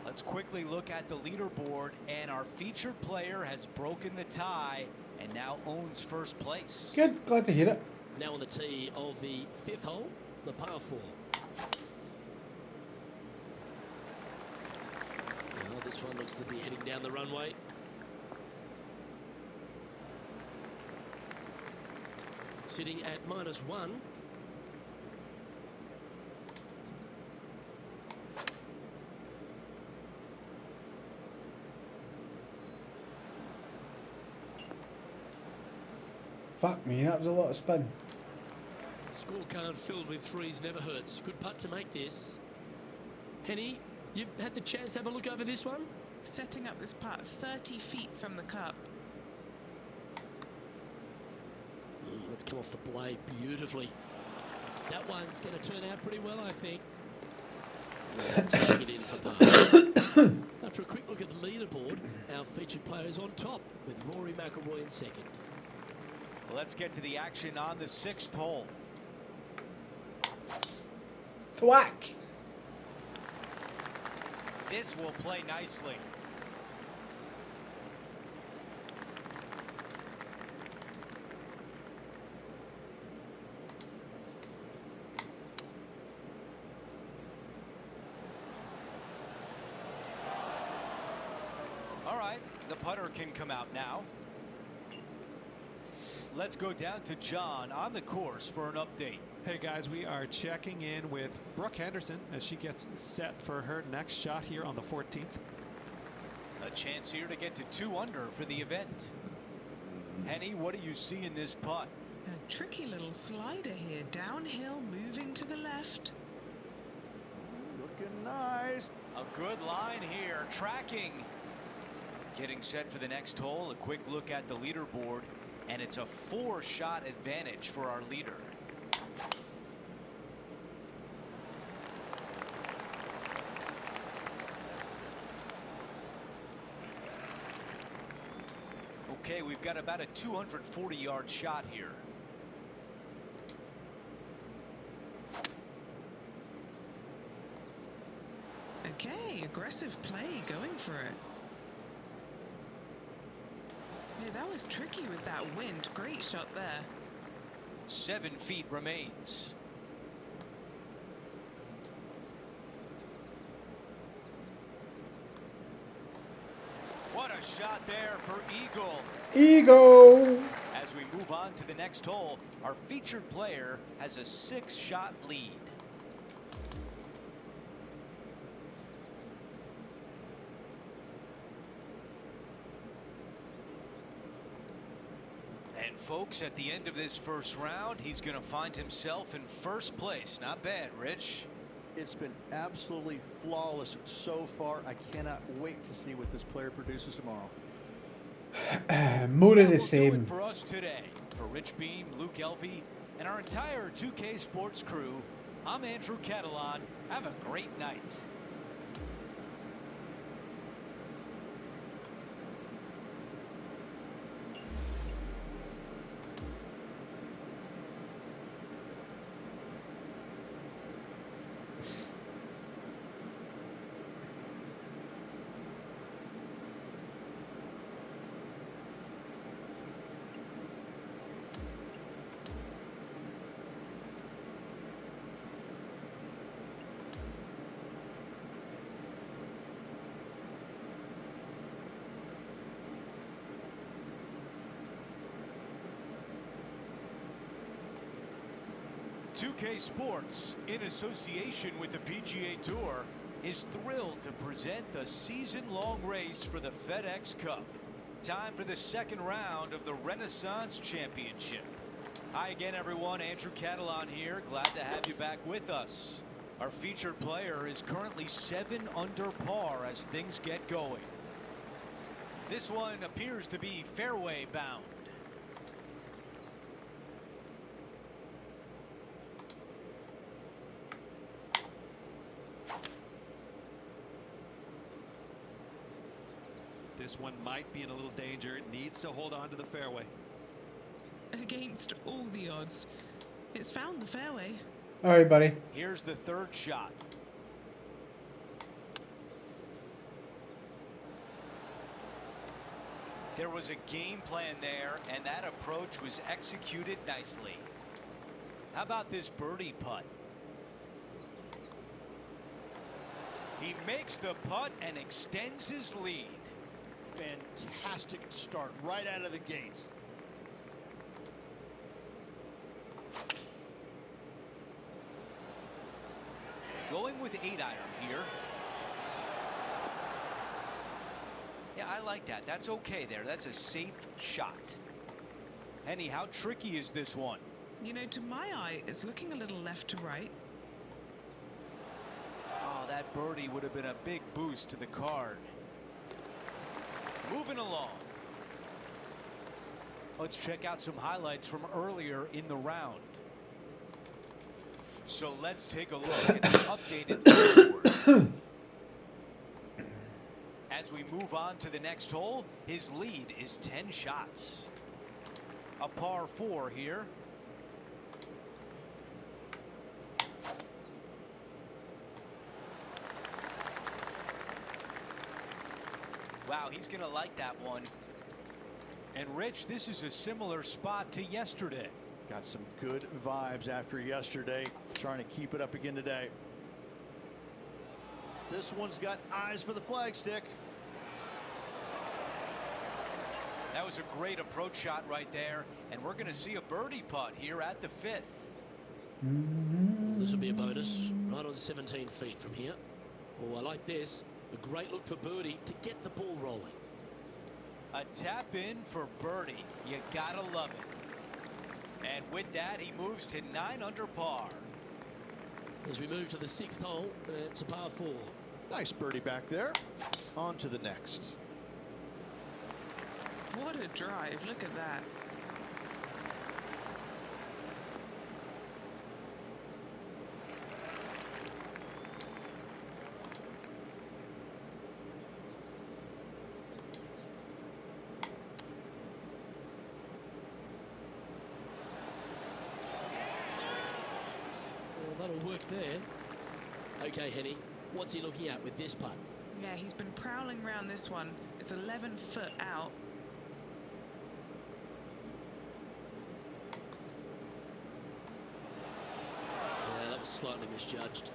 Let's quickly look at the leaderboard, and our featured player has broken the tie and now owns first place. Good, glad to hear it. Now on the tee of the fifth hole, the par 4. This one looks to be heading down the runway. Sitting at -1. Fuck me, that was a lot of spin. Scorecard filled with threes never hurts. Good putt to make this. Penny, you've had the chance to have a look over this one? Setting up this putt 30 feet from the cup. Let's come off the blade beautifully. That one's going to turn out pretty well, I think. Take it in for par. After a quick look at the leaderboard, our featured player is on top with Rory McIlroy in second. Let's get to the action on the 6th hole. Thwack! This will play nicely. All right, the putter can come out now. Let's go down to John on the course for an update. Hey guys, we are checking in with Brooke Henderson as she gets set for her next shot here on the 14th. A chance here to get to 2 under for the event. Henny, what do you see in this putt? A tricky little slider here. Downhill, moving to the left. Looking nice. A good line here, tracking. Getting set for the next hole, a quick look at the leaderboard, and it's a 4-shot advantage for our leader. Okay, we've got about a 240-yard shot here. Okay, aggressive play, going for it. Yeah, that was tricky with that wind. Great shot there. 7 feet remains. What a shot there for Eagle. Ego! As we move on to the next hole, our featured player has a 6-shot lead. And folks, at the end of this first round, he's going to find himself in first place. Not bad, Rich. It's been absolutely flawless so far. I cannot wait to see what this player produces tomorrow. More of the That will do same. it for us today. For Rich Beam, Luke Elvey, and our entire 2K Sports crew, I'm Andrew Catalan. Have a great night. .2K Sports, in association with the PGA Tour, is thrilled to present the season-long race for the FedEx Cup. Time for the second round of the Renaissance Championship. Hi again, everyone. Andrew Catalan here. Glad to have you back with us. Our featured player is currently 7 under par as things get going. This one appears to be fairway bound. This one might be in a little danger. It needs to hold on to the fairway. Against all the odds. It's found the fairway. All right, buddy. Here's the third shot. There was a game plan there, and that approach was executed nicely. How about this birdie putt? He makes the putt and extends his lead. Fantastic start right out of the gates. Going with 8-iron here. Yeah, I like that. That's okay there. That's a safe shot. Henny, how tricky is this one? You know, to my eye, it's looking a little left to right. Oh, that birdie would have been a big boost to the card. Moving along. Let's check out some highlights from earlier in the round. So let's take a look at the updated leaderboard. As we move on to the next hole, his lead is 10 shots. A par 4 here. Wow, he's going to like that one. And Rich, this is a similar spot to yesterday. Got some good vibes after yesterday. Trying to keep it up again today. This one's got eyes for the flagstick. That was a great approach shot right there. And we're going to see a birdie putt here at the 5th. This will be a bonus right on 17 feet from here. Oh, I like this. A great look for birdie to get the ball rolling. A tap in for birdie. You gotta love it. And with that, he moves to 9 under par. As we move to the 6th hole, it's a par 4. Nice birdie back there. On to the next. What a drive. Look at that. Well, that'll work there. Okay, Henny, what's he looking at with this putt? Yeah, he's been prowling around this one. It's 11 foot out. Yeah, that was slightly misjudged.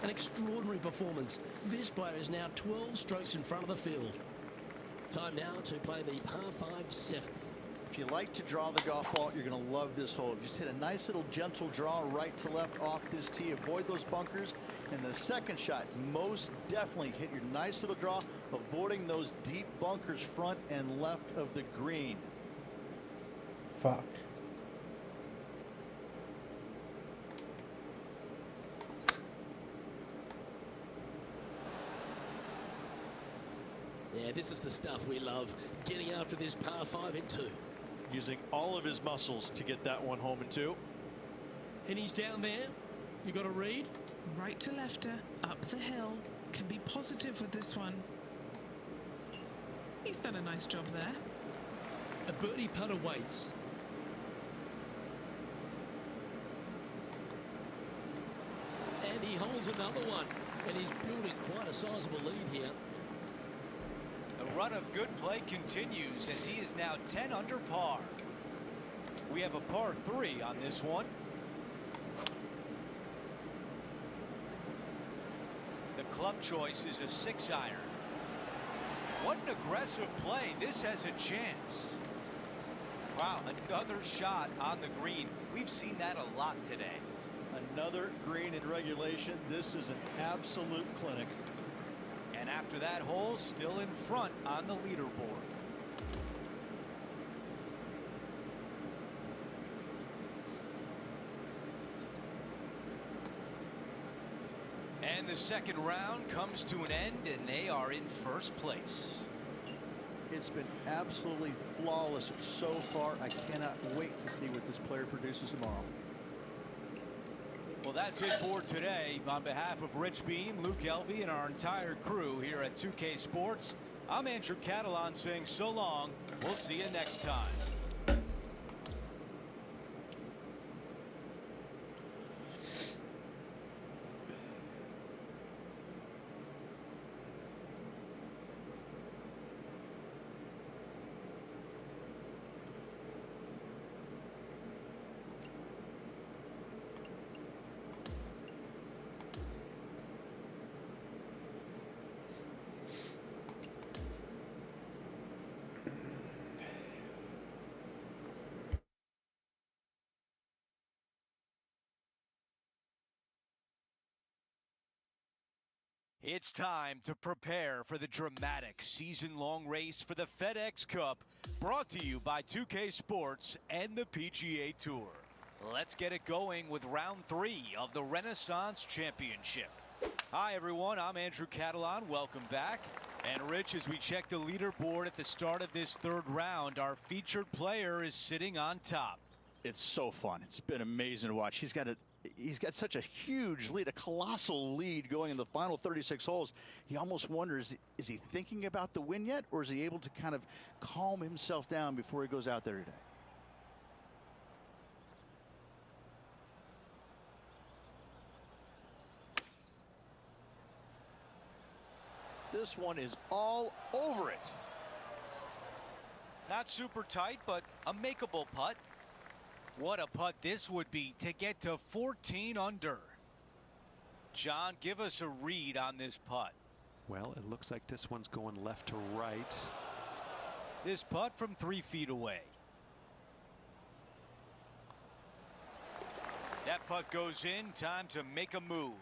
An extraordinary performance. This player is now 12 strokes in front of the field. Time now to play the par 5 7th. If you like to draw the golf ball, you're going to love this hole. Just hit a nice little gentle draw right to left off this tee. Avoid those bunkers. And the second shot, most definitely hit your nice little draw, avoiding those deep bunkers front and left of the green. Fuck. Yeah, this is the stuff we love. Getting after this par 5 in 2. Using all of his muscles to get that one home in 2. And he's down there. You got a read? Right to lefter, up the hill. Can be positive with this one. He's done a nice job there. A birdie putt awaits. And he holds another one. And he's building quite a sizable lead here. The run of good play continues as he is now 10 under par. We have a par 3 on this one. The club choice is a 6-iron. What an aggressive play. This has a chance. Wow, another shot on the green. We've seen that a lot today. Another green in regulation. This is an absolute clinic. And after that hole, still in front on the leaderboard. And the second round comes to an end, and they are in first place. It's been absolutely flawless so far. I cannot wait to see what this player produces tomorrow. Well, that's it for today. On behalf of Rich Beam, Luke Elvey, and our entire crew here at 2K Sports, I'm Andrew Catalan saying so long. We'll see you next time. It's time to prepare for the dramatic season-long race for the FedEx Cup, brought to you by 2K Sports and the PGA Tour. Let's get it going with round 3 of the Renaissance Championship. Hi everyone, I'm Andrew Catalan. Welcome back. And Rich, as we check the leaderboard at the start of this third round, our featured player is sitting on top. It's so fun. It's been amazing to watch. He's got such a huge lead, a colossal lead going in the final 36 holes. He almost wonders, is he thinking about the win yet, or is he able to kind of calm himself down before he goes out there today? This one is all over it. Not super tight, but a makeable putt. What a putt this would be to get to 14 under. John, give us a read on this putt. Well, it looks like this one's going left to right. This putt from 3 feet away. That putt goes in. Time to make a move.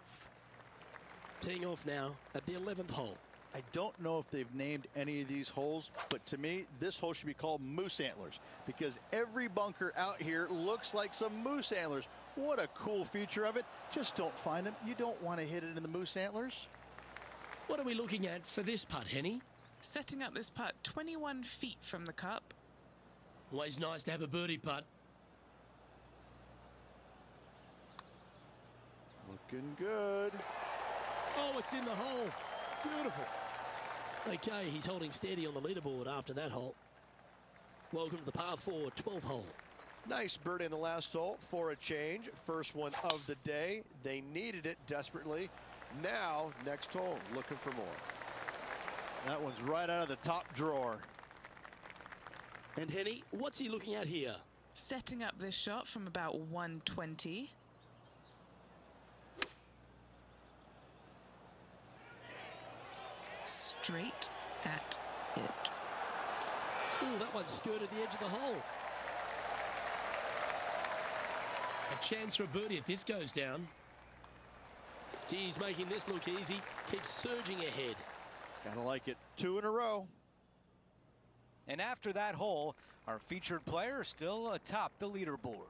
Teeing off now at the 11th hole. I don't know if they've named any of these holes, but to me, this hole should be called Moose Antlers, because every bunker out here looks like some moose antlers. What a cool feature of it. Just don't find them. You don't want to hit it in the moose antlers. What are we looking at for this putt, Henny? Setting up this putt 21 feet from the cup. Always nice to have a birdie putt. Looking good. Oh, it's in the hole. Beautiful. Okay, he's holding steady on the leaderboard after that hole. Welcome to the par 4 12th hole. Nice birdie in the last hole for a change. First one of the day. They needed it desperately. Now, next hole, looking for more. That one's right out of the top drawer. And Henny, what's he looking at here? Setting up this shot from about 120. Straight at it. Oh, that one skirted the edge of the hole. A chance for a birdie if this goes down. Geez, making this look easy. Keeps surging ahead. Gotta like it. 2 in a row. And after that hole, our featured player is still atop the leaderboard.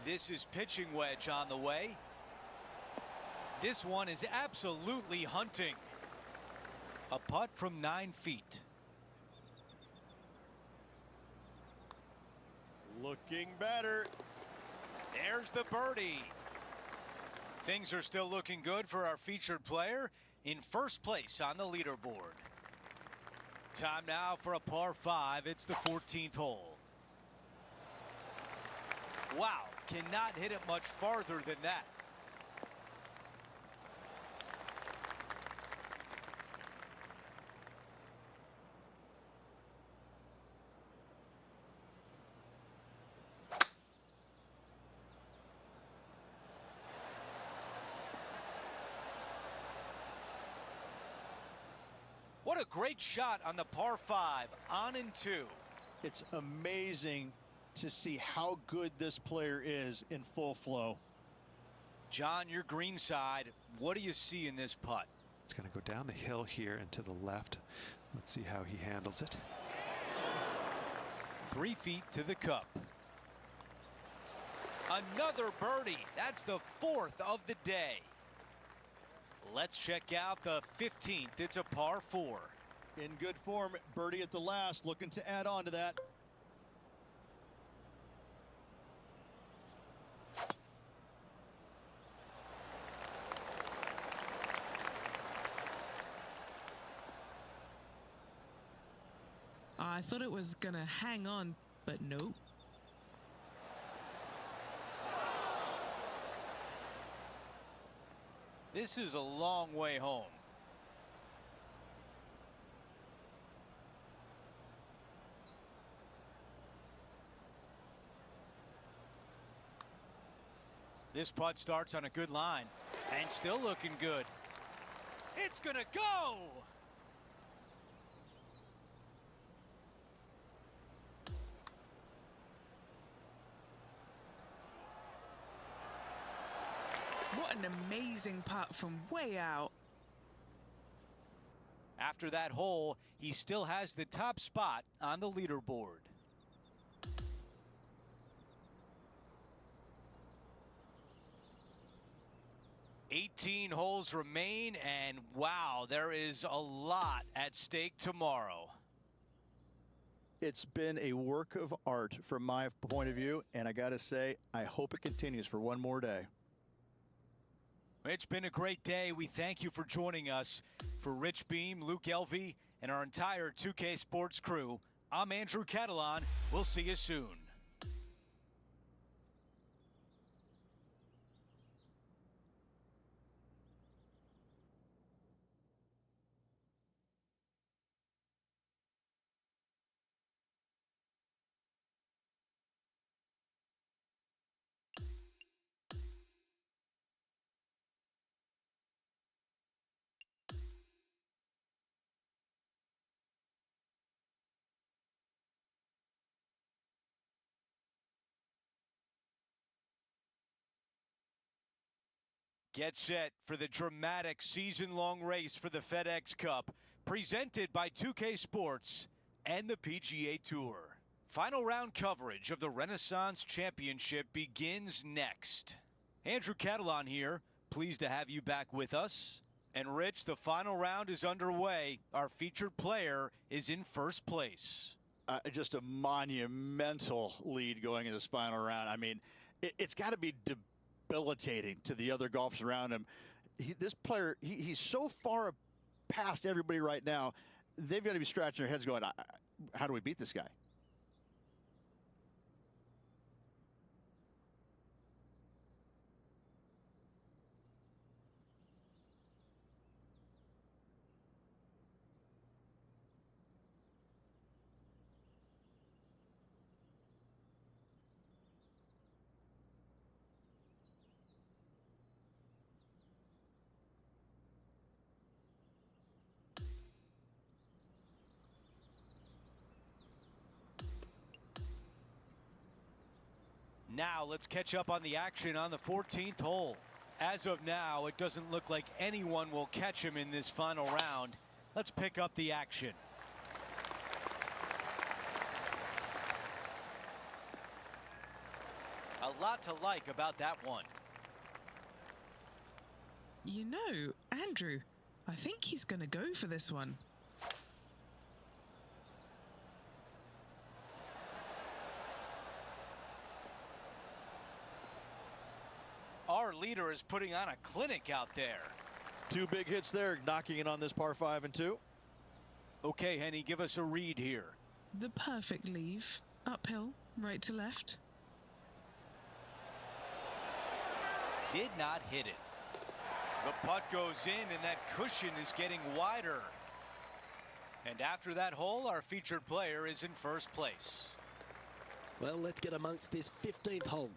This is pitching wedge on the way. This one is absolutely hunting. A putt from 9 feet. Looking better. There's the birdie. Things are still looking good for our featured player in first place on the leaderboard. Time now for a par 5. It's the 14th hole. Wow, cannot hit it much farther than that. What a great shot on the par 5, on and 2. It's amazing to see how good this player is in full flow. John, your green side, what do you see in this putt? It's going to go down the hill here and to the left. Let's see how he handles it. 3 feet to the cup. Another birdie. That's the 4th of the day. Let's check out the 15th. It's a par 4. In good form, birdie at the last, looking to add on to that. I thought it was going to hang on, but nope. This is a long way home. This putt starts on a good line and still looking good. It's gonna go! What an amazing putt from way out. After that hole, he still has the top spot on the leaderboard. "18 holes remain, and wow, there is a lot at stake tomorrow." It's been a work of art from my point of view, and I got to say, I hope it continues for one more day. It's been a great day. We thank you for joining us. For Rich Beam, Luke Elvey, and our entire 2K Sports crew, I'm Andrew Catalan. We'll see you soon. Get set for the dramatic season-long race for the FedEx Cup, presented by 2K Sports and the PGA Tour. Final round coverage of the Renaissance Championship begins next. Andrew Catalan here, pleased to have you back with us. And Rich, the final round is underway. Our featured player is in first place. Just a monumental lead going in this final round. I mean, it's got to be debilitating to the other golfers around him. This player, he's so far past everybody right now, they've got to be scratching their heads going, how do we beat this guy? Now let's catch up on the action on the 14th hole. As of now, it doesn't look like anyone will catch him in this final round. Let's pick up the action. A lot to like about that one. You know, Andrew, I think he's going to go for this one. Our leader is putting on a clinic out there. Two big hits there, knocking it on this par 5 and 2. Okay, Henny, give us a read here. The perfect leave. Uphill, right to left. Did not hit it. The putt goes in, and that cushion is getting wider. And after that hole, our featured player is in first place. Well, let's get amongst this 15th hole.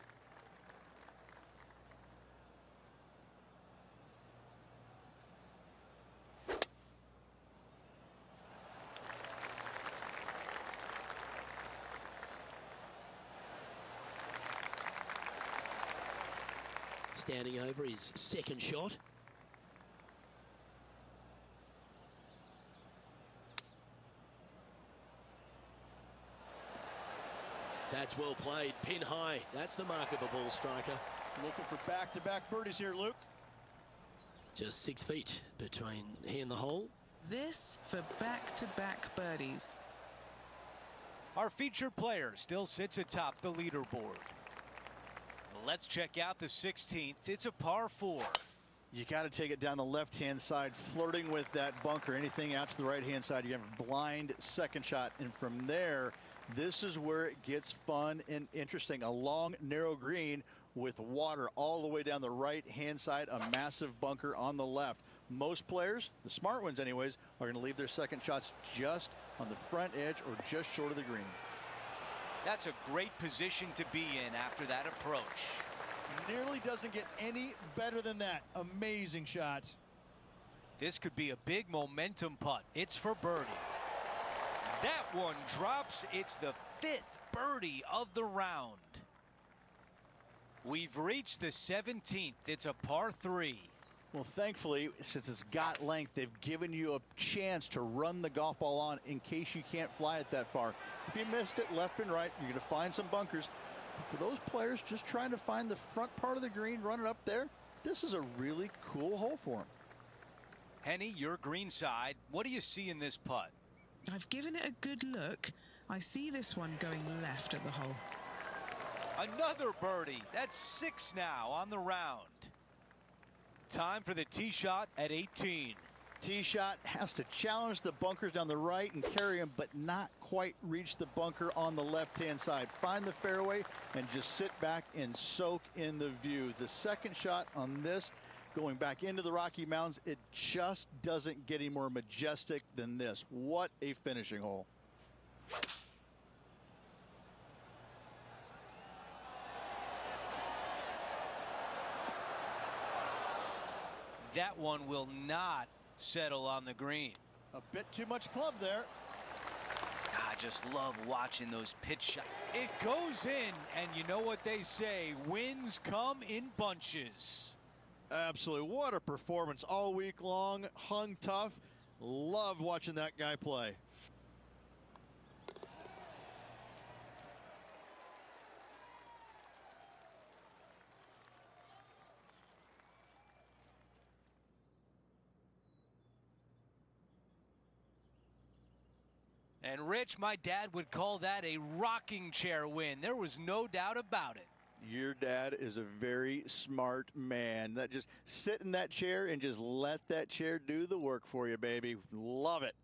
Standing over his second shot. That's well played, pin high. That's the mark of a ball striker. Looking for back-to-back birdies here, Luke. Just 6 feet between he and the hole. This for back-to-back birdies. Our featured player still sits atop the leaderboard. Let's check out the 16th. It's a par 4. You got to take it down the left-hand side, flirting with that bunker. Anything out to the right-hand side, you have a blind second shot. And from there, this is where it gets fun and interesting. A long, narrow green with water all the way down the right-hand side, a massive bunker on the left. Most players, the smart ones anyways, are going to leave their second shots just on the front edge or just short of the green. That's a great position to be in after that approach. Nearly doesn't get any better than that. Amazing shot. This could be a big momentum putt. It's for birdie. That one drops. It's the 5th birdie of the round. We've reached the 17th. It's a par 3. Well, thankfully, since it's got length, they've given you a chance to run the golf ball on in case you can't fly it that far. If you missed it left and right, you're going to find some bunkers. But for those players just trying to find the front part of the green, run it up there, this is a really cool hole for them. Henny, your green side. What do you see in this putt? I've given it a good look. I see this one going left at the hole. Another birdie. That's 6 now on the round. Time for the tee shot at 18. Tee shot has to challenge the bunkers down the right and carry them, but not quite reach the bunker on the left-hand side. Find the fairway and just sit back and soak in the view. The second shot on this, going back into the Rocky Mountains, it just doesn't get any more majestic than this. What a finishing hole. That one will not settle on the green. A bit too much club there. I just love watching those pitch shots. It goes in, and you know what they say, wins come in bunches. Absolutely. What a performance all week long. Hung tough. Love watching that guy play. And Rich, my dad would call that a rocking chair win. There was no doubt about it. Your dad is a very smart man. That just sit in that chair and just let that chair do the work for you, baby. Love it.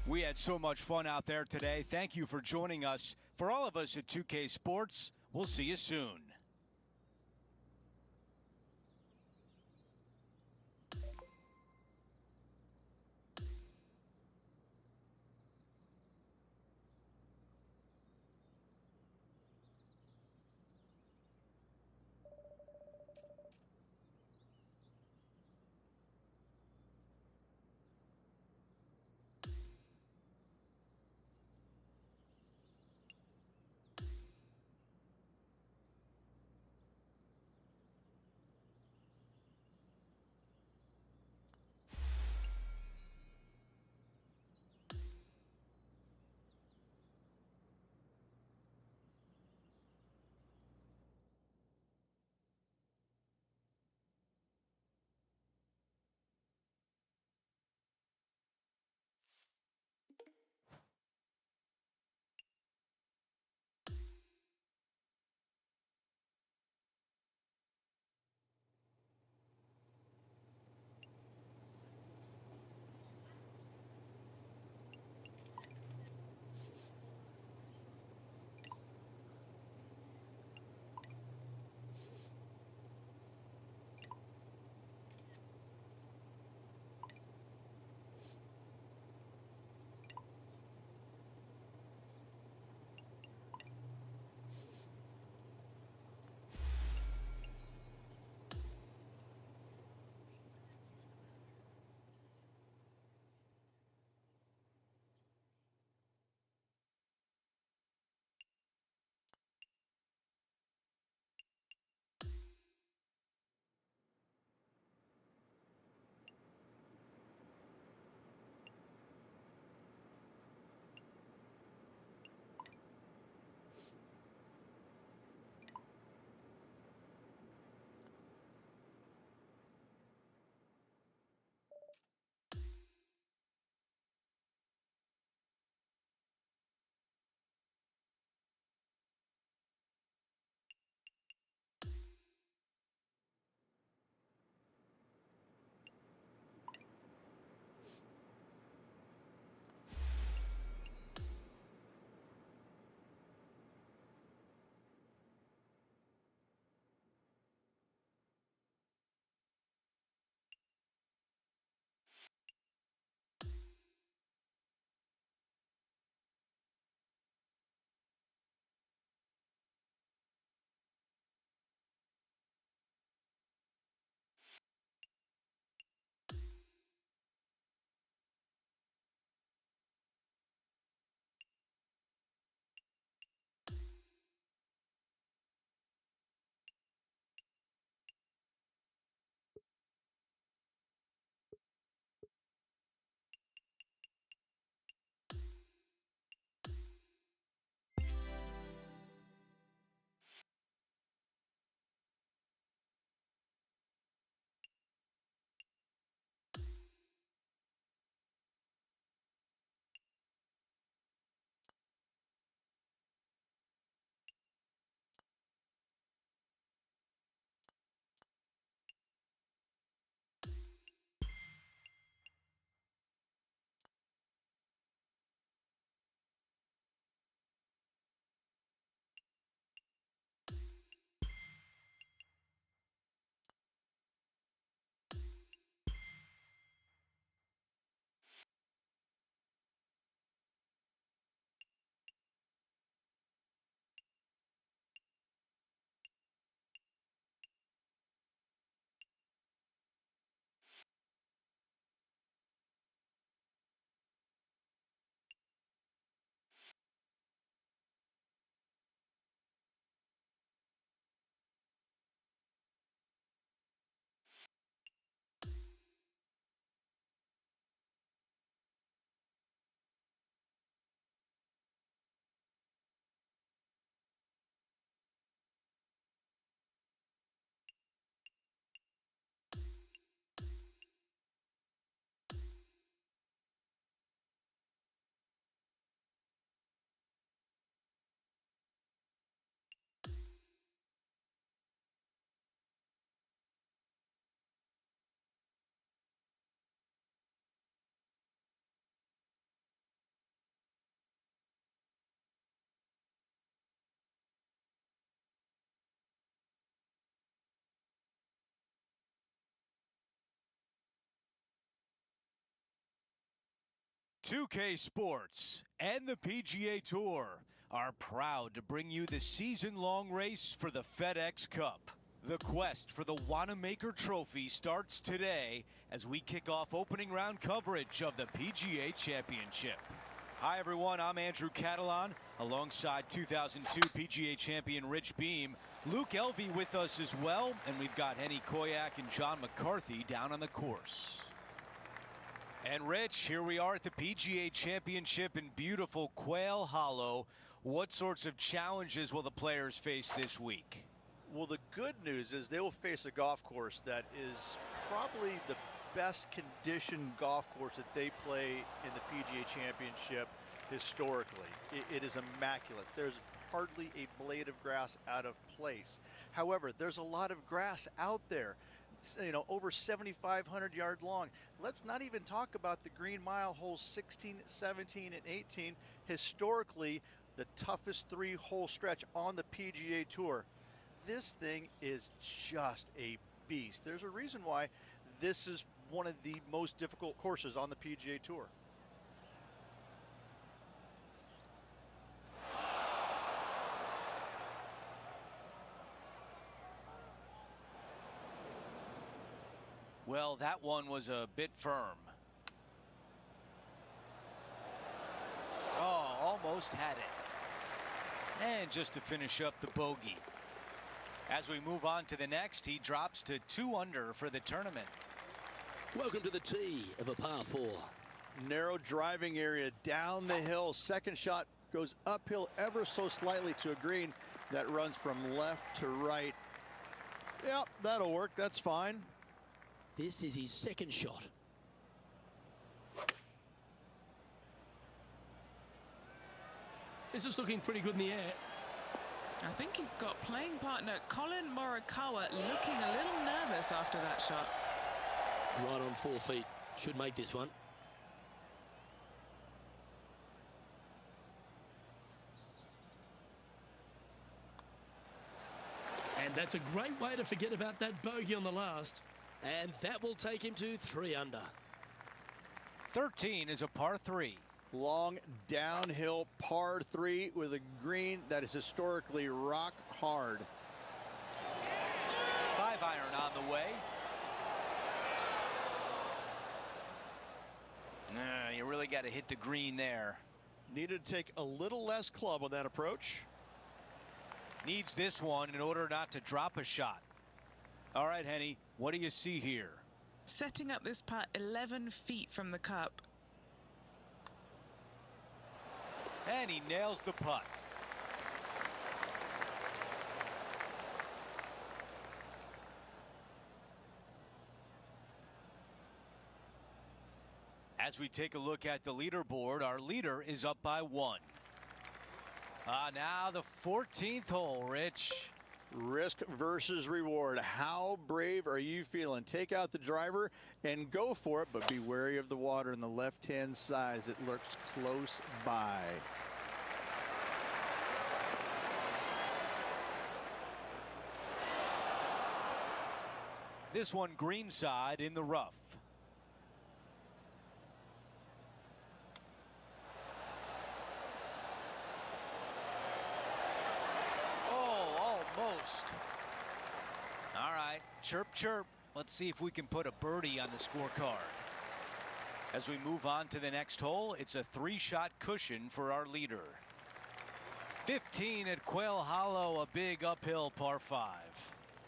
We had so much fun out there today. Thank you for joining us. For all of us at 2K Sports, we'll see you soon. 2K Sports and the PGA Tour are proud to bring you the season-long race for the FedEx Cup. The quest for the Wanamaker Trophy starts today as we kick off opening round coverage of the PGA Championship. Hi everyone, I'm Andrew Catalan alongside 2002 PGA champion Rich Beam. Luke Elvey with us as well, and we've got Henny Koyak and John McCarthy down on the course. And Rich, here we are at the PGA Championship in beautiful Quail Hollow. What sorts of challenges will the players face this week? Well, the good news is they will face a golf course that is probably the best conditioned golf course that they play in the PGA Championship historically. It is immaculate. There's hardly a blade of grass out of place. However, there's a lot of grass out there, you know, over 7,500 yards long. Let's not even talk about the Green Mile holes 16, 17, and 18. Historically, the toughest 3-hole stretch on the PGA Tour. This thing is just a beast. There's a reason why this is one of the most difficult courses on the PGA Tour. Well, that one was a bit firm. Oh, almost had it. And just to finish up the bogey. As we move on to the next, he drops to 2 under for the tournament. Welcome to the tee of a par 4. Narrow driving area down the hill. Second shot goes uphill ever so slightly to a green that runs from left to right. Yep, that'll work. That's fine. This is his second shot. This is looking pretty good in the air. I think he's got playing partner Colin Morikawa looking a little nervous after that shot. Right on 4 feet. Should make this one. And that's a great way to forget about that bogey on the last. And that will take him to 3 under. 13 is a par 3. Long downhill par 3 with a green that is historically rock hard. 5-iron on the way. You really got to hit the green there. Needed to take a little less club on that approach. Needs this one in order not to drop a shot. All right, Henny, what do you see here? Setting up this putt 11 feet from the cup. And he nails the putt. As we take a look at the leaderboard, our leader is up by 1. Now the 14th hole, Rich. Risk versus reward. How brave are you feeling? Take out the driver and go for it, but be wary of the water on the left-hand side as it lurks close by. This one greenside in the rough. Almost. All right, chirp, chirp. Let's see if we can put a birdie on the scorecard. As we move on to the next hole, it's a 3-shot cushion for our leader. 15 at Quail Hollow, a big uphill par 5.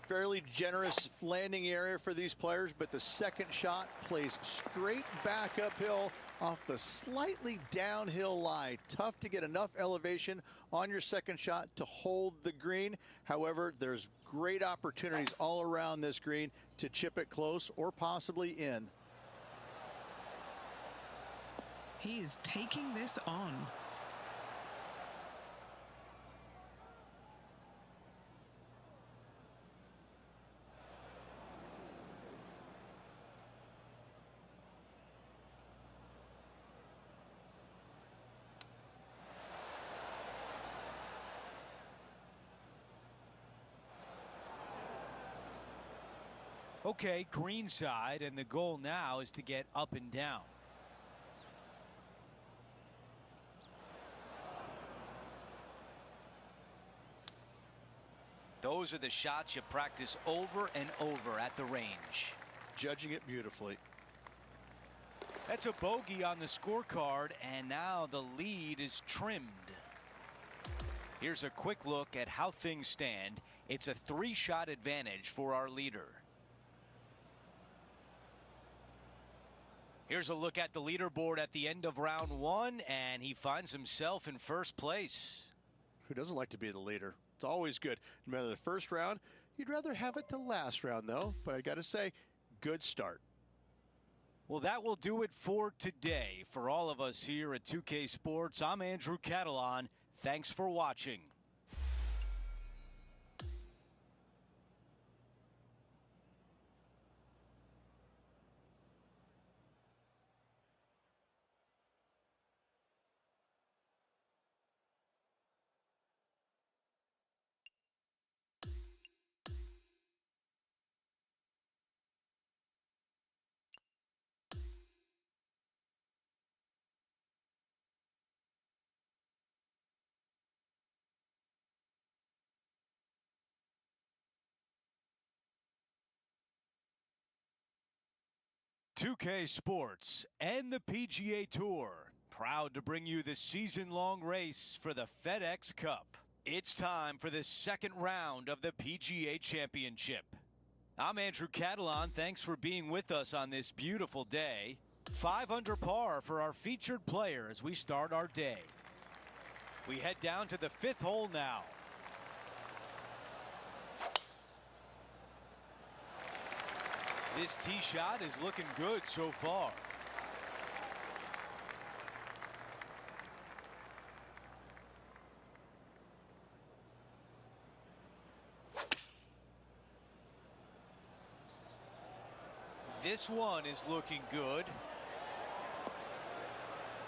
Fairly generous landing area for these players, but the second shot plays straight back uphill off a slightly downhill lie. Tough to get enough elevation on your second shot to hold the green. However, there's great opportunities all around this green to chip it close or possibly in. He is taking this on. Okay, greenside, and the goal now is to get up and down. Those are the shots you practice over and over at the range. Judging it beautifully. That's a bogey on the scorecard, and now the lead is trimmed. Here's a quick look at how things stand. It's a 3-shot advantage for our leader. Here's a look at the leaderboard at the end of round 1, and he finds himself in first place. Who doesn't like to be the leader? It's always good. No matter the first round, you'd rather have it the last round, though. But I got to say, good start. Well, that will do it for today. For all of us here at 2K Sports, I'm Andrew Catalan. Thanks for watching. .2K Sports and the PGA Tour, proud to bring you the season-long race for the FedEx Cup. It's time for the second round of the PGA Championship. I'm Andrew Catalan. Thanks for being with us on this beautiful day. 5 under par for our featured player as we start our day. We head down to the 5th hole now. This tee shot is looking good so far. This one is looking good.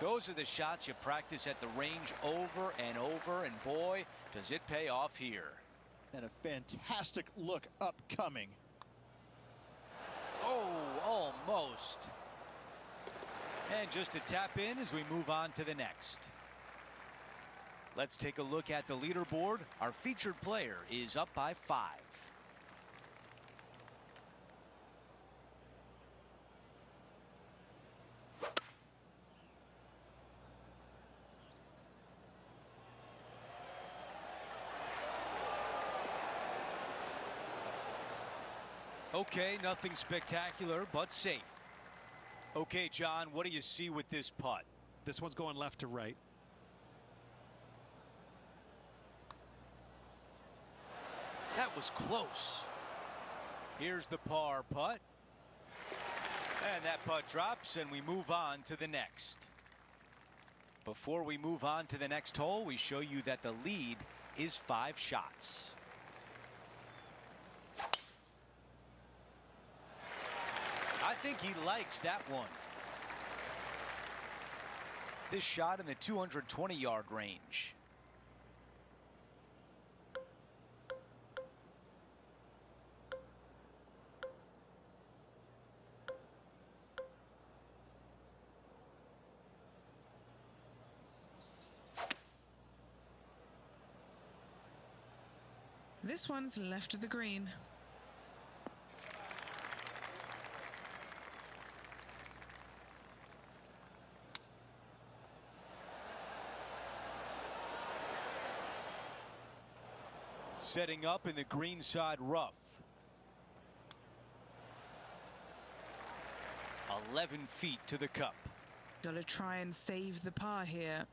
Those are the shots you practice at the range over and over, and boy, does it pay off here. And a fantastic look upcoming. Oh, almost. And just a tap in as we move on to the next. Let's take a look at the leaderboard. Our featured player is up by 5. Okay, nothing spectacular, but safe. Okay, John, what do you see with this putt? This one's going left to right. That was close. Here's the par putt. And that putt drops, and we move on to the next. Before we move on to the next hole, we show you that the lead is 5 shots. I think he likes that one. This shot in the 220-yard range. This one's left of the green. Setting up in the greenside rough. 11 feet to the cup. Gotta try and save the par here.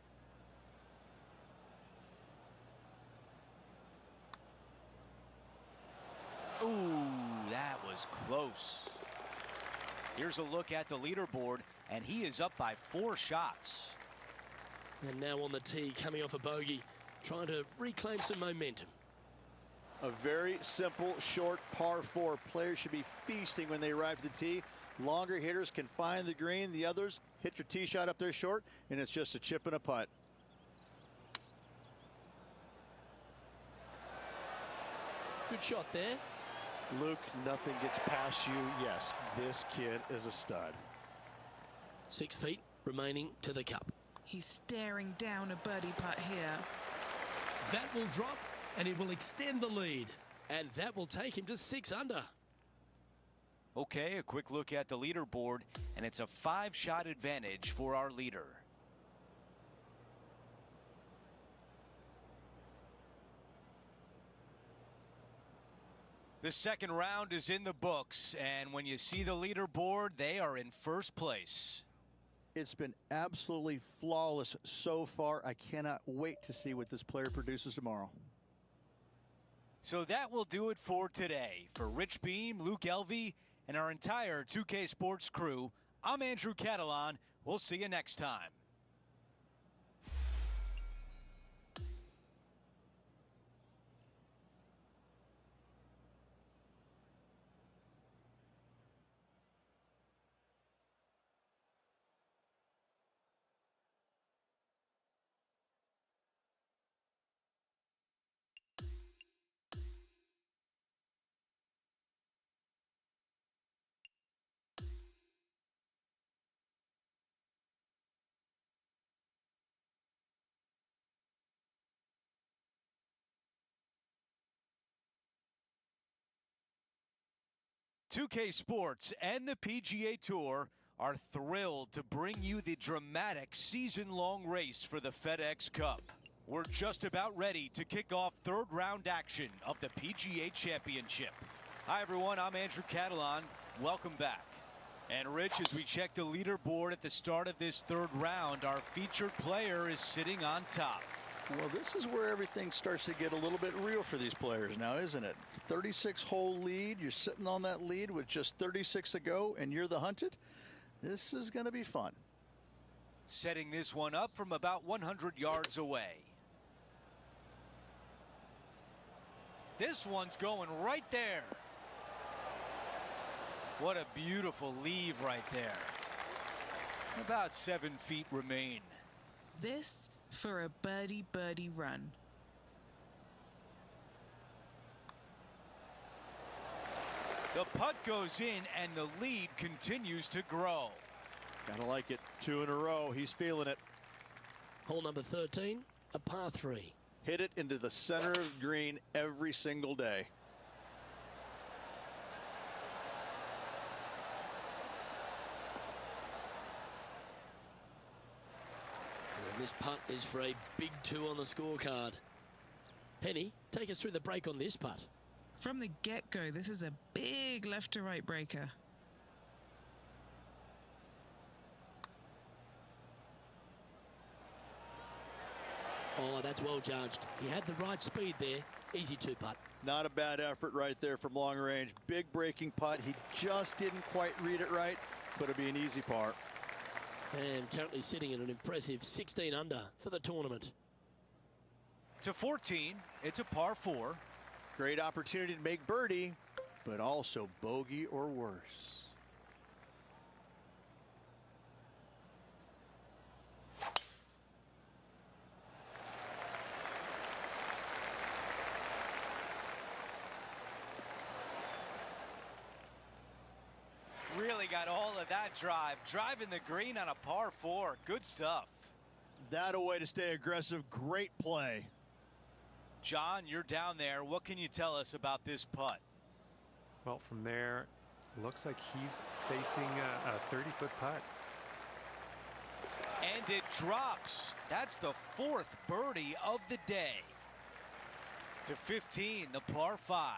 Ooh, that was close. Here's a look at the leaderboard, and he is up by 4 shots. And now on the tee, coming off a bogey, trying to reclaim some momentum. A very simple, short par 4. Players should be feasting when they arrive to the tee. Longer hitters can find the green. The others hit your tee shot up there short, and it's just a chip and a putt. Good shot there. Luke, nothing gets past you. Yes, this kid is a stud. 6 feet remaining to the cup. He's staring down a birdie putt here. That will drop, and it will extend the lead. And that will take him to 6 under. Okay, a quick look at the leaderboard, and it's a 5-shot advantage for our leader. The second round is in the books, and when you see the leaderboard, they are in first place. It's been absolutely flawless so far. I cannot wait to see what this player produces tomorrow. So that will do it for today. For Rich Beam, Luke Elvey, and our entire 2K Sports crew, I'm Andrew Catalan. We'll see you next time. .2K Sports and the PGA Tour are thrilled to bring you the dramatic season-long race for the FedEx Cup. We're just about ready to kick off third-round action of the PGA Championship. Hi, everyone. I'm Andrew Catalan. Welcome back. And, Rich, as we check the leaderboard at the start of this third round, our featured player is sitting on top. Well, this is where everything starts to get a little bit real for these players now, isn't it? 36-hole lead. You're sitting on that lead with just 36 to go, and you're the hunted. This is going to be fun. Setting this one up from about 100 yards away. This one's going right there. What a beautiful leave right there. About 7 feet remain. This for a birdie run. The putt goes in and the lead continues to grow. Gotta like it. 2 in a row. He's feeling it. Hole number 13, a par 3. Hit it into the center of the green every single day. And this putt is for a big 2 on the scorecard. Penny, take us through the break on this putt. From the get-go, this is a big left-to-right breaker. Oh, that's well judged. He had the right speed there. Easy 2-putt. Not a bad effort right there from long range. Big breaking putt. He just didn't quite read it right, but it'll be an easy par. And currently sitting at an impressive 16 under for the tournament. To 14, it's a par 4. Great opportunity to make birdie, but also bogey or worse. Really got all of that drive. Driving the green on a par 4. Good stuff. That a way to stay aggressive. Great play. John, you're down there. What can you tell us about this putt? Well, from there, looks like he's facing a 30-foot putt. And it drops. That's the 4th birdie of the day. To 15, the par 5.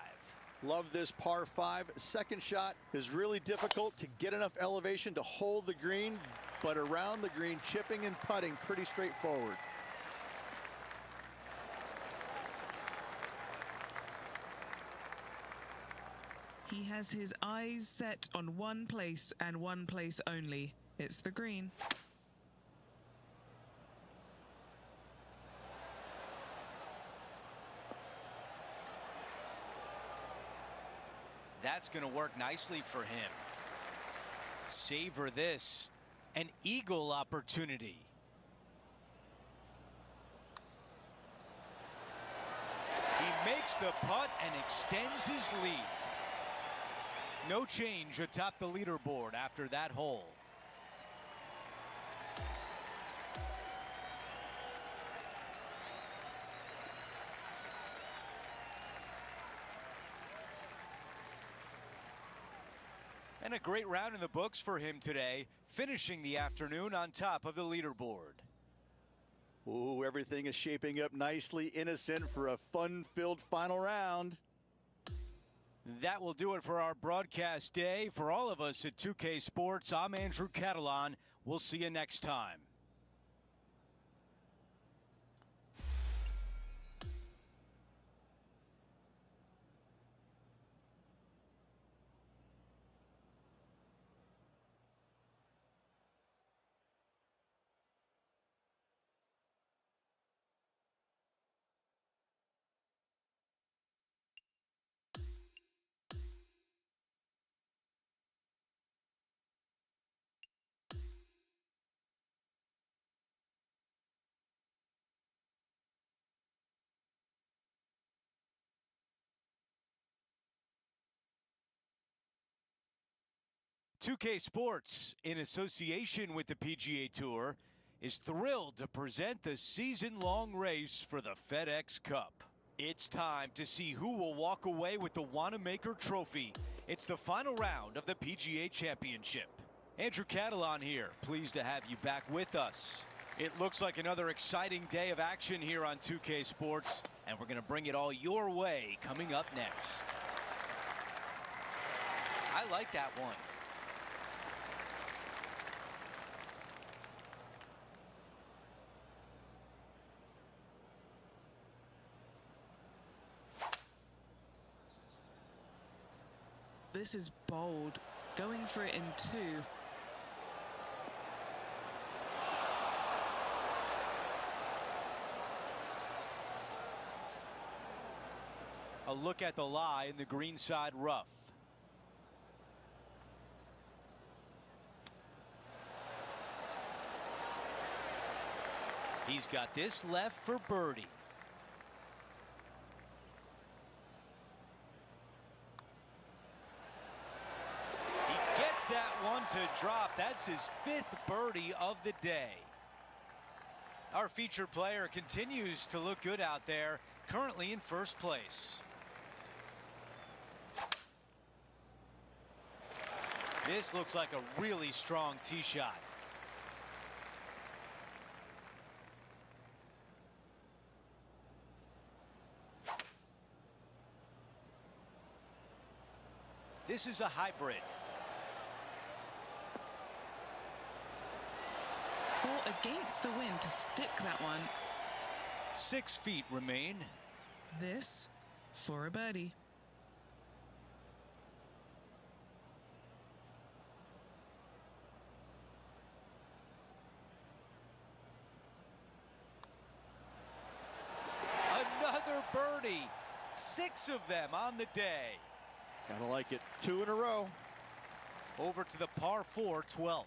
Love this par 5. Second shot is really difficult to get enough elevation to hold the green, but around the green, chipping and putting, pretty straightforward. He has his eyes set on one place and one place only. It's the green. That's going to work nicely for him. Savor this. An eagle opportunity. He makes the putt and extends his lead. No change atop the leaderboard after that hole. And a great round in the books for him today, finishing the afternoon on top of the leaderboard. Ooh, everything is shaping up nicely, Innocent, for a fun-filled final round. That will do it for our broadcast day. For all of us at 2K Sports, I'm Andrew Catalan. We'll see you next time. "2K Sports, in association with the PGA Tour, is thrilled to present the season-long race for the FedEx Cup. It's time to see who will walk away with the Wanamaker Trophy. It's the final round of the PGA Championship. Andrew Catalan here, pleased to have you back with us. It looks like another exciting day of action here on 2K Sports, and we're going to bring it all your way coming up next. I like that one. This is bold, going for it in 2. A look at the lie in the greenside rough. He's got this left for birdie. That one to drop. That's his 5th birdie of the day. Our featured player continues to look good out there, currently in first place. This looks like a really strong tee shot. This is a hybrid. Against the wind to stick that one. 6 feet remain. This for a birdie. Another birdie. 6 of them on the day. Gotta like it. 2 in a row. Over to the par 4 12th.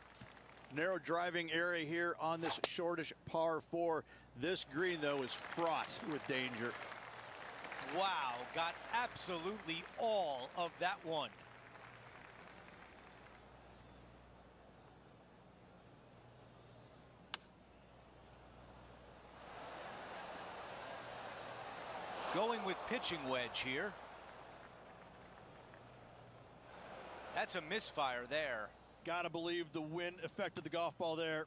Narrow driving area here on this shortish par 4. This green, though, is fraught with danger. Wow, got absolutely all of that one. Going with pitching wedge here. That's a misfire there. Gotta believe the wind affected the golf ball there.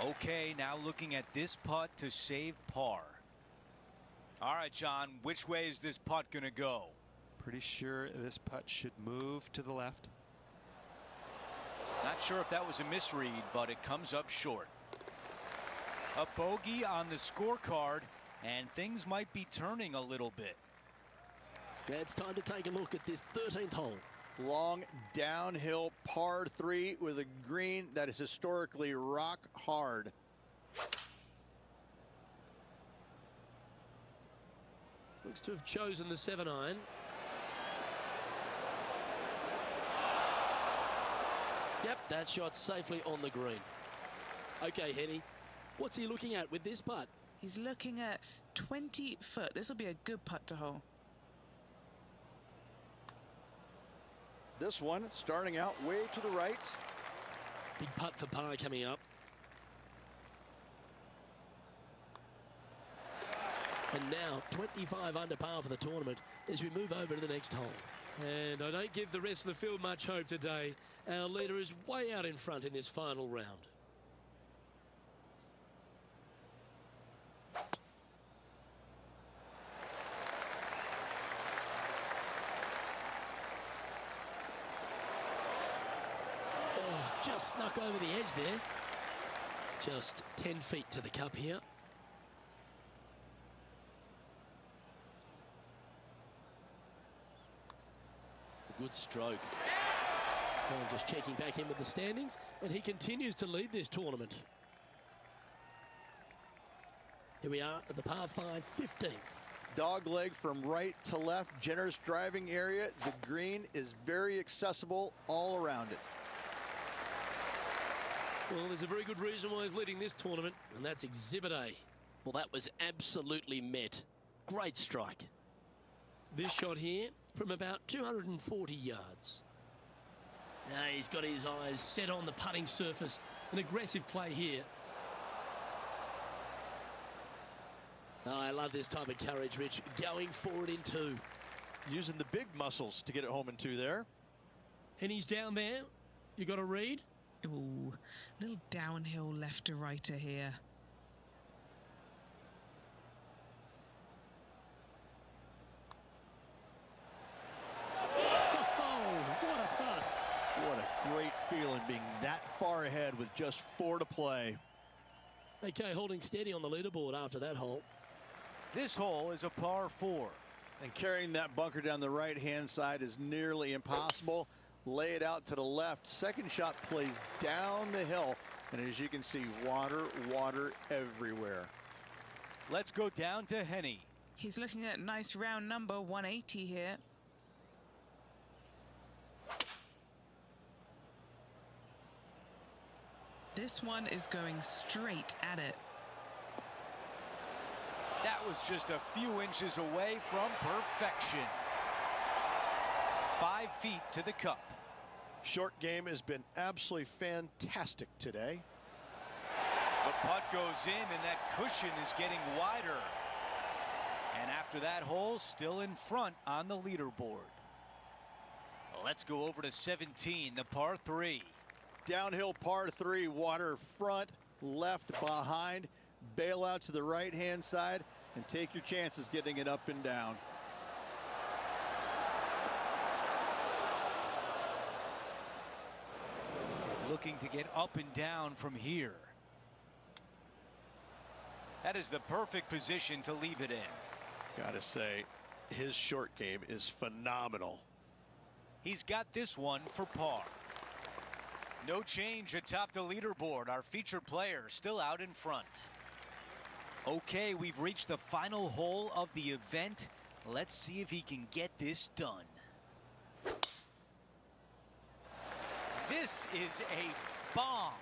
Okay, now looking at this putt to save par. All right, John, which way is this putt gonna go? Pretty sure this putt should move to the left. Not sure if that was a misread, but it comes up short. A bogey on the scorecard, and things might be turning a little bit. It's time to take a look at this 13th hole. Long downhill par 3 with a green that is historically rock hard. Looks to have chosen the 7-iron. Yep, that shot's safely on the green. Okay, Henny, what's he looking at with this putt? He's looking at 20 foot. This will be a good putt to hole. This one starting out way to the right. Big putt for par coming up. And now 25 under par for the tournament as we move over to the next hole. And I don't give the rest of the field much hope today. Our leader is way out in front in this final round. Oh, just snuck over the edge there. Just 10 feet to the cup here. Good stroke. And just checking back in with the standings, and he continues to lead this tournament. Here we are at the par 5 15th. Dog leg from right to left, generous driving area. The green is very accessible all around it. Well, there's a very good reason why he's leading this tournament, And that's Exhibit A. Well, that was absolutely met. Great strike. This shot here from about 240 yards. Now he's got his eyes set on the putting surface. An aggressive play here. Oh, I love this type of courage, Rich. Going forward in two. Using the big muscles to get it home in two there. And he's down there. You got a read? Ooh, little downhill left to righter here. Oh, what a putt. What a great feeling being that far ahead with just 4 to play. Okay, holding steady on the leaderboard after that hole. This hole is a par 4. And carrying that bunker down the right-hand side is nearly impossible. Lay it out to the left. Second shot plays down the hill. And as you can see, water, water everywhere. Let's go down to Henny. He's looking at nice round number 180 here. This one is going straight at it. That was just a few inches away from perfection. 5 feet to the cup. Short game has been absolutely fantastic today. The putt goes in and that cushion is getting wider. And after that hole, still in front on the leaderboard. Let's go over to 17, the par 3. Downhill par 3, water front, left behind. Bail out to the right-hand side and take your chances getting it up and down. Looking to get up and down from here. That is the perfect position to leave it in. Gotta say, his short game is phenomenal. He's got this one for par. No change atop the leaderboard. Our featured player still out in front. Okay, we've reached the final hole of the event. Let's see if he can get this done. This is a bomb.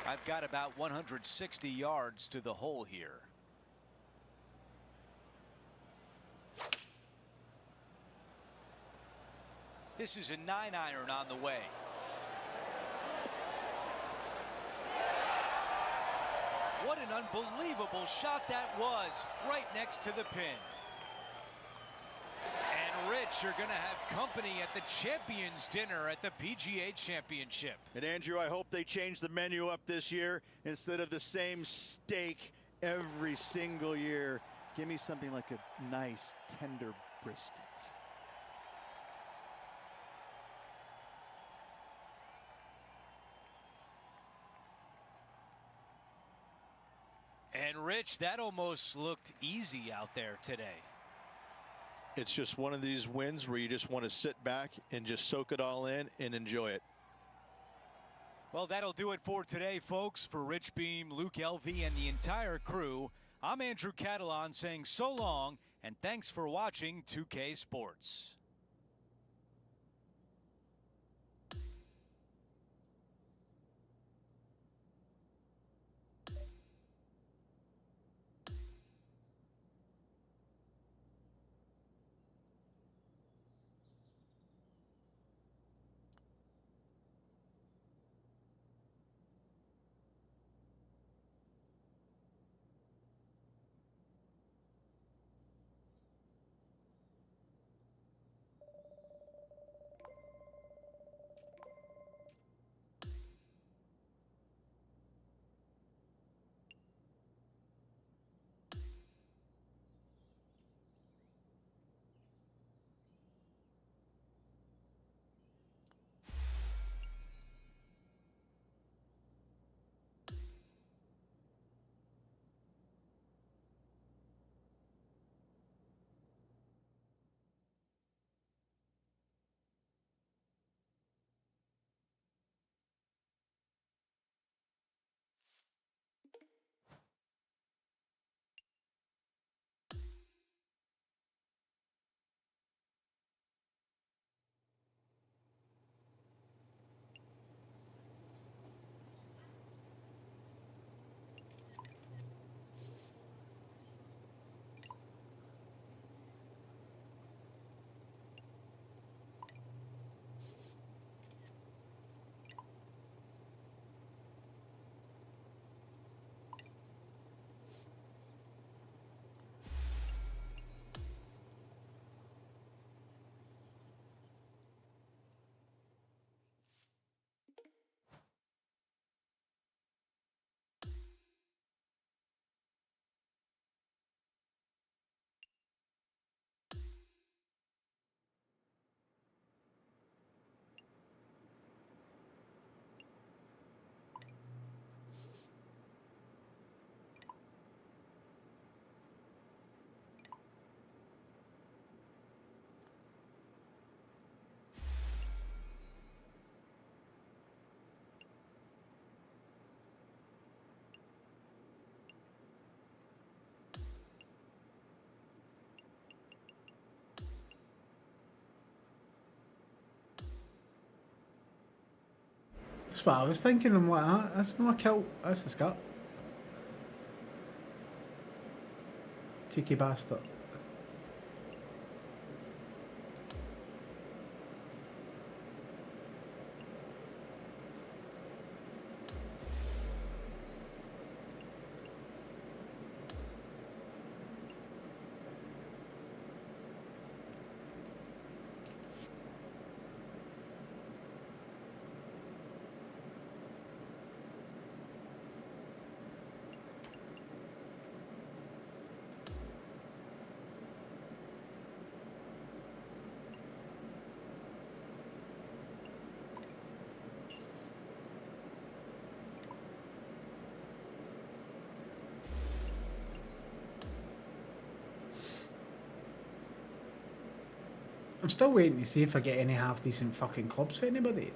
I've got about 160 yards to the hole here. This is a 9-iron on the way. What an unbelievable shot that was, right next to the pin. And Rich, you're going to have company at the Champions Dinner at the PGA Championship. And Andrew, I hope they change the menu up this year. Instead of the same steak every single year, give me something like a nice tender brisket. And Rich, that almost looked easy out there today. It's just one of these wins where you just want to sit back and just soak it all in and enjoy it. Well, that'll do it for today, folks. For Rich Beam, Luke Elvey, and the entire crew, I'm Andrew Catalan saying so long, and thanks for watching 2K Sports. That's what I was thinking. I'm like, that's not a kilt, that's a skirt. Cheeky bastard. I'm still waiting to see if I get any half decent fucking clubs for anybody.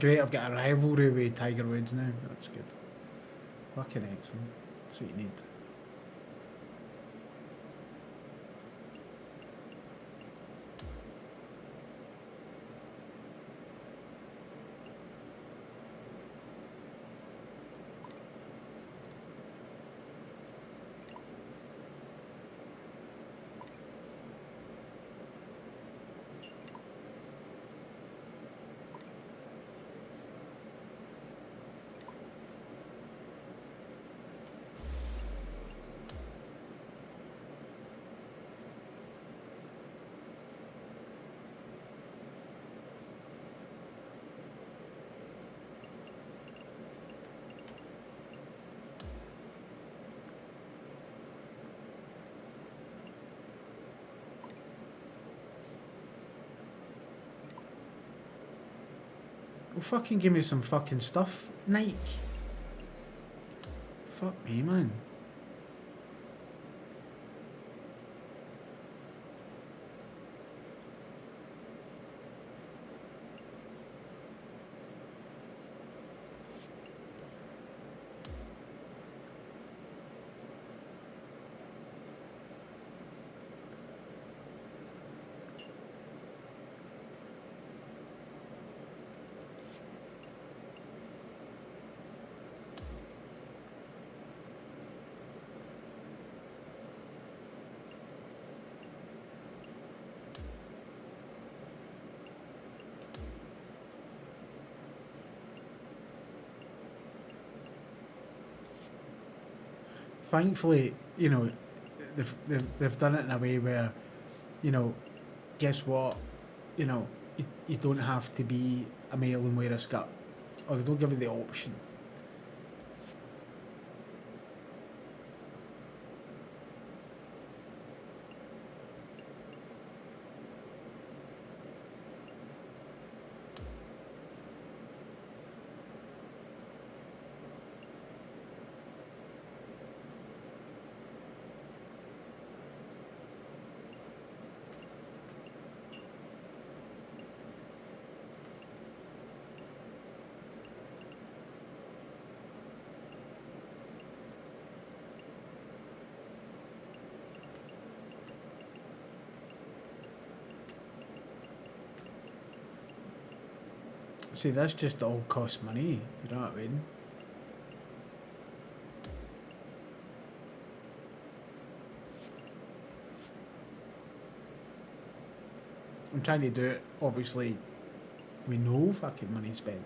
Great, I've got a rivalry with Tiger Woods now. That's good. Fucking excellent. That's what you need. Well, fucking give me some fucking stuff, Nike. Fuck me, man. Thankfully, you know, they've done it in a way where, you know, guess what, you know, you don't have to be a male and wear a skirt, or they don't give you the option. See, that's just all cost money, you know what I mean? I'm trying to do it, obviously, we know fucking money spent.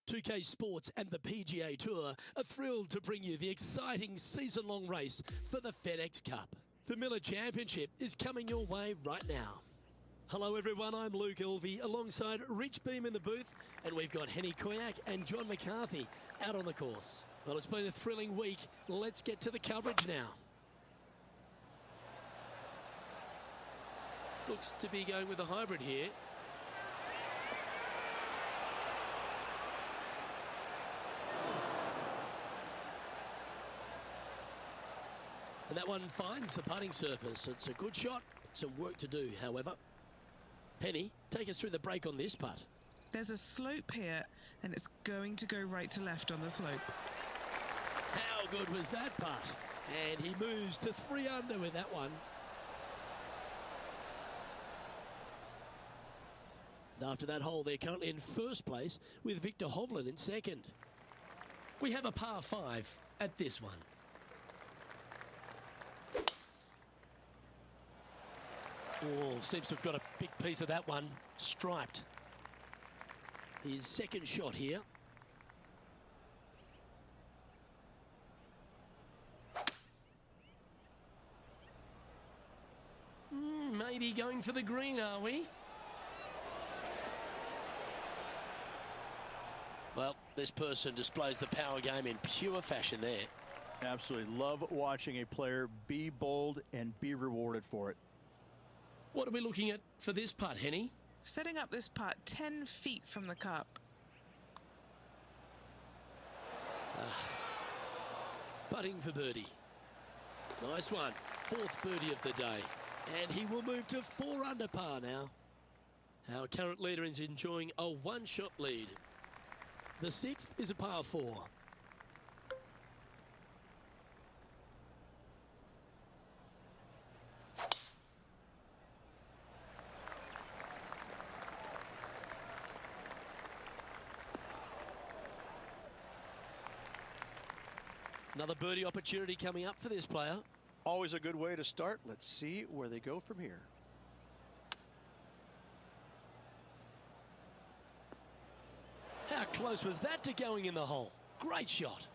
2K Sports and the PGA Tour are thrilled to bring you the exciting season-long race for the FedEx Cup. The Miller Championship is coming your way right now. Hello everyone, I'm Luke Elvey alongside Rich Beam in the booth, and we've got Henny Koyak and John McCarthy out on the course. Well, it's been a thrilling week. Let's get to the coverage now. Looks to be going with a hybrid here. And that one finds the putting surface. It's a good shot. Some work to do, however. Henny, take us through the break on this putt. There's a slope here, and it's going to go right to left on the slope. How good was that putt? And he moves to 3 under with that one. And after that hole, they're currently in first place with Victor Hovland in second. We have a par 5 at this one. Oh, seems to have got a big piece of that one. Striped. His second shot here. Maybe going for the green, are we? Well, this person displays the power game in pure fashion there. Absolutely love watching a player be bold and be rewarded for it. What are we looking at for this putt, Henny? Setting up this putt 10 feet from the cup. Putting for birdie. Nice one. 4th birdie of the day. And he will move to 4 under par now. Our current leader is enjoying a 1-shot lead. The 6th is a par 4. Another birdie opportunity coming up for this player. Always a good way to start. Let's see where they go from here. How close was that to going in the hole? Great shot.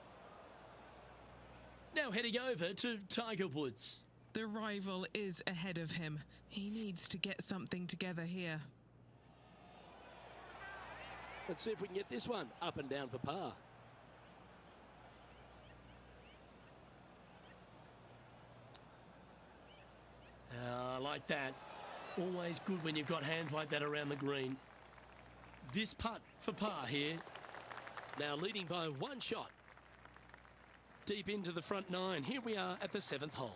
Now heading over to Tiger Woods. The rival is ahead of him. He needs to get something together here. Let's see if we can get this one up and down for par. I like that. Always good when you've got hands like that around the green. This putt for par here. Now leading by 1 shot. Deep into the front 9. Here we are at the 7th hole.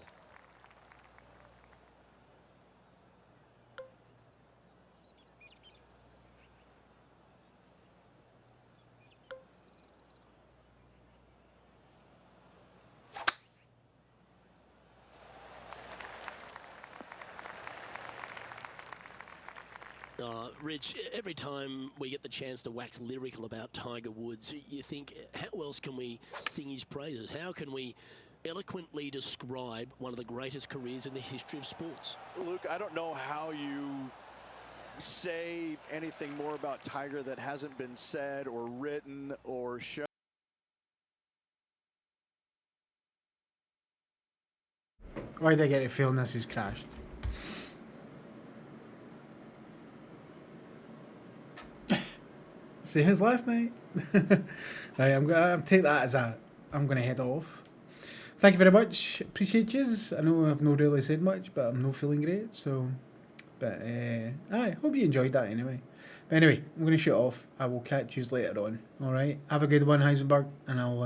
Rich, every time we get the chance to wax lyrical about Tiger Woods, you think, how else can we sing his praises? How can we eloquently describe one of the greatest careers in the history of sports? Luke, I don't know how you say anything more about Tiger that hasn't been said or written or shown. Why do I get the feeling this is crashed? Same as last night. Right, I'm gonna take that as I'm gonna head off. Thank you very much. Appreciate you. I know I've not really said much, but I'm not feeling great. So, but I hope you enjoyed that anyway. But anyway, I'm gonna shoot off. I will catch you later on. All right. Have a good one, Heisenberg, and I'll.